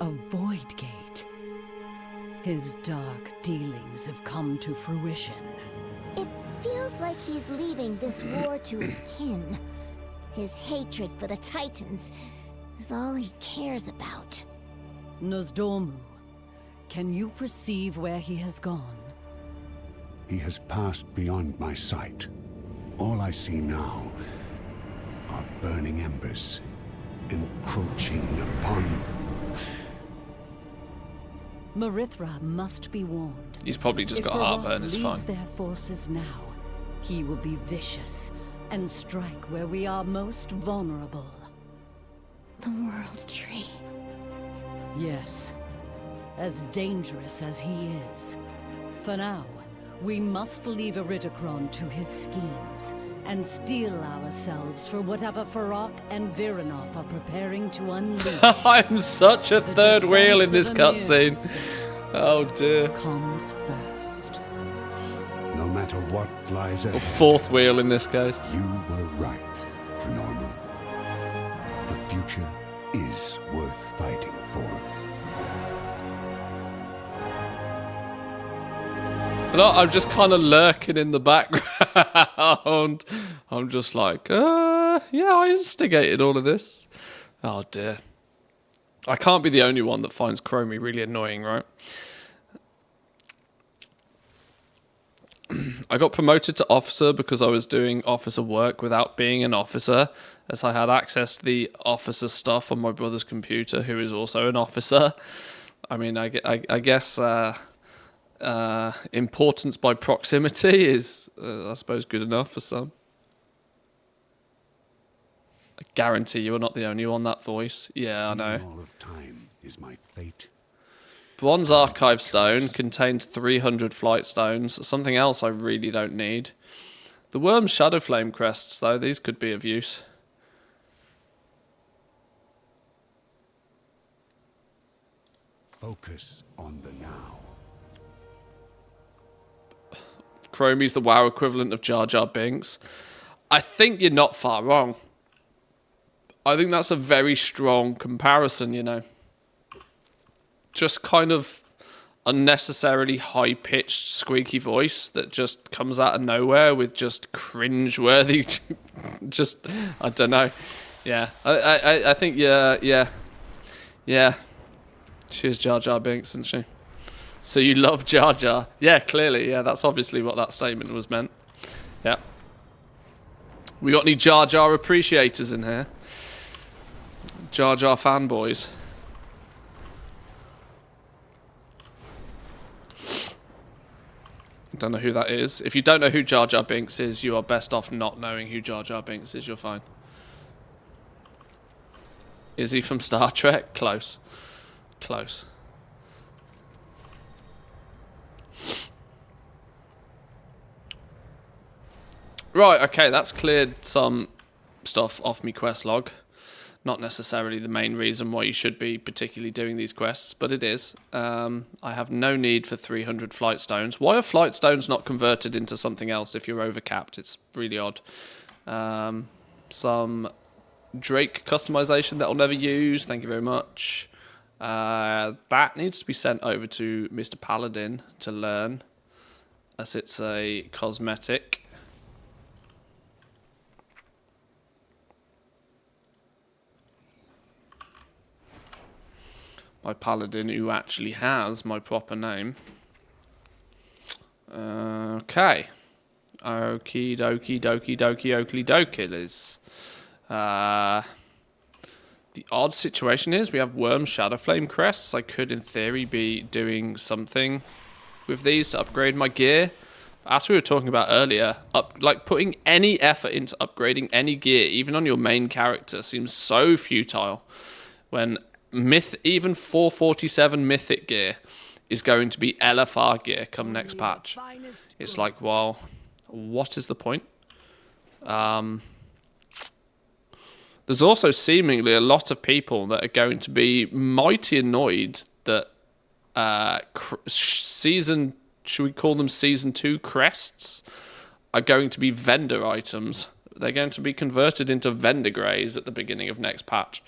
A void gate. His dark dealings have come to fruition. It feels like he's leaving this war to his kin. His hatred for the Titans is all he cares about. Nosdormu, Can you perceive where he has gone? He has passed beyond my sight. All I see now are burning embers, encroaching upon... Marithra must be warned. He's probably just If got heartburn, it's Farak fine. leads their forces now, he will be vicious and strike where we are most vulnerable. The World Tree. Yes, as dangerous as he is. For now, we must leave Iridikron to his schemes and steel ourselves for whatever Farak and Viranov are preparing to unleash. I'm such a third wheel in this cutscene. Oh dear. Comes first. No matter what lies Or ahead, fourth wheel in this case. you were right, Norman. The future is worth fighting for. Look, I'm just kind of lurking in the background. I'm just like, yeah, I instigated all of this. Oh dear. I can't be the only one that finds Chromie really annoying, right? I got promoted to officer because I was doing officer work without being an officer, as I had access to the officer stuff on my brother's computer, who is also an officer. I mean, I guess importance by proximity is, I suppose, good enough for some. I guarantee you are not the only one, that voice. Yeah, I know. All of time is my fate. Bronze Archive Stone contains 300 Flight Stones. Something else I really don't need. The Worm's Shadow Flame Crests, though, these could be of use. Focus on the now. Chromie's the WoW equivalent of Jar Jar Binks. I think you're not far wrong. I think that's a very strong comparison, you know. Just kind of unnecessarily high-pitched, squeaky voice that just comes out of nowhere with just cringe-worthy... just, I don't know. Yeah, I think, yeah. She's Jar Jar Binks, isn't she? So you love Jar Jar. Yeah, clearly. Yeah, that's obviously what that statement was meant. Yeah. We got any Jar Jar appreciators in here? Jar Jar fanboys. Don't know who that is. If you don't know who Jar Jar Binks is, you are best off not knowing who Jar Jar Binks is. You're fine. Is he from Star Trek? Close. Close. Right, okay, that's cleared some stuff off me quest log. Not necessarily the main reason why you should be particularly doing these quests, but it is. I have no need for 300 flight stones. Why are flight stones not converted into something else if you're overcapped? It's really odd. Some Drake customization that I'll never use. Thank you very much. That needs to be sent over to Mr. Paladin to learn, as it's a cosmetic. My Paladin, who actually has my proper name. Okay. Okie dokie dokie dokie oakley dokie, Liz. The odd situation is we have Worm Shadowflame crests. I could, in theory, be doing something with these to upgrade my gear. As we were talking about earlier, like putting any effort into upgrading any gear, even on your main character, seems so futile when even 447 mythic gear is going to be LFR gear come next patch. It's like, well, what is the point? There's also seemingly a lot of people that are going to be mighty annoyed that should we call them season 2 crests, are going to be vendor items. They're going to be converted into vendor greys at the beginning of next patch.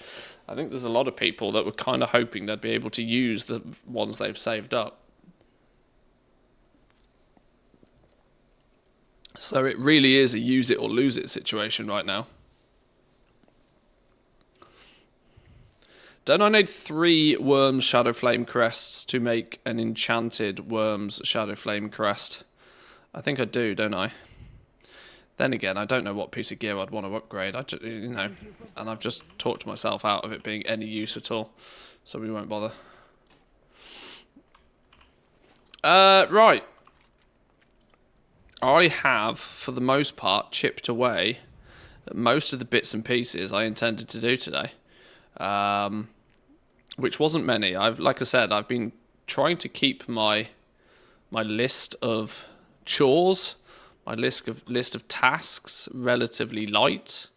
I think there's a lot of people that were kind of hoping they'd be able to use the ones they've saved up. So it really is a use it or lose it situation right now. Don't I need 3 Worms Shadow Flame crests to make an enchanted Worms Shadow Flame crest? I think I do, don't I? Then again, I don't know what piece of gear I'd want to upgrade. And I've just talked myself out of it being any use at all, so we won't bother. Right. I have, for the most part, chipped away at most of the bits and pieces I intended to do today. Which wasn't many. Like I said, I've been trying to keep my list of chores, my list of tasks relatively light,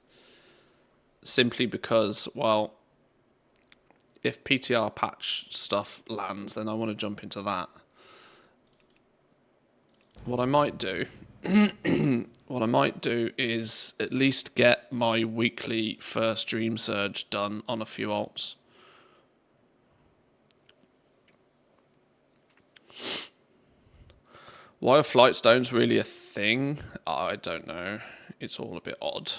simply because, well, if PTR patch stuff lands, then I want to jump into that. What I might do is at least get my weekly first Dream Surge done on a few alts. Why are flight stones really a thing? I don't know. It's all a bit odd.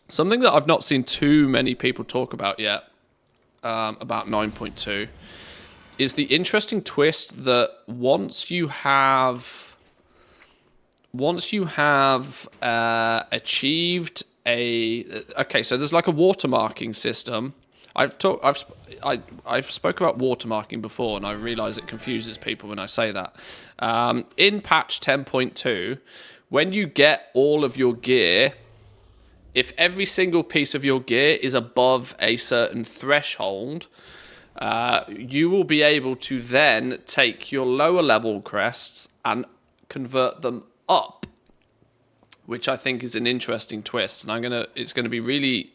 Something that I've not seen too many people talk about yet, about 9.2, is the interesting twist that once you have achieved a... Okay, so there's like a watermarking system. I've spoke about watermarking before, and I realise it confuses people when I say that. In patch 10.2, when you get all of your gear, if every single piece of your gear is above a certain threshold, you will be able to then take your lower level crests and convert them up, which I think is an interesting twist, and it's gonna be really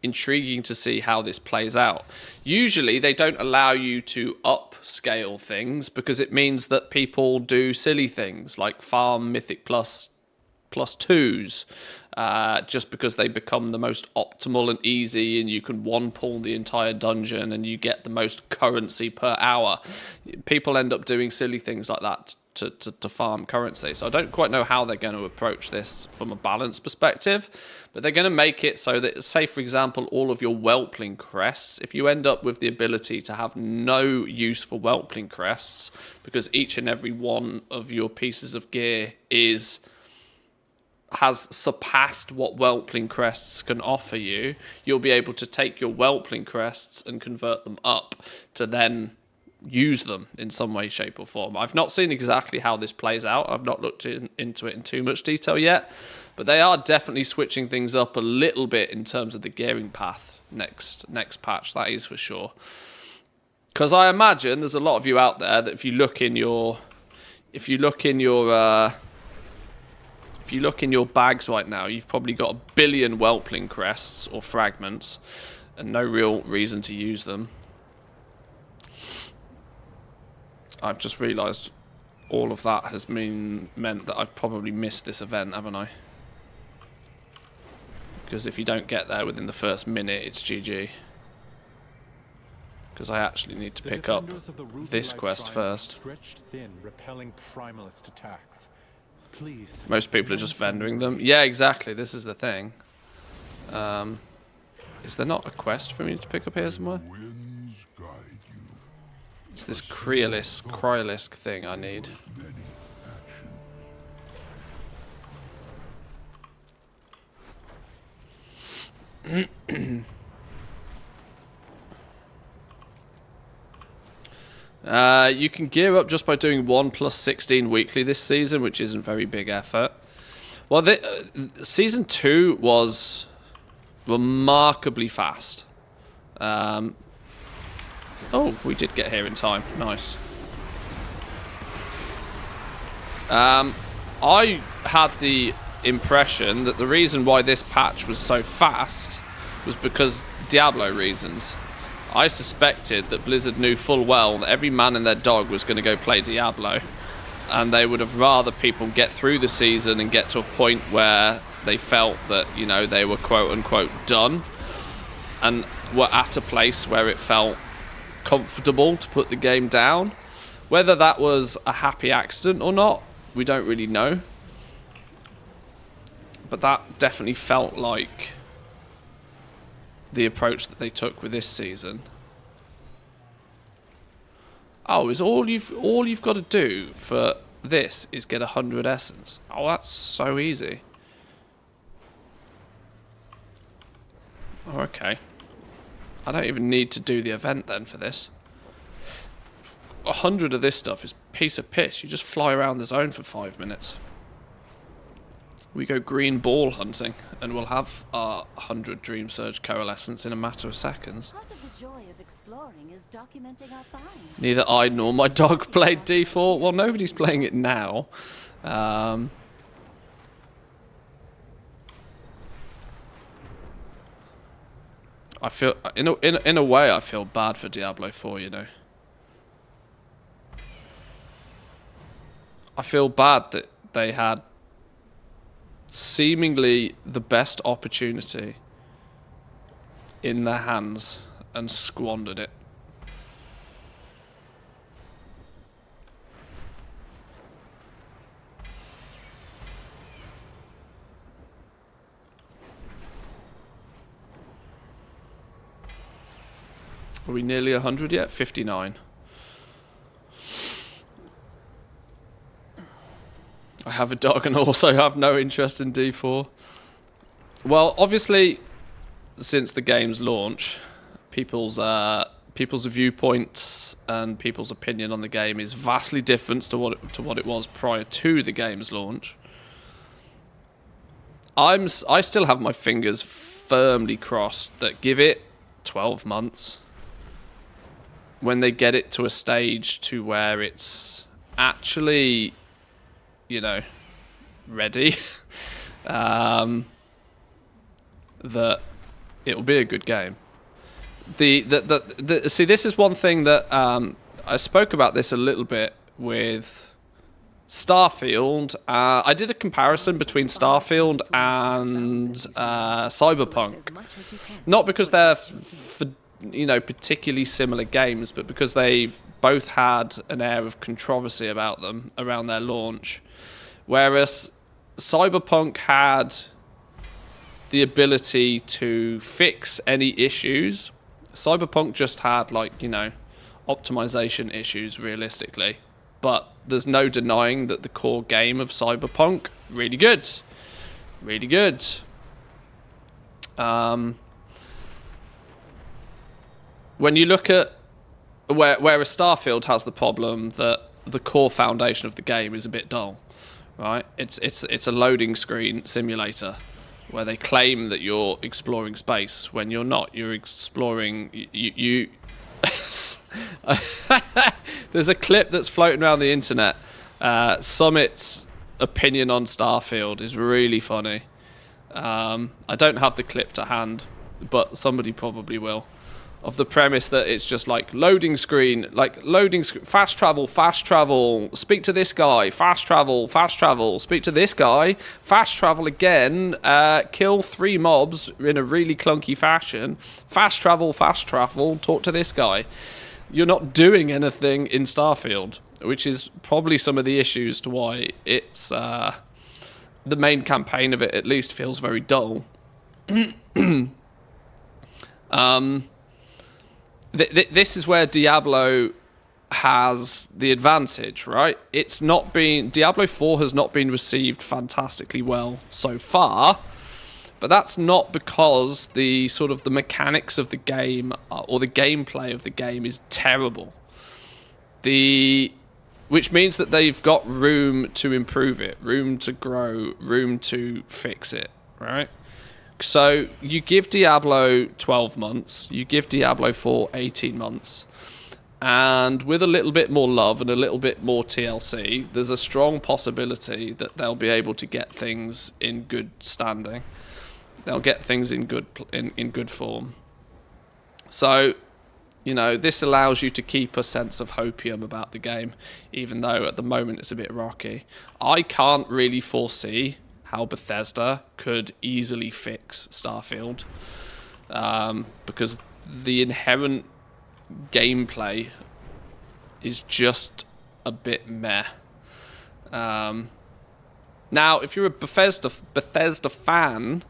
intriguing to see how this plays out. Usually they don't allow you to upscale things because it means that people do silly things like farm Mythic plus 2s just because they become the most optimal and easy, and you can one pull the entire dungeon and you get the most currency per hour. People end up doing silly things like that to farm currency. So I don't quite know how they're going to approach this from a balance perspective, but they're going to make it so that, say for example, all of your Whelpling crests, if you end up with the ability to have no use for Whelpling crests because each and every one of your pieces of gear has surpassed what Whelpling crests can offer you, you'll be able to take your Whelpling crests and convert them up to then use them in some way, shape or form. I've not seen exactly how this plays out. I've not looked into it in too much detail yet, but they are definitely switching things up a little bit in terms of the gearing path next patch, that is for sure. Because I imagine there's a lot of you out there that if you look in your bags right now, you've probably got 1 billion Whelpling crests or fragments and no real reason to use them. I've just realised all of that has meant that I've probably missed this event, haven't I? Because if you don't get there within the first minute, it's GG. Because I actually need to pick up this quest first. Stretched thin, repelling primalist attacks. Please. Most people are just vendoring them. Yeah, exactly. This is the thing. Is there not a quest for me to pick up here somewhere? It's this Kryalisk thing I need. You can gear up just by doing 1 + 16 weekly this season, which isn't very big effort. Well, Season 2 was remarkably fast. Oh, we did get here in time. Nice. I had the impression that the reason why this patch was so fast was because Diablo reasons. I suspected that Blizzard knew full well that every man and their dog was going to go play Diablo, and they would have rather people get through the season and get to a point where they felt that, you know, they were quote-unquote done and were at a place where it felt comfortable to put the game down. Whether that was a happy accident or not, we don't really know. but that definitely felt like the approach that they took with this season. Oh, is all you've got to do for this is get 100 essence. Oh, that's so easy. Oh, okay. I don't even need to do the event then for this. 100 of this stuff is a piece of piss. You just fly around the zone for 5 minutes. We go green ball hunting, and we'll have our 100 Dream Surge coalescence in a matter of seconds. Part of the joy of exploring is documenting our finds. Neither I nor my dog played D4. Well, nobody's playing it now. I feel, in a way, I feel bad for Diablo 4. You know, I feel bad that they had seemingly the best opportunity in their hands and squandered it. Are we nearly 100 yet? 59. I have a dog and also have no interest in D4. Well, obviously, since the game's launch, people's viewpoints and people's opinion on the game is vastly different to what it was prior to the game's launch. I still have my fingers firmly crossed that give it 12 months, when they get it to a stage to where it's actually, you know, ready, that it'll be a good game. See, this is one thing that I spoke about this a little bit with Starfield. I did a comparison between Starfield and Cyberpunk, not because they're particularly similar games, but because they've both had an air of controversy about them around their launch. Whereas Cyberpunk had the ability to fix any issues, Cyberpunk just had, optimization issues, realistically. But there's no denying that the core game of Cyberpunk, really good. Really good. When you look at where a Starfield has the problem that the core foundation of the game is a bit dull, right? It's a loading screen simulator where they claim that you're exploring space when you're not. You're exploring you. There's a clip that's floating around the internet. Summit's opinion on Starfield is really funny. I don't have the clip to hand, but somebody probably will. Of the premise that it's just like loading screen, fast travel, speak to this guy, fast travel, speak to this guy, fast travel again, kill 3 mobs in a really clunky fashion, fast travel, talk to this guy. You're not doing anything in Starfield, which is probably some of the issues to why it's the main campaign of it at least feels very dull. This is where Diablo has the advantage, right? Diablo 4 has not been received fantastically well so far, but that's not because the mechanics of the game or the gameplay of the game is terrible. Which means that they've got room to improve it, room to grow, room to fix it, right? So you give Diablo 12 months, you give Diablo 4 18 months, and with a little bit more love and a little bit more TLC, there's a strong possibility that they'll be able to get things in good standing. They'll get things in good form. So, this allows you to keep a sense of hopium about the game, even though at the moment it's a bit rocky. I can't really foresee how Bethesda could easily fix Starfield, because the inherent gameplay is just a bit meh. Now, if you're a Bethesda fan,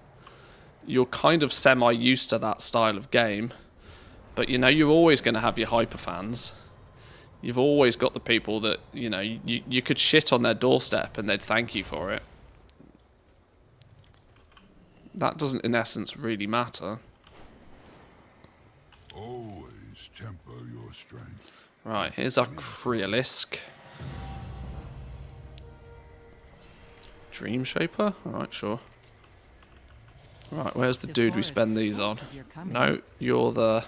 you're kind of semi-used to that style of game. But, you know, you're always going to have your hyper fans. You've always got the people that, you know, you could shit on their doorstep and they'd thank you for it. That doesn't, in essence, really matter. Always temper your strength. Right, here's our Kreolisk. Dream Shaper? Alright, sure. Right, where's the dude we spend these on? No, you're the...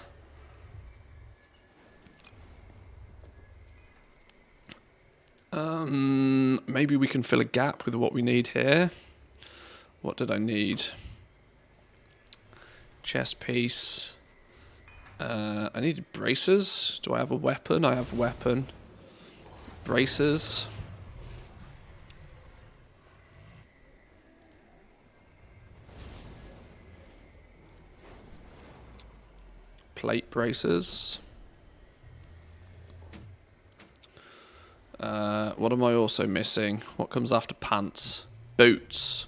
maybe we can fill a gap with what we need here. What did I need? Chest piece. I needed braces. Do I have a weapon? I have a weapon. Braces. Plate braces. What am I also missing? What comes after pants? Boots.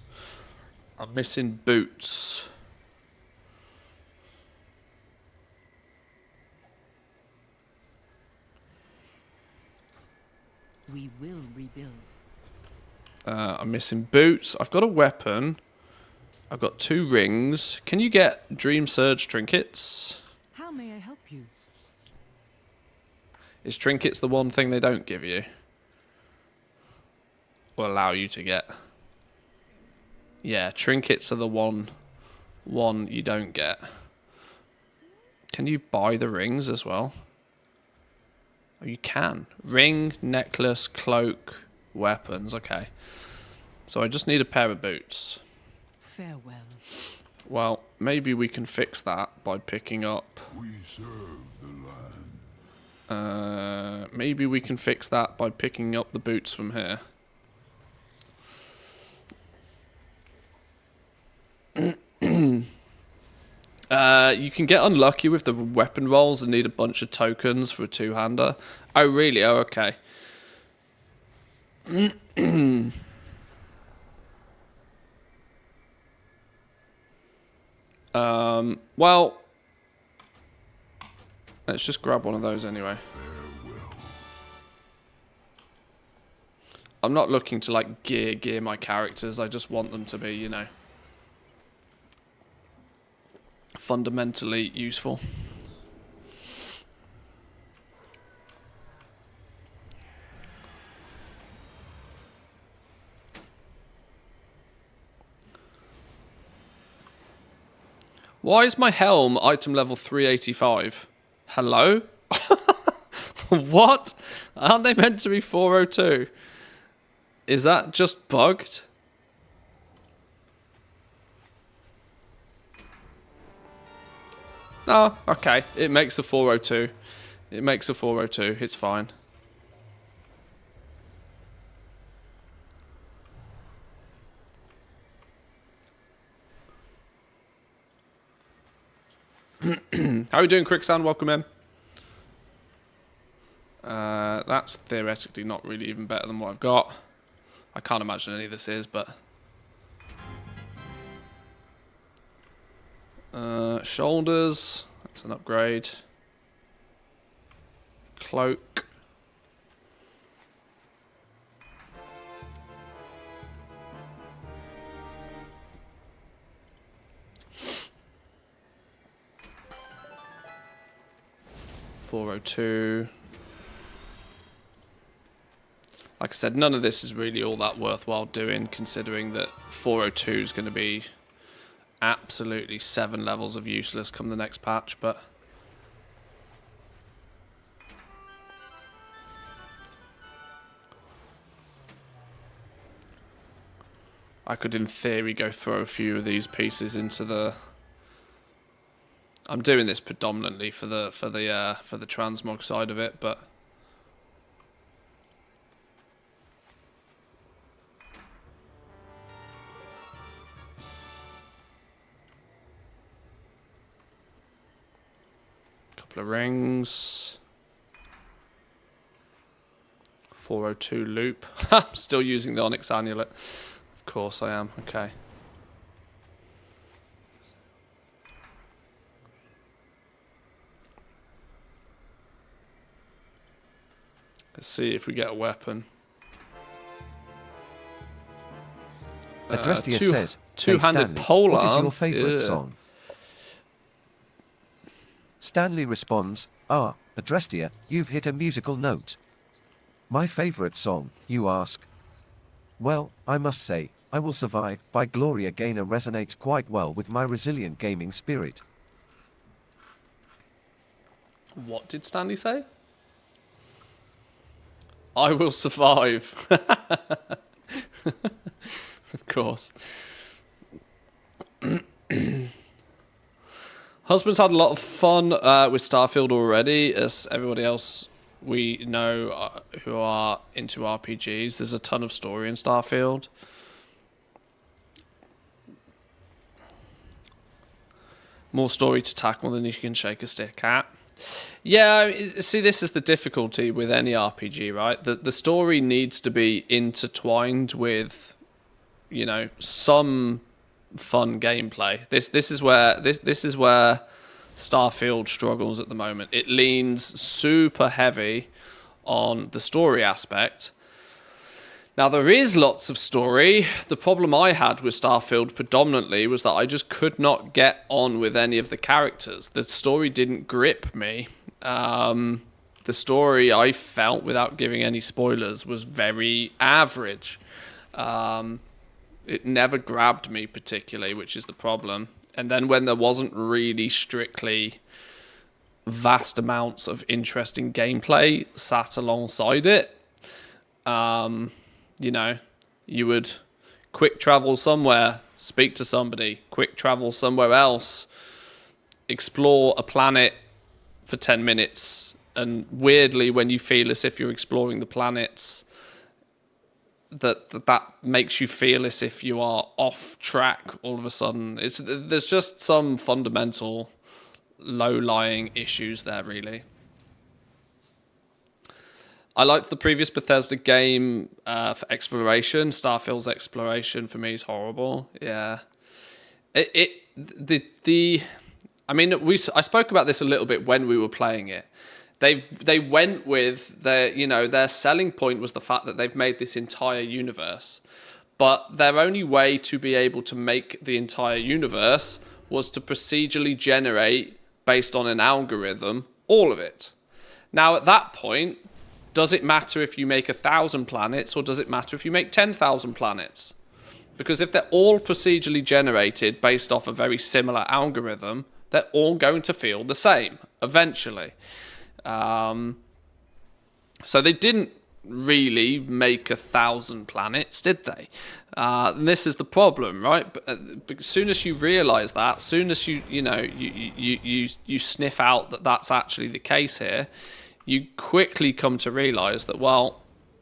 I'm missing boots. We will rebuild. I'm missing boots. I've got a weapon. I've got 2 rings. Can you get Dream Surge trinkets? How may I help you? Is trinkets the one thing they don't give you? Or allow you to get? Yeah, trinkets are the one you don't get. Can you buy the rings as well? Oh, you can. Ring, necklace, cloak, weapons. Okay. So I just need a pair of boots. Farewell. Well, maybe we can fix that by picking up... We serve the land. Maybe we can fix that by picking up the boots from here. You can get unlucky with the weapon rolls and need a bunch of tokens for a 2-hander. Oh, really? Oh, okay. Well, let's just grab one of those anyway. I'm not looking to, like, gear my characters. I just want them to be, you know, fundamentally useful. Why is my helm item level 385? Hello? What? Aren't they meant to be 402? Is that just bugged? Oh, okay. It makes a 402. It makes a 402. It's fine. How are you doing, Quicksand? Welcome in. That's theoretically not really even better than what I've got. I can't imagine any of this is, but... shoulders. That's an upgrade. Cloak. $402. Like I said, none of this is really all that worthwhile doing, considering that 402 is going to be absolutely 7 levels of useless come the next patch, but... I could, in theory, go throw a few of these pieces into the... I'm doing this predominantly for the transmog side of it, but... Couple of rings. 402 loop. I'm still using the Onyx Amulet. course I am. Okay. Let's see if we get a weapon. Adrestia says, two-handed Stanley, polearm. what is your favorite Yeah. song? Stanley responds, Adrestia, you've hit a musical note. My favorite song, you ask? Well, I must say, I Will Survive by Gloria Gaynor resonates quite well with my resilient gaming spirit. What did Stanley say? I will survive. Of course. Husband's had a lot of fun with Starfield already, as everybody else we know who are into RPGs. There's a ton of story in Starfield. More story to tackle than you can shake a stick at. Yeah, see, this is the difficulty with any RPG, right? The story needs to be intertwined with, you know, some fun gameplay. This is where Starfield struggles at the moment. It leans super heavy on the story aspect. Now, there is lots of story. The problem I had with Starfield predominantly was that I just could not get on with any of the characters. The story didn't grip me. The story, I felt, without giving any spoilers, was very average. It never grabbed me particularly, which is the problem. And then when there wasn't really strictly vast amounts of interesting gameplay sat alongside it, you know, you would quick travel somewhere, speak to somebody, quick travel somewhere else, explore a planet for 10 minutes, and weirdly, when you feel as if you're exploring the planets, that makes you feel as if you are off track all of a sudden. There's just some fundamental low-lying issues there, really. I liked the previous Bethesda game for exploration. Starfield's exploration for me is horrible. Yeah, I mean, I spoke about this a little bit when we were playing it. They went with their selling point was the fact that they've made this entire universe, but their only way to be able to make the entire universe was to procedurally generate, based on an algorithm, all of it. Now, at that point, does it matter if you make 1,000 planets or does it matter if you make 10,000 planets? Because if they're all procedurally generated based off a very similar algorithm, they're all going to feel the same eventually. So they didn't really make 1,000 planets, did they? And this is the problem, right? But as soon as you realise that, as soon as you sniff out that that's actually the case here, you quickly come to realise that, well,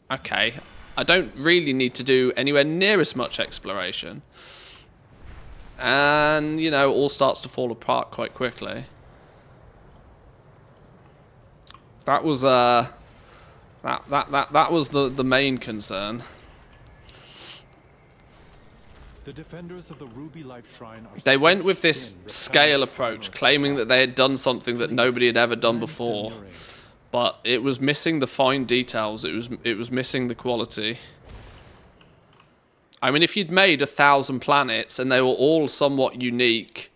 okay, I don't really need to do anywhere near as much exploration. And, you know, all starts to fall apart quite quickly. That was that was the main concern. The defenders of the Ruby Life Shrine are They went with this scale approach, claiming that they had done something that nobody had ever done before. But it was missing the fine details. It was missing the quality. I mean, if you'd made 1,000 planets and they were all somewhat unique,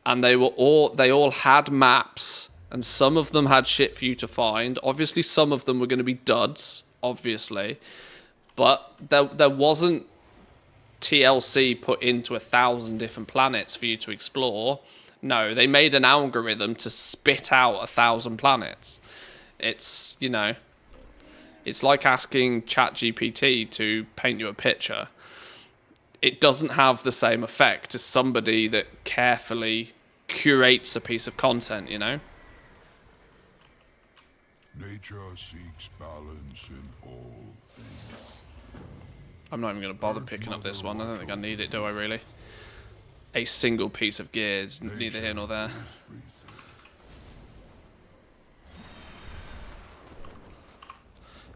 and they all had maps, and some of them had shit for you to find. Obviously, some of them were going to be duds, obviously, but there wasn't TLC put into 1,000 different planets for you to explore. No, they made an algorithm to spit out 1,000 planets. It's, you know, it's like asking ChatGPT to paint you a picture. It doesn't have the same effect as somebody that carefully curates a piece of content, you know? Nature seeks balance in all things. I'm not even going to bother picking up this one. I don't think I need it, do I really? A single piece of gear is neither here nor there.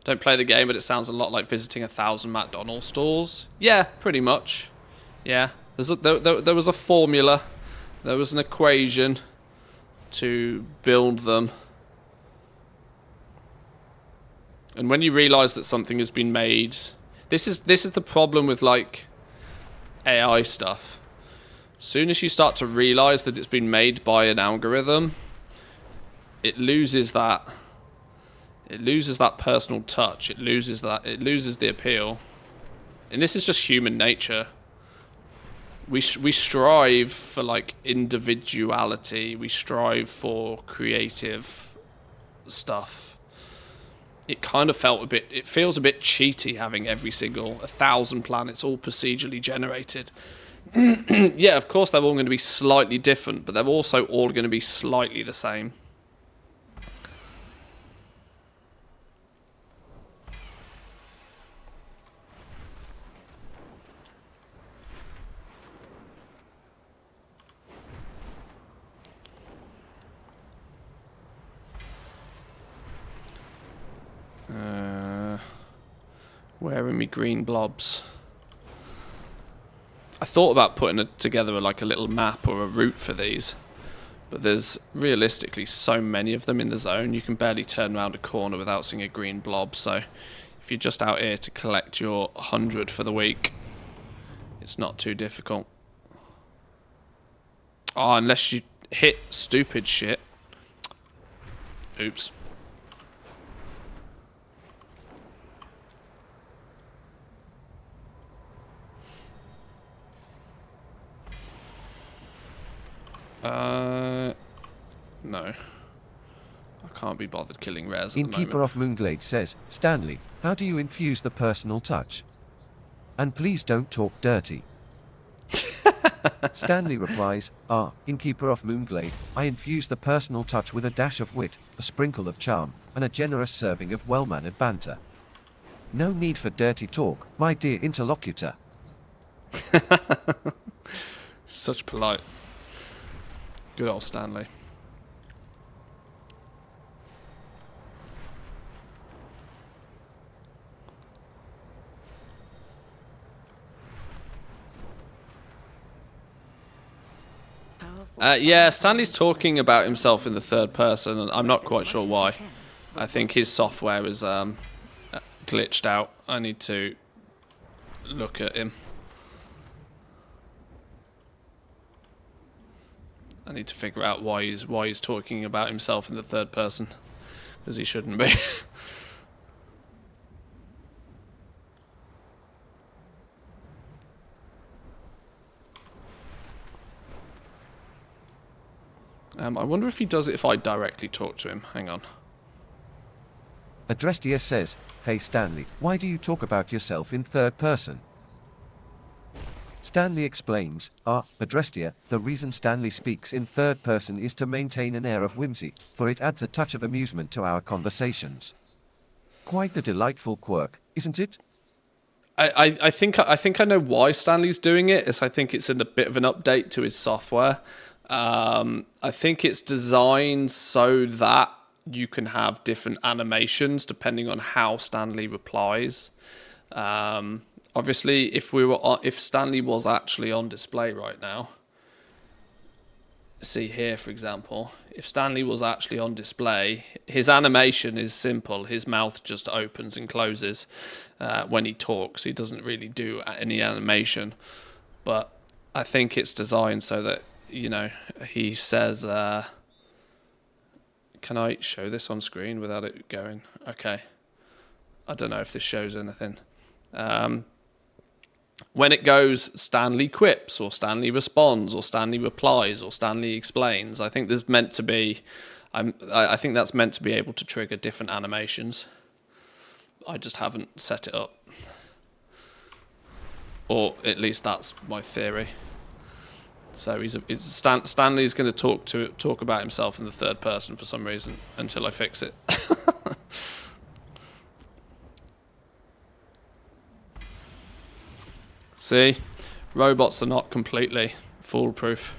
Don't play the game, but it sounds a lot like visiting 1,000 McDonald's stores. Yeah, pretty much. Yeah. There was a formula. There was an equation to build them. And when you realise that something has been made... This is the problem with, like, AI stuff. As soon as you start to realise that it's been made by an algorithm, it loses that... It loses that personal touch. It loses the appeal. And this is just human nature. We strive for, like, individuality. We strive for creative stuff. It kind of it feels a bit cheaty having every single 1,000 planets all procedurally generated. Yeah, of course they're all going to be slightly different, but they're also all going to be slightly the same. Where are me green blobs? I thought about putting together like a little map or a route for these, but there's realistically so many of them in the zone, you can barely turn around a corner without seeing a green blob. So if you're just out here to collect your 100 for the week, it's not too difficult. Oh, unless you hit stupid shit. Oops. No. I can't be bothered killing rares at the moment. Innkeeper of Moonglade says, Stanley, how do you infuse the personal touch? And please don't talk dirty. Stanley replies, Innkeeper of Moonglade, I infuse the personal touch with a dash of wit, a sprinkle of charm, and a generous serving of well-mannered banter. No need for dirty talk, my dear interlocutor. Such polite. Good old Stanley. Yeah, Stanley's talking about himself in the third person, and I'm not quite sure why. I think his software is glitched out. I need to look at him. I need to figure out why he's talking about himself in the third person, because he shouldn't be. I wonder if he does it if I directly talk to him. Hang on. Adrestia says, Hey Stanley, why do you talk about yourself in third person? Stanley explains, Adrestia, the reason Stanley speaks in third person is to maintain an air of whimsy, for it adds a touch of amusement to our conversations. Quite the delightful quirk, isn't it? I think I know why Stanley's doing it. I think it's a bit of an update to his software. I think it's designed so that you can have different animations depending on how Stanley replies. Obviously, if Stanley was actually on display right now, see here, for example, if Stanley was actually on display, his animation is simple. His mouth just opens and closes when he talks. He doesn't really do any animation, but I think it's designed so that, you know, he says, can I show this on screen without it going? Okay. I don't know if this shows anything. When it goes Stanley quips or Stanley responds or Stanley replies or Stanley explains, I think there's meant to be, I think that's meant to be able to trigger different animations. I just haven't set it up. Or at least that's my theory. So Stanley's going to talk about himself in the third person for some reason until I fix it. See, robots are not completely foolproof.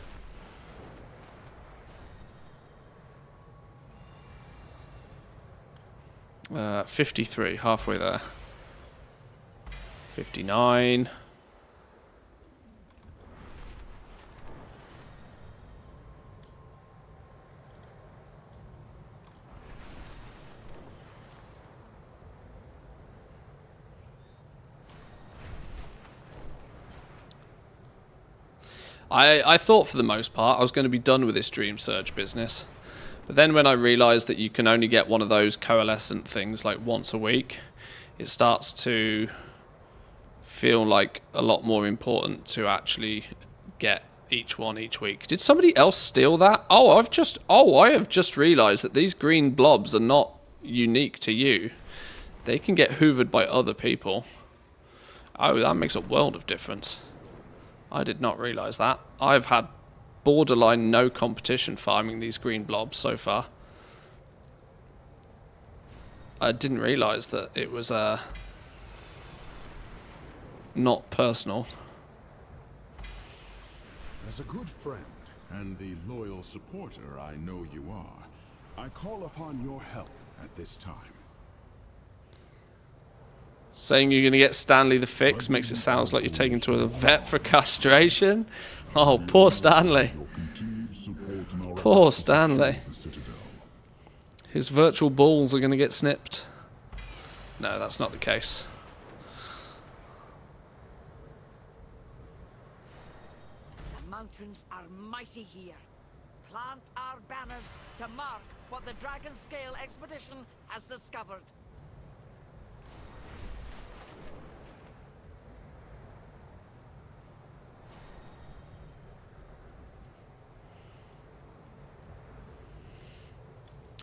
53, halfway there. 59. I thought for the most part I was going to be done with this Dream Surge business. But then when I realised that you can only get one of those coalescent things like once a week, it starts to feel like a lot more important to actually get each one each week. Did somebody else steal that? I have just realised that these green blobs are not unique to you. They can get hoovered by other people. Oh, that makes a world of difference. I did not realise that. I've had borderline no competition farming these green blobs so far. I didn't realise that it was not personal. As a good friend and the loyal supporter I know you are, I call upon your help at this time. Saying you're going to get Stanley the Fix makes it sound like you're taking to a vet for castration. Oh, poor Stanley. Poor Stanley. His virtual balls are going to get snipped. No, that's not the case. The mountains are mighty here. Plant our banners to mark what the Dragon Scale expedition has discovered.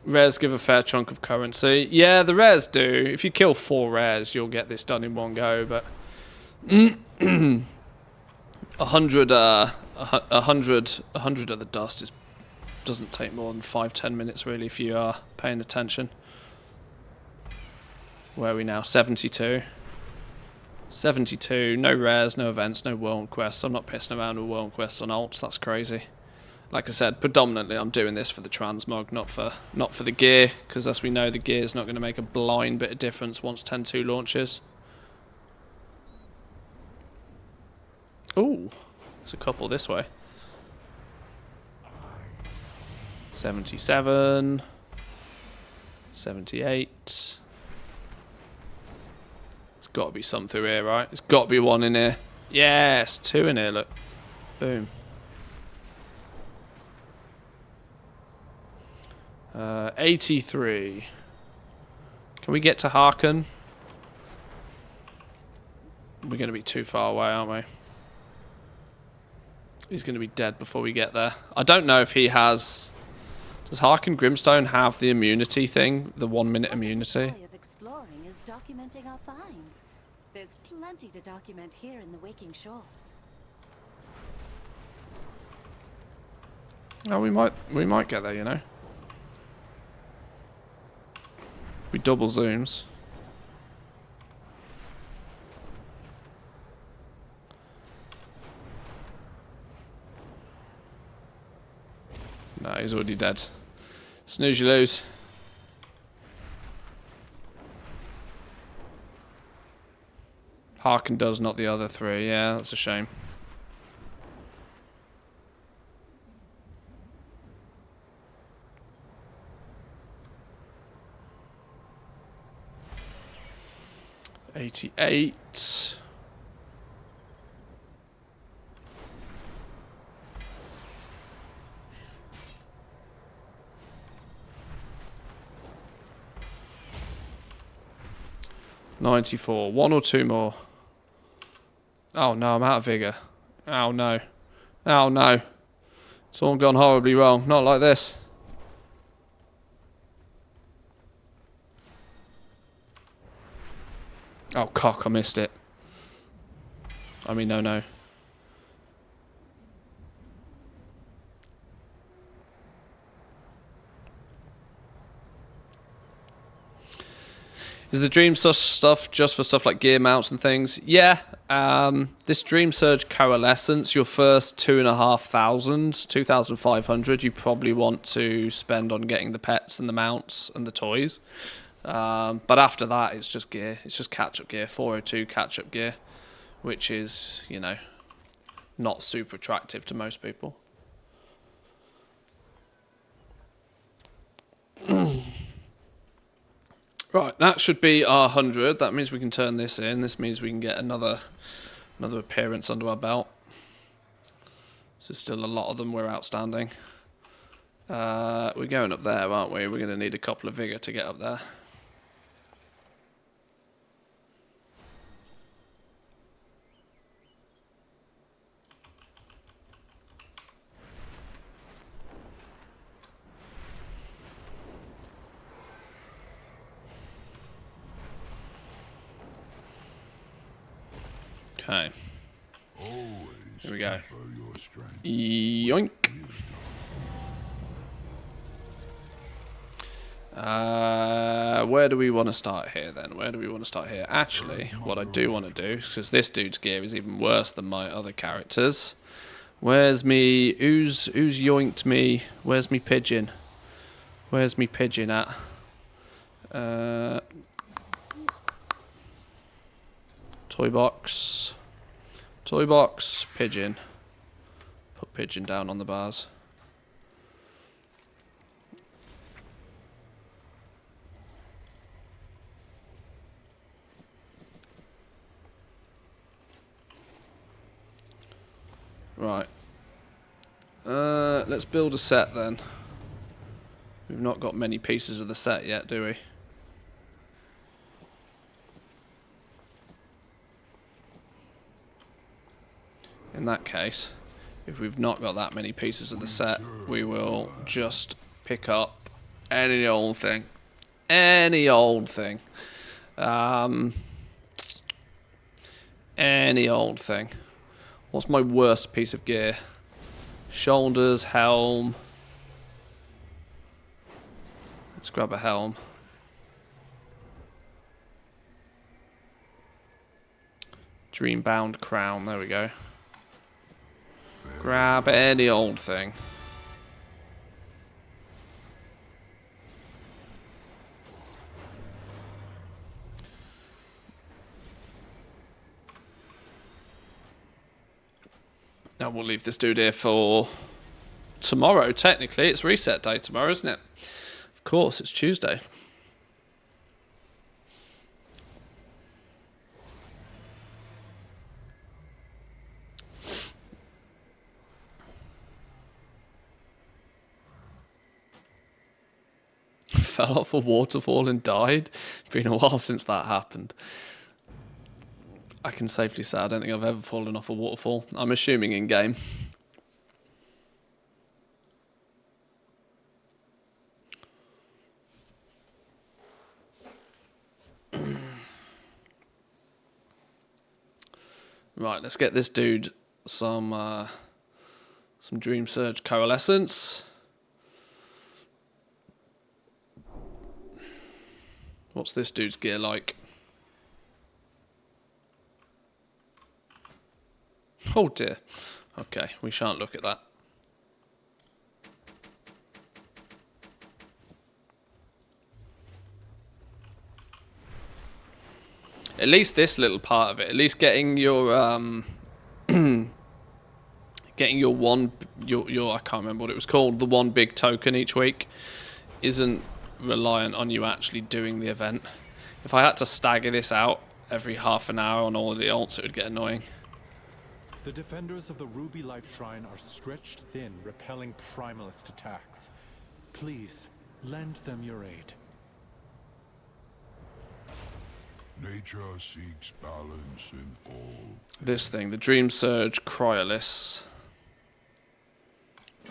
Rares give a fair chunk of currency. Yeah, the rares do. If you kill 4 rares, you'll get this done in one go, but 100 of the dust doesn't take more than 5-10 minutes really if you are paying attention. Where are we now? 72. 72. No rares, no events, no world quests. I'm not pissing around with world quests on alts. That's crazy. Like I said, predominantly I'm doing this for the transmog, not for the gear, because as we know, the gear is not going to make a blind bit of difference once 10.2 launches. Ooh, there's a couple this way. 77, 78. There's got to be some through here, right? There's got to be one in here. Yes, 2 in here. Look, boom. 83. Can we get to Harken? We're going to be too far away, aren't we? He's going to be dead before we get there. I don't know if he has... Does Harken Grimstone have the immunity thing? The 1 minute immunity? The joy of exploring is documenting our finds. There's plenty to document here in the Waking Shores. Oh, we might get there, you know. We double zooms. No, he's already dead. Snooze, you lose. Harken does, not the other 3. Yeah, that's a shame. $88. $94. 1 or 2 more. Oh no, I'm out of vigor. Oh no. Oh no. It's all gone horribly wrong. Not like this. Oh, cock, I missed it. I mean, no. Is the Dream Surge stuff just for stuff like gear mounts and things? Yeah. This Dream Surge Coalescence, your first 2,500, 2,500, you probably want to spend on getting the pets and the mounts and the toys. But after that, it's just gear. It's just catch-up gear, 402 catch-up gear, which is, you know, not super attractive to most people. Right, that should be our 100. That means we can turn this in. This means we can get another appearance under our belt. So still a lot of them we're outstanding. We're going up there, aren't we? We're going to need a couple of vigor to get up there. Okay. Here we go. Yoink. Where do we want to start here then? Where do we want to start here? Actually, what I do want to do, because this dude's gear is even worse than my other characters. Where's me? Who's yoinked me? Where's me pigeon? Where's me pigeon at? Toy box. Toy box. Pigeon. Put pigeon down on the bars. Right. Let's build a set then. We've not got many pieces of the set yet, do we? In that case, if we've not got that many pieces of the set, we will just pick up any old thing. Any old thing. Any old thing. What's my worst piece of gear? Shoulders, helm. Let's grab a helm. Dreambound crown, there we go. Grab any old thing. Now we'll leave this dude here for tomorrow. Technically, it's reset day tomorrow, isn't it? Of course, it's Tuesday. Fell off a waterfall and died. It's been a while since that happened. I can safely say I don't think I've ever fallen off a waterfall. I'm assuming in game. Right, let's get this dude some Dream Surge Coalescence. What's this dude's gear like? Oh dear. Okay, we shan't look at that. At least this little part of it, at least getting your getting your I can't remember what it was called, the one big token each week isn't reliant on you actually doing the event. If I had to stagger this out every half an hour on all of the alts, it would get annoying. The defenders of the Ruby Life Shrine are stretched thin, repelling primalist attacks. Please, lend them your aid. Nature seeks balance in all. This thing, the Dream Surge Cryolis.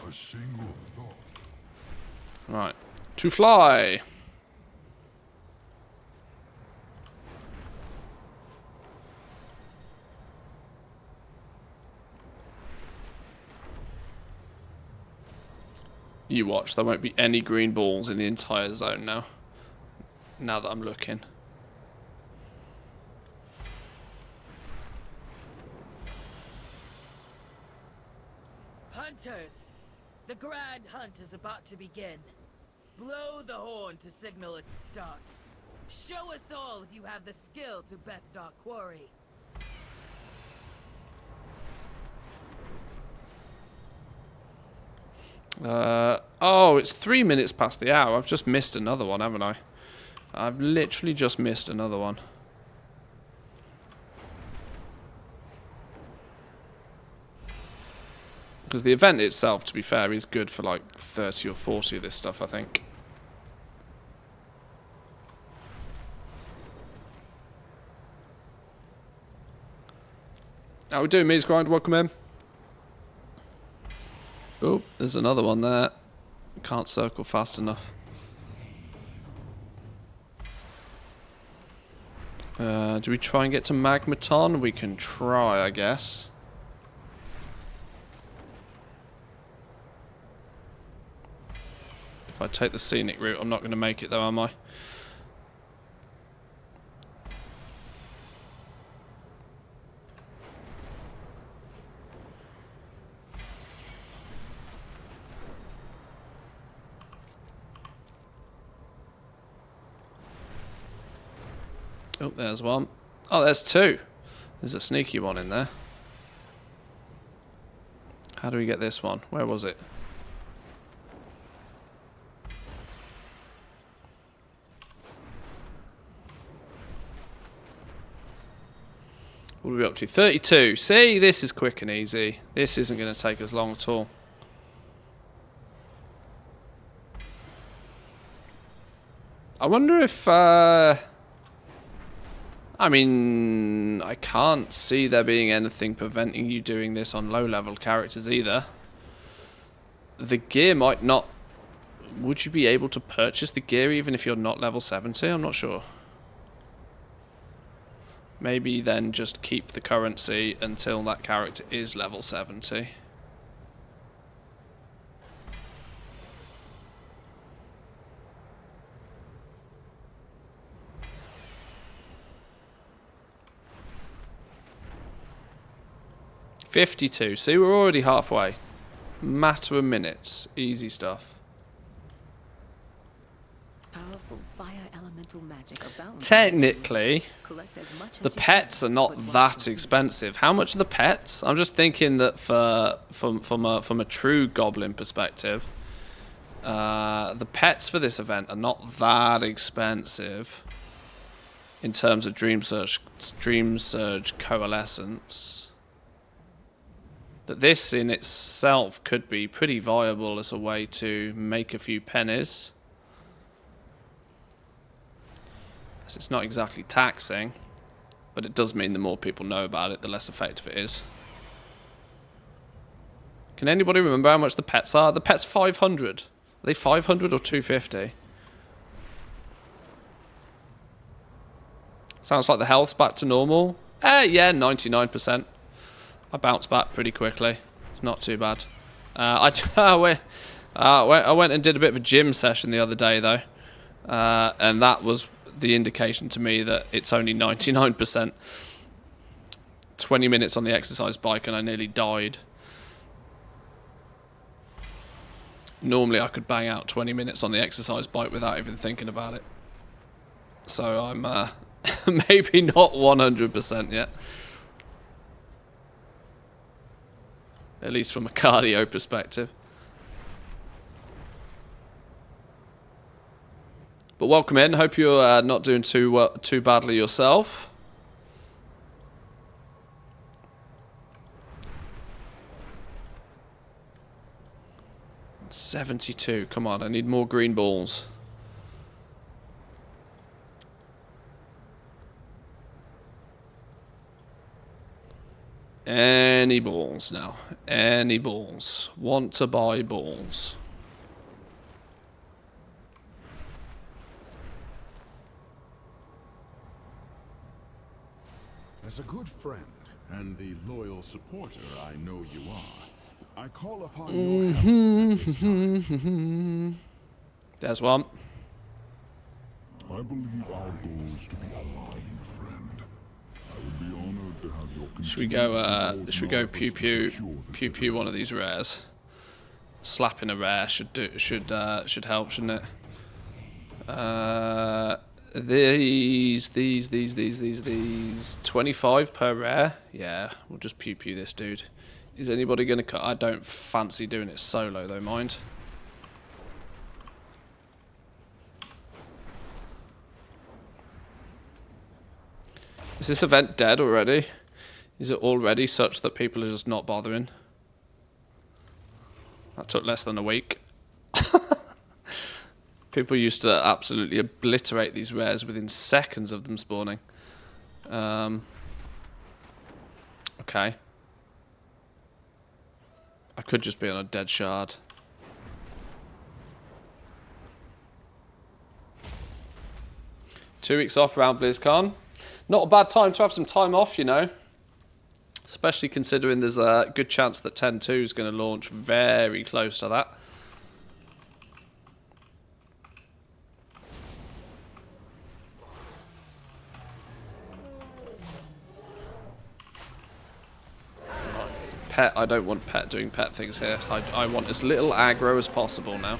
A single thought. Right. To fly! You watch, there won't be any green balls in the entire zone now. Now that I'm looking. Hunters! The grand hunt is about to begin. Blow the horn to signal its start. Show us all if you have the skill to best our quarry. Oh, it's 3 minutes past the hour. I've just missed another one, haven't I? I've literally just missed another one. Because the event itself, to be fair, is good for like 30 or 40 of this stuff, I think. How we doing, Mies Grind? Welcome in. Oh, there's another one there. Can't circle fast enough. Do we try and get to Magmaton? We can try, I guess. If I take the scenic route, I'm not going to make it though, am I? Oh, there's one. Oh, there's two. There's a sneaky one in there. How do we get this one? Where was it? What are we up to? 32. See, this is quick and easy. This isn't going to take us long at all. I wonder if... I mean, I can't see there being anything preventing you doing this on low-level characters either. The gear might not... Would you be able to purchase the gear even if you're not level 70? I'm not sure. Maybe then just keep the currency until that character is level 70. $52. See, we're already halfway. Matter of minutes. Easy stuff. Powerful fire-elemental magic abound. Technically, the pets are not that expensive. How much are the pets? I'm just thinking that from a true Goblin perspective, the pets for this event are not that expensive in terms of Dream Surge Coalescence. That this in itself could be pretty viable as a way to make a few pennies. So it's not exactly taxing, but it does mean the more people know about it, the less effective it is. Can anybody remember how much the pets are? The pets 500. Are they 500 or 250? Sounds like the health's back to normal. Yeah, 99%. I bounced back pretty quickly. It's not too bad. I went and did a bit of a gym session the other day though, and that was the indication to me that it's only 99%. 20 minutes on the exercise bike and I nearly died. Normally I could bang out 20 minutes on the exercise bike without even thinking about it. So I'm maybe not 100% yet. At least from a cardio perspective. But welcome in. Hope you're not doing too badly yourself. $72. Come on, I need more green balls. Any balls now. Any balls. Want to buy balls. As a good friend and the loyal supporter I know you are, I call upon your help at this time. There's one. I believe our goals to be aligned, friend. I would be honored to have your Should we go pew one of these rares? Slapping a rare should help, shouldn't it? These. 25 per rare. Yeah, we'll just pew this dude. Is anybody going to cut? I don't fancy doing it solo though, mind. Is this event dead already? Is it already such that people are just not bothering? That took less than a week. People used to absolutely obliterate these rares within seconds of them spawning. Okay. I could just be on a dead shard. Two weeks off around BlizzCon. Not a bad time to have some time off, you know. Especially considering there's a good chance that 10.2 is going to launch very close to that. Pet, I don't want Pet doing pet things here. I want as little aggro as possible now.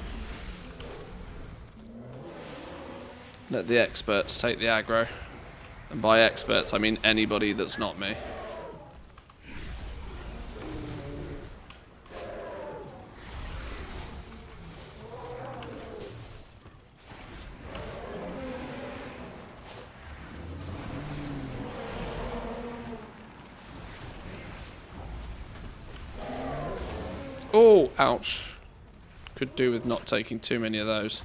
Let the experts take the aggro. And by experts, I mean anybody that's not me. Oh, ouch. Could do with not taking too many of those.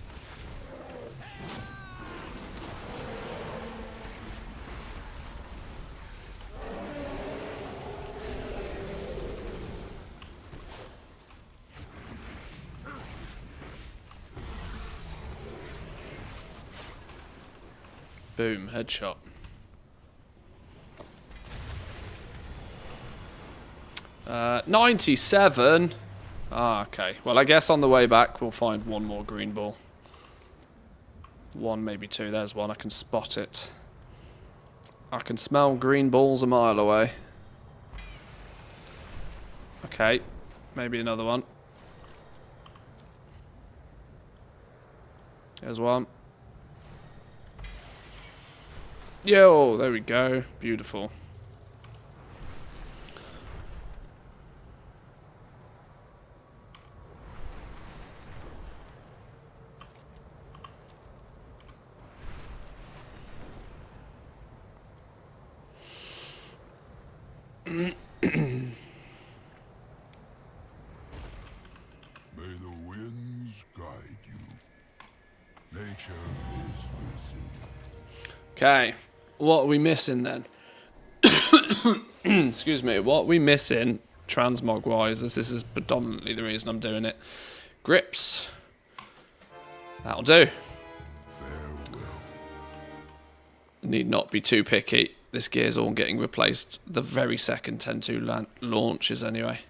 Boom, headshot. Uh, 97. Ah, okay. Well, I guess on the way back we'll find one more green ball. One, maybe two. There's one. I can spot it. I can smell green balls a mile away. Okay. Maybe another one. There's one. Yo, there we go. Beautiful. May the winds guide you. Nature is mercy. Okay, what are we missing then? Excuse me, what are we missing transmog wise, as this is predominantly the reason I'm doing it? Grips. That'll do. Farewell. Need not be too picky. This gear's all getting replaced the very second 10.2 launches anyway.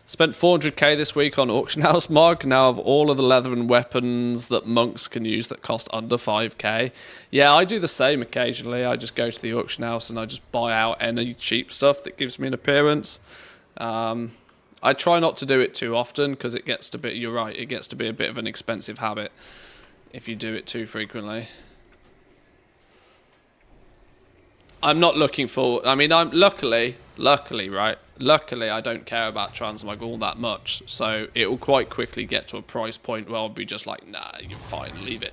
Spent 400k this week on Auction House Mog. Now of all of the leather and weapons that monks can use that cost under 5k. Yeah, I do the same occasionally. I just go to the auction house and I just buy out any cheap stuff that gives me an appearance. I try not to do it too often because it gets to be, you're right, it gets to be a bit of an expensive habit if you do it too frequently. I'm not looking for, I mean, I'm luckily, right? Luckily, I don't care about transmog all that much, so it will quite quickly get to a price point where I'll be just like, nah, you're fine, leave it.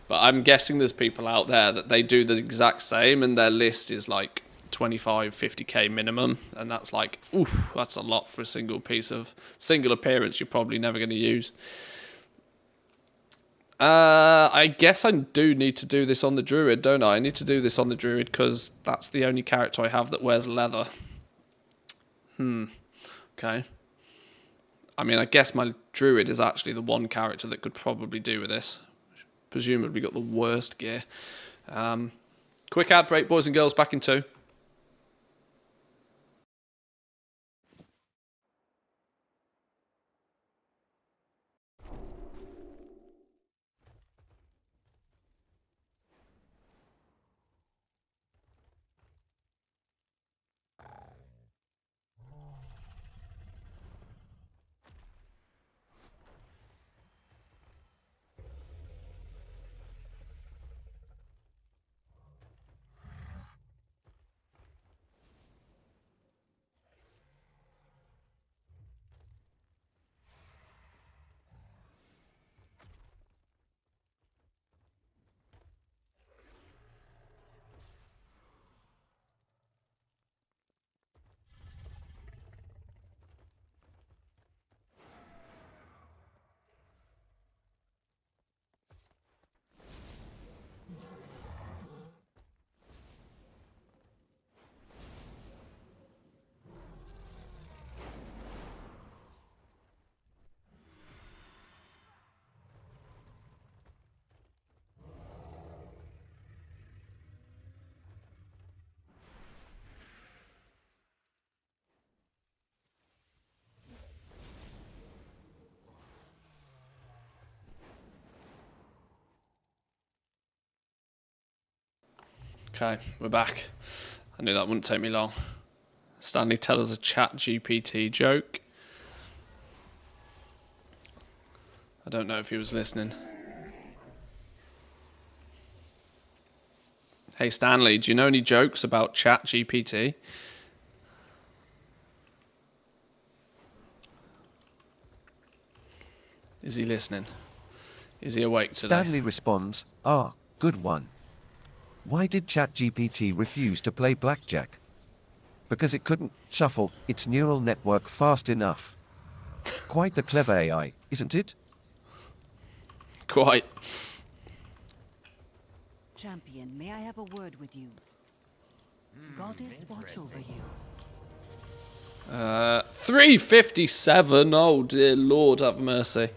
But I'm guessing there's people out there that they do the exact same and their list is like 25, 50k minimum, and that's like, oof, that's a lot for a single appearance you're probably never going to use. I guess I do need to do this on the druid, don't I? I need to do this on the druid because that's the only character I have that wears leather. Okay. I mean, I guess my druid is actually the one character that could probably do with this. Presumably got the worst gear. Quick ad break, boys and girls, back in 2. Okay, we're back. I knew that wouldn't take me long. Stanley, tell us a chat GPT joke. I don't know if he was listening. Hey Stanley, do you know any jokes about chat GPT? Is he listening? Is he awake today? Stanley responds, good one. Why did ChatGPT refuse to play blackjack? Because it couldn't shuffle its neural network fast enough. Quite the clever AI, isn't it? Quite. Champion, may I have a word with you? Goddess, watch over you. 357. Oh dear Lord, have mercy.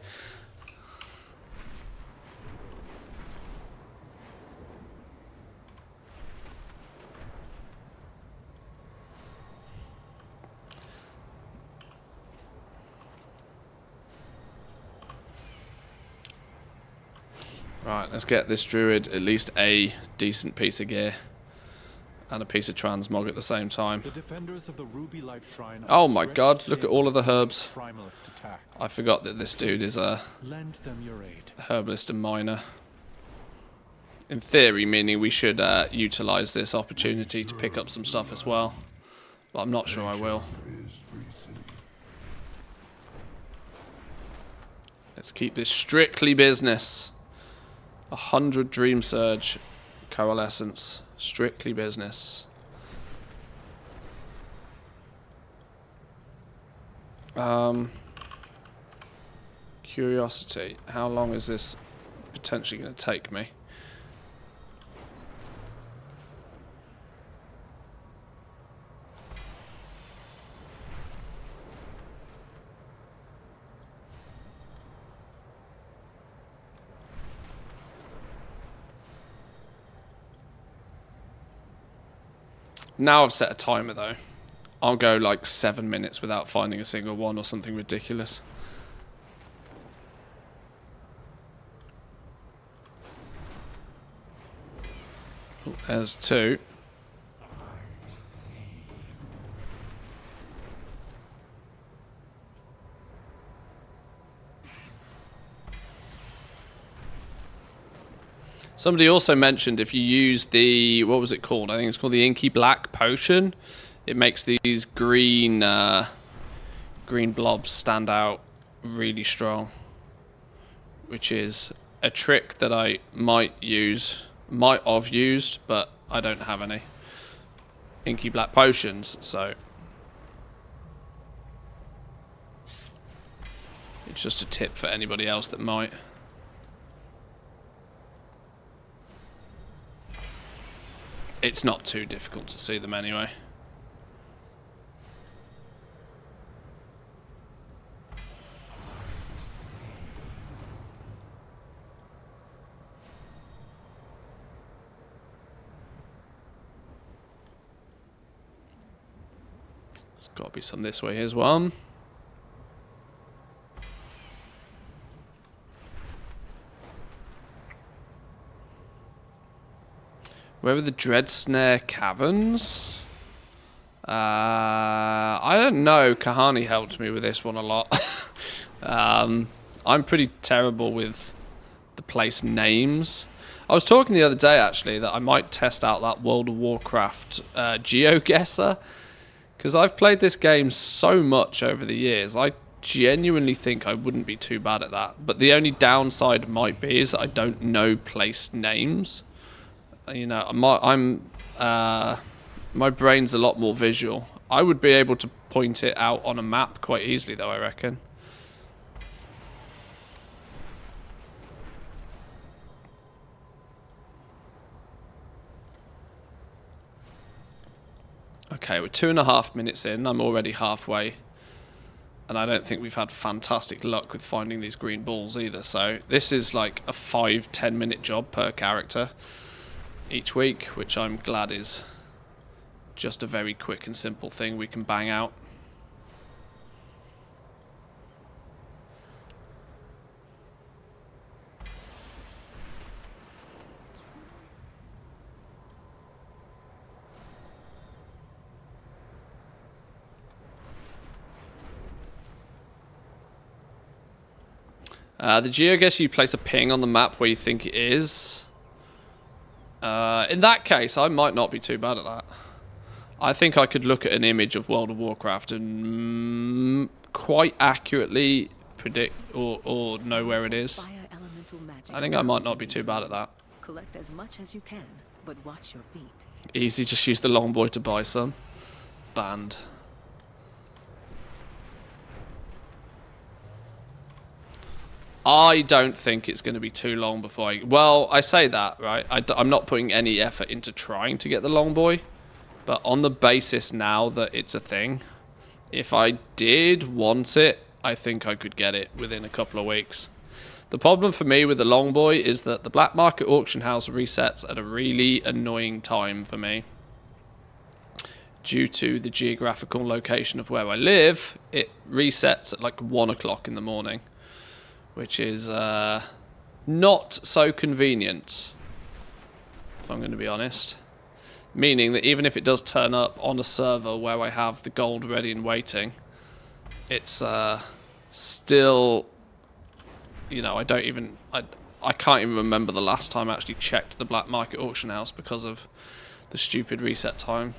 Right, let's get this druid at least a decent piece of gear and a piece of transmog at the same time. The defenders of the Ruby Life Shrine Oh my god, look at all of the herbs. attacks. I forgot that this dude is a Lend them your aid. herbalist and miner. In theory, meaning we should utilize this opportunity to pick up some stuff as well. But I'm not sure I will. Let's keep this strictly business. 100 Dream Surge Coalescence. Strictly business. Curiosity. How long is this potentially going to take me? Now I've set a timer though. I'll go like 7 minutes without finding a single one or something ridiculous. Ooh, there's 2. Somebody also mentioned if you use the, what was it called? I think it's called the Inky Black Potion. It makes these green blobs stand out really strong, which is a trick that I might have used, but I don't have any Inky Black Potions, so it's just a tip for anybody else that might. It's not too difficult to see them anyway. There's got to be some this way. Here's one. Where were the Dread Snare Caverns? I don't know. Kahani helped me with this one a lot. I'm pretty terrible with the place names. I was talking the other day, actually, that I might test out that World of Warcraft GeoGuessr. Because I've played this game so much over the years. I genuinely think I wouldn't be too bad at that. But the only downside might be is that I don't know place names. You know, my brain's a lot more visual. I would be able to point it out on a map quite easily, though, I reckon. Okay, we're 2.5 minutes in. I'm already halfway. And I don't think we've had fantastic luck with finding these green balls either. So this is like a 5-10 minute job per character each week, which I'm glad is just a very quick and simple thing we can bang out. The geoguess, you place a ping on the map where you think it is. In that case, I might not be too bad at that. I think I could look at an image of World of Warcraft and quite accurately predict or know where it is. I think I might not be too bad at that. Collect as much as you can, but watch your feet. Easy, just use the longboy to buy some. Banned. I don't think it's going to be too long before I... Well, I say that, right? I'm not putting any effort into trying to get the longboy. But on the basis now that it's a thing, if I did want it, I think I could get it within a couple of weeks. The problem for me with the longboy is that the black market auction house resets at a really annoying time for me. Due to the geographical location of where I live, it resets at like 1 o'clock in the morning. Which is not so convenient, if I'm going to be honest. Meaning that even if it does turn up on a server where I have the gold ready and waiting, it's still, you know, I can't even remember the last time I actually checked the black market auction house because of the stupid reset time.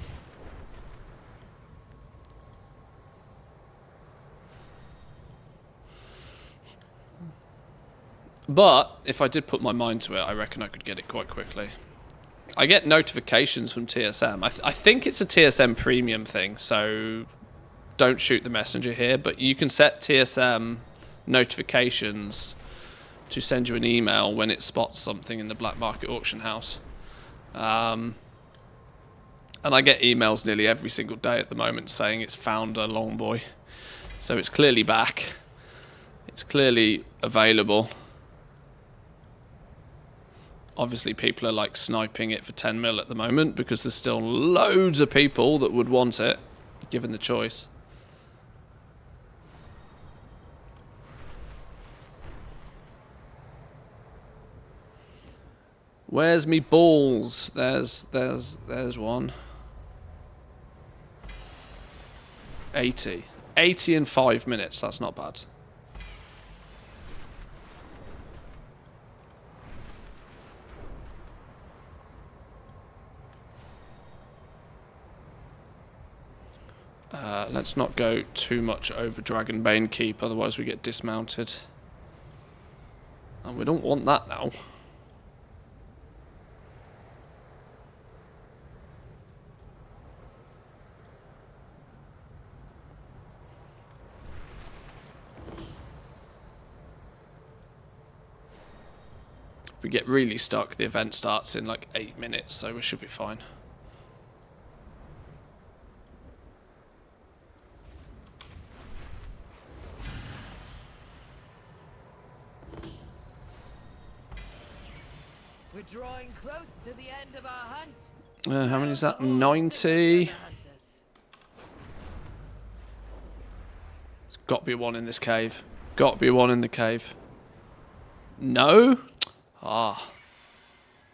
But if I did put my mind to it, I reckon I could get it quite quickly. I get notifications from TSM. I think it's a TSM premium thing, so don't shoot the messenger here. But you can set TSM notifications to send you an email when it spots something in the black market auction house. And I get emails nearly every single day at the moment saying it's found a longboy. So it's clearly back. It's clearly available. Obviously, people are like sniping it for 10 mil at the moment because there's still loads of people that would want it, given the choice. Where's me balls? There's one. 80. 80 in 5 minutes. That's not bad. Let's not go too much over Dragonbane Keep, otherwise we get dismounted. And we don't want that now. If we get really stuck, the event starts in like 8 minutes, so we should be fine. We're drawing close to the end of our hunt. How many is that? 90. There's got to be one in this cave. Got to be one in the cave. No? Ah.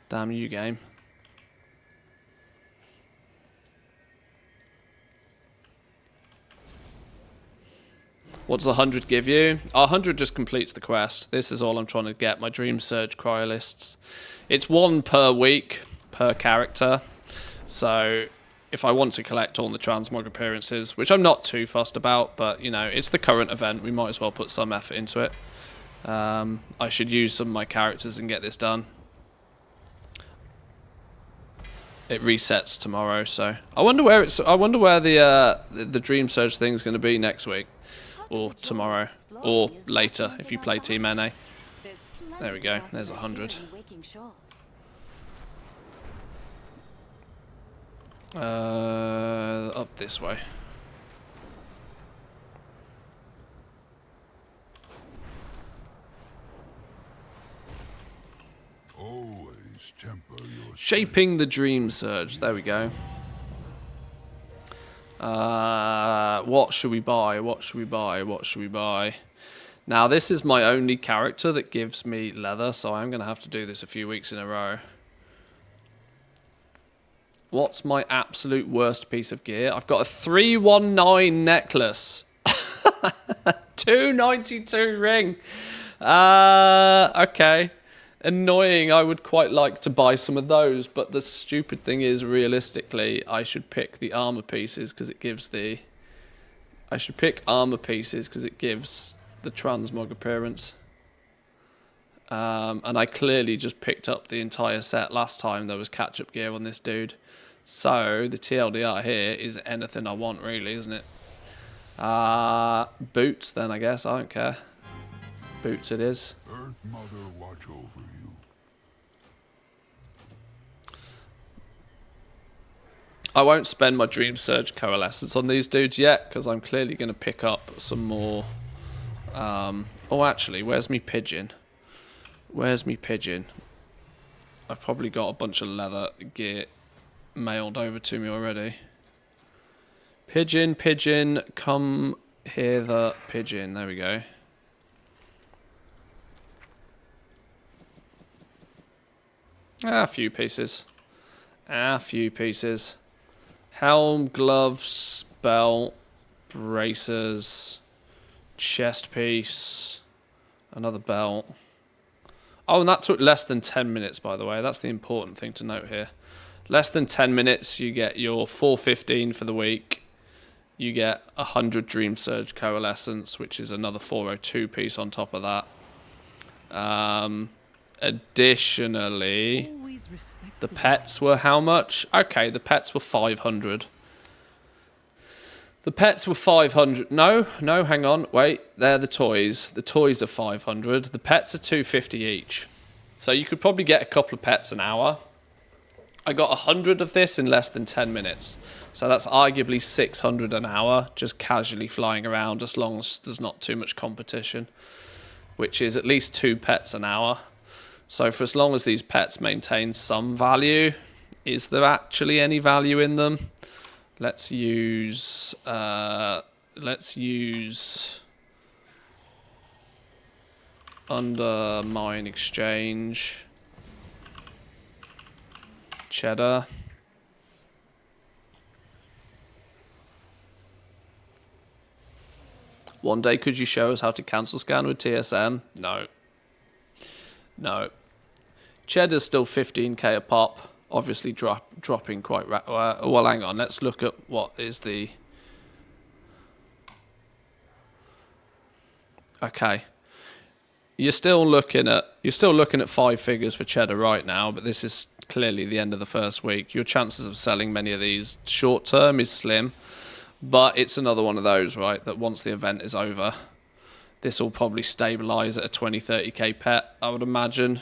Damn you, game. What does 100 give you? 100 just completes the quest. This is all I'm trying to get. My Dream Surge Cryolists. It's 1 per week, per character. So if I want to collect all the transmog appearances, which I'm not too fussed about, but, you know, it's the current event. We might as well put some effort into it. I should use some of my characters and get this done. It resets tomorrow, so I wonder where the Dream Surge thing is going to be next week. Or tomorrow, or later if you play Team NA. There we go, there's 100. Up this way. Always temper your Shaping the Dream Surge, there we go. What should we buy? What should we buy? What should we buy? Now, this is my only character that gives me leather, so I'm going to have to do this a few weeks in a row. What's my absolute worst piece of gear? I've got a 319 necklace. 292 ring. Okay. Annoying. I would quite like to buy some of those, but the stupid thing is, realistically, I should pick the armor pieces because it gives the... I should pick armor pieces because it gives the transmog appearance. And I clearly just picked up the entire set last time there was catch-up gear on this dude. So, the TLDR here is anything I want, really, isn't it? Boots, then, I guess. I don't care. Boots it is. Earth Mother, watch over you. I won't spend my Dream Surge Coalescence on these dudes yet, because I'm clearly going to pick up some more... oh, actually, where's me pigeon? Where's me pigeon? I've probably got a bunch of leather gear mailed over to me already. Pigeon, pigeon, come here, the pigeon. There we go. A few pieces. A few pieces. Helm, gloves, belt, bracers, chest piece, another belt. Oh, and that took less than 10 minutes, by the way. That's the important thing to note here. Less than 10 minutes, you get your 415 for the week. You get 100 Dream Surge Coalescence, which is another 402 piece on top of that. Additionally, the pets were how much? Okay, the pets were 500. The pets were 500. No, hang on. Wait, they're the toys. The toys are 500. The pets are 250 each. So you could probably get a couple of pets an hour. I got 100 of this in less than 10 minutes. So that's arguably 600 an hour, just casually flying around as long as there's not too much competition, which is at least 2 pets an hour. So for as long as these pets maintain some value, is there actually any value in them? Let's use Undermine Exchange, Cheddar. One day could you show us how to cancel scan with TSM? No. No. Cheddar's still 15k a pop. Obviously dropping quite well, hang on. Let's look at what is the... Okay. You're still looking at 5 figures for Cheddar right now, but this is clearly the end of the first week. Your chances of selling many of these short term is slim, but it's another one of those, right, that once the event is over, this will probably stabilize at a 20-30k pet, I would imagine.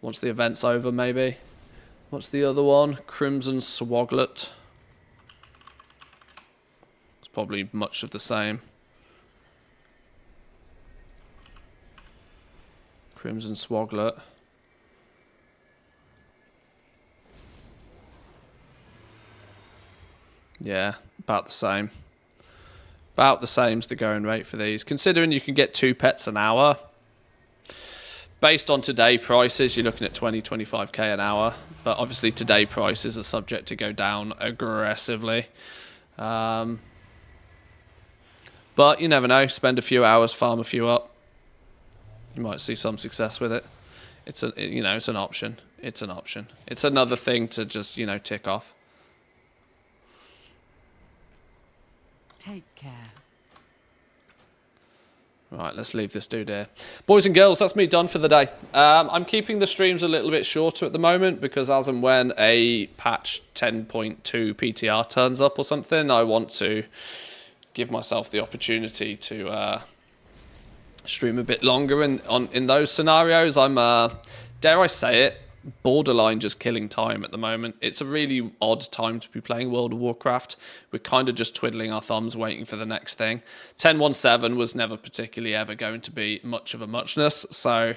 Once the event's over, maybe. What's the other one? Crimson Swoglet. It's probably much of the same. Crimson Swoglet. Yeah, about the same. About the same's the going rate for these. Considering you can get 2 pets an hour, based on today prices, you're looking at 20-25k an hour. But obviously today prices are subject to go down aggressively. But you never know. Spend a few hours, farm a few up. You might see some success with it. It's it's an option. It's an option. It's another thing to just, tick off. Take care. Right, let's leave this dude here. Boys and girls, that's me done for the day. I'm keeping the streams a little bit shorter at the moment because as and when a patch 10.2 PTR turns up or something, I want to give myself the opportunity to stream a bit longer in those scenarios. I'm, dare I say it, borderline just killing time at the moment. It's a really odd time to be playing World of Warcraft. We're kind of just twiddling our thumbs waiting for the next thing. 10.17 was never particularly ever going to be much of a muchness. So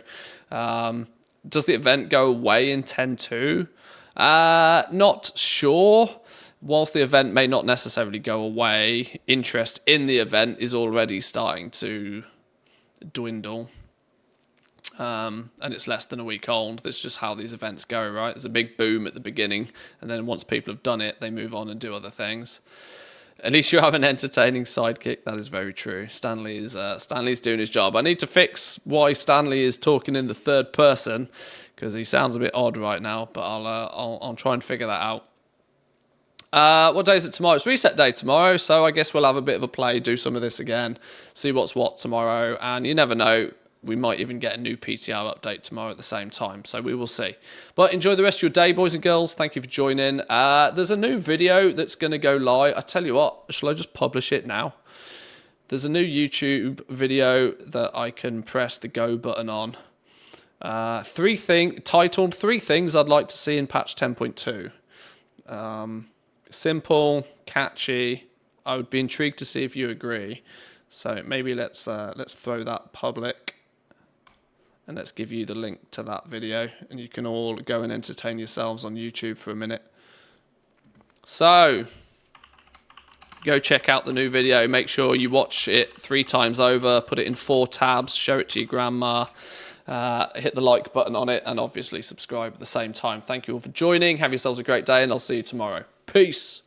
does the event go away in 10.2? Not sure. Whilst the event may not necessarily go away, interest in the event is already starting to dwindle. And it's less than a week old. That's just how these events go, right? There's a big boom at the beginning, and then once people have done it, they move on and do other things. At least you have an entertaining sidekick. That is very true. Stanley's doing his job. I need to fix why Stanley is talking in the third person, because he sounds a bit odd right now. But I'll try and figure that out. What day is it tomorrow? It's reset day tomorrow, so I guess we'll have a bit of a play, do some of this again, see what's what tomorrow, and you never know, we might even get a new PTR update tomorrow at the same time, so we will see. But enjoy the rest of your day, boys and girls. Thank you for joining. There's a new video that's going to go live. I tell you what, shall I just publish it now? There's a new YouTube video that I can press the go button on. Titled 3 Things I'd Like to See in Patch 10.2. Simple, catchy. I would be intrigued to see if you agree. So maybe let's throw that public, and let's give you the link to that video, and you can all go and entertain yourselves on YouTube for a minute. So go check out the new video. Make sure you watch it 3 times over. Put it in 4 tabs. Show it to your grandma. Hit the like button on it, and obviously subscribe at the same time. Thank you all for joining. Have yourselves a great day, and I'll see you tomorrow. Peace.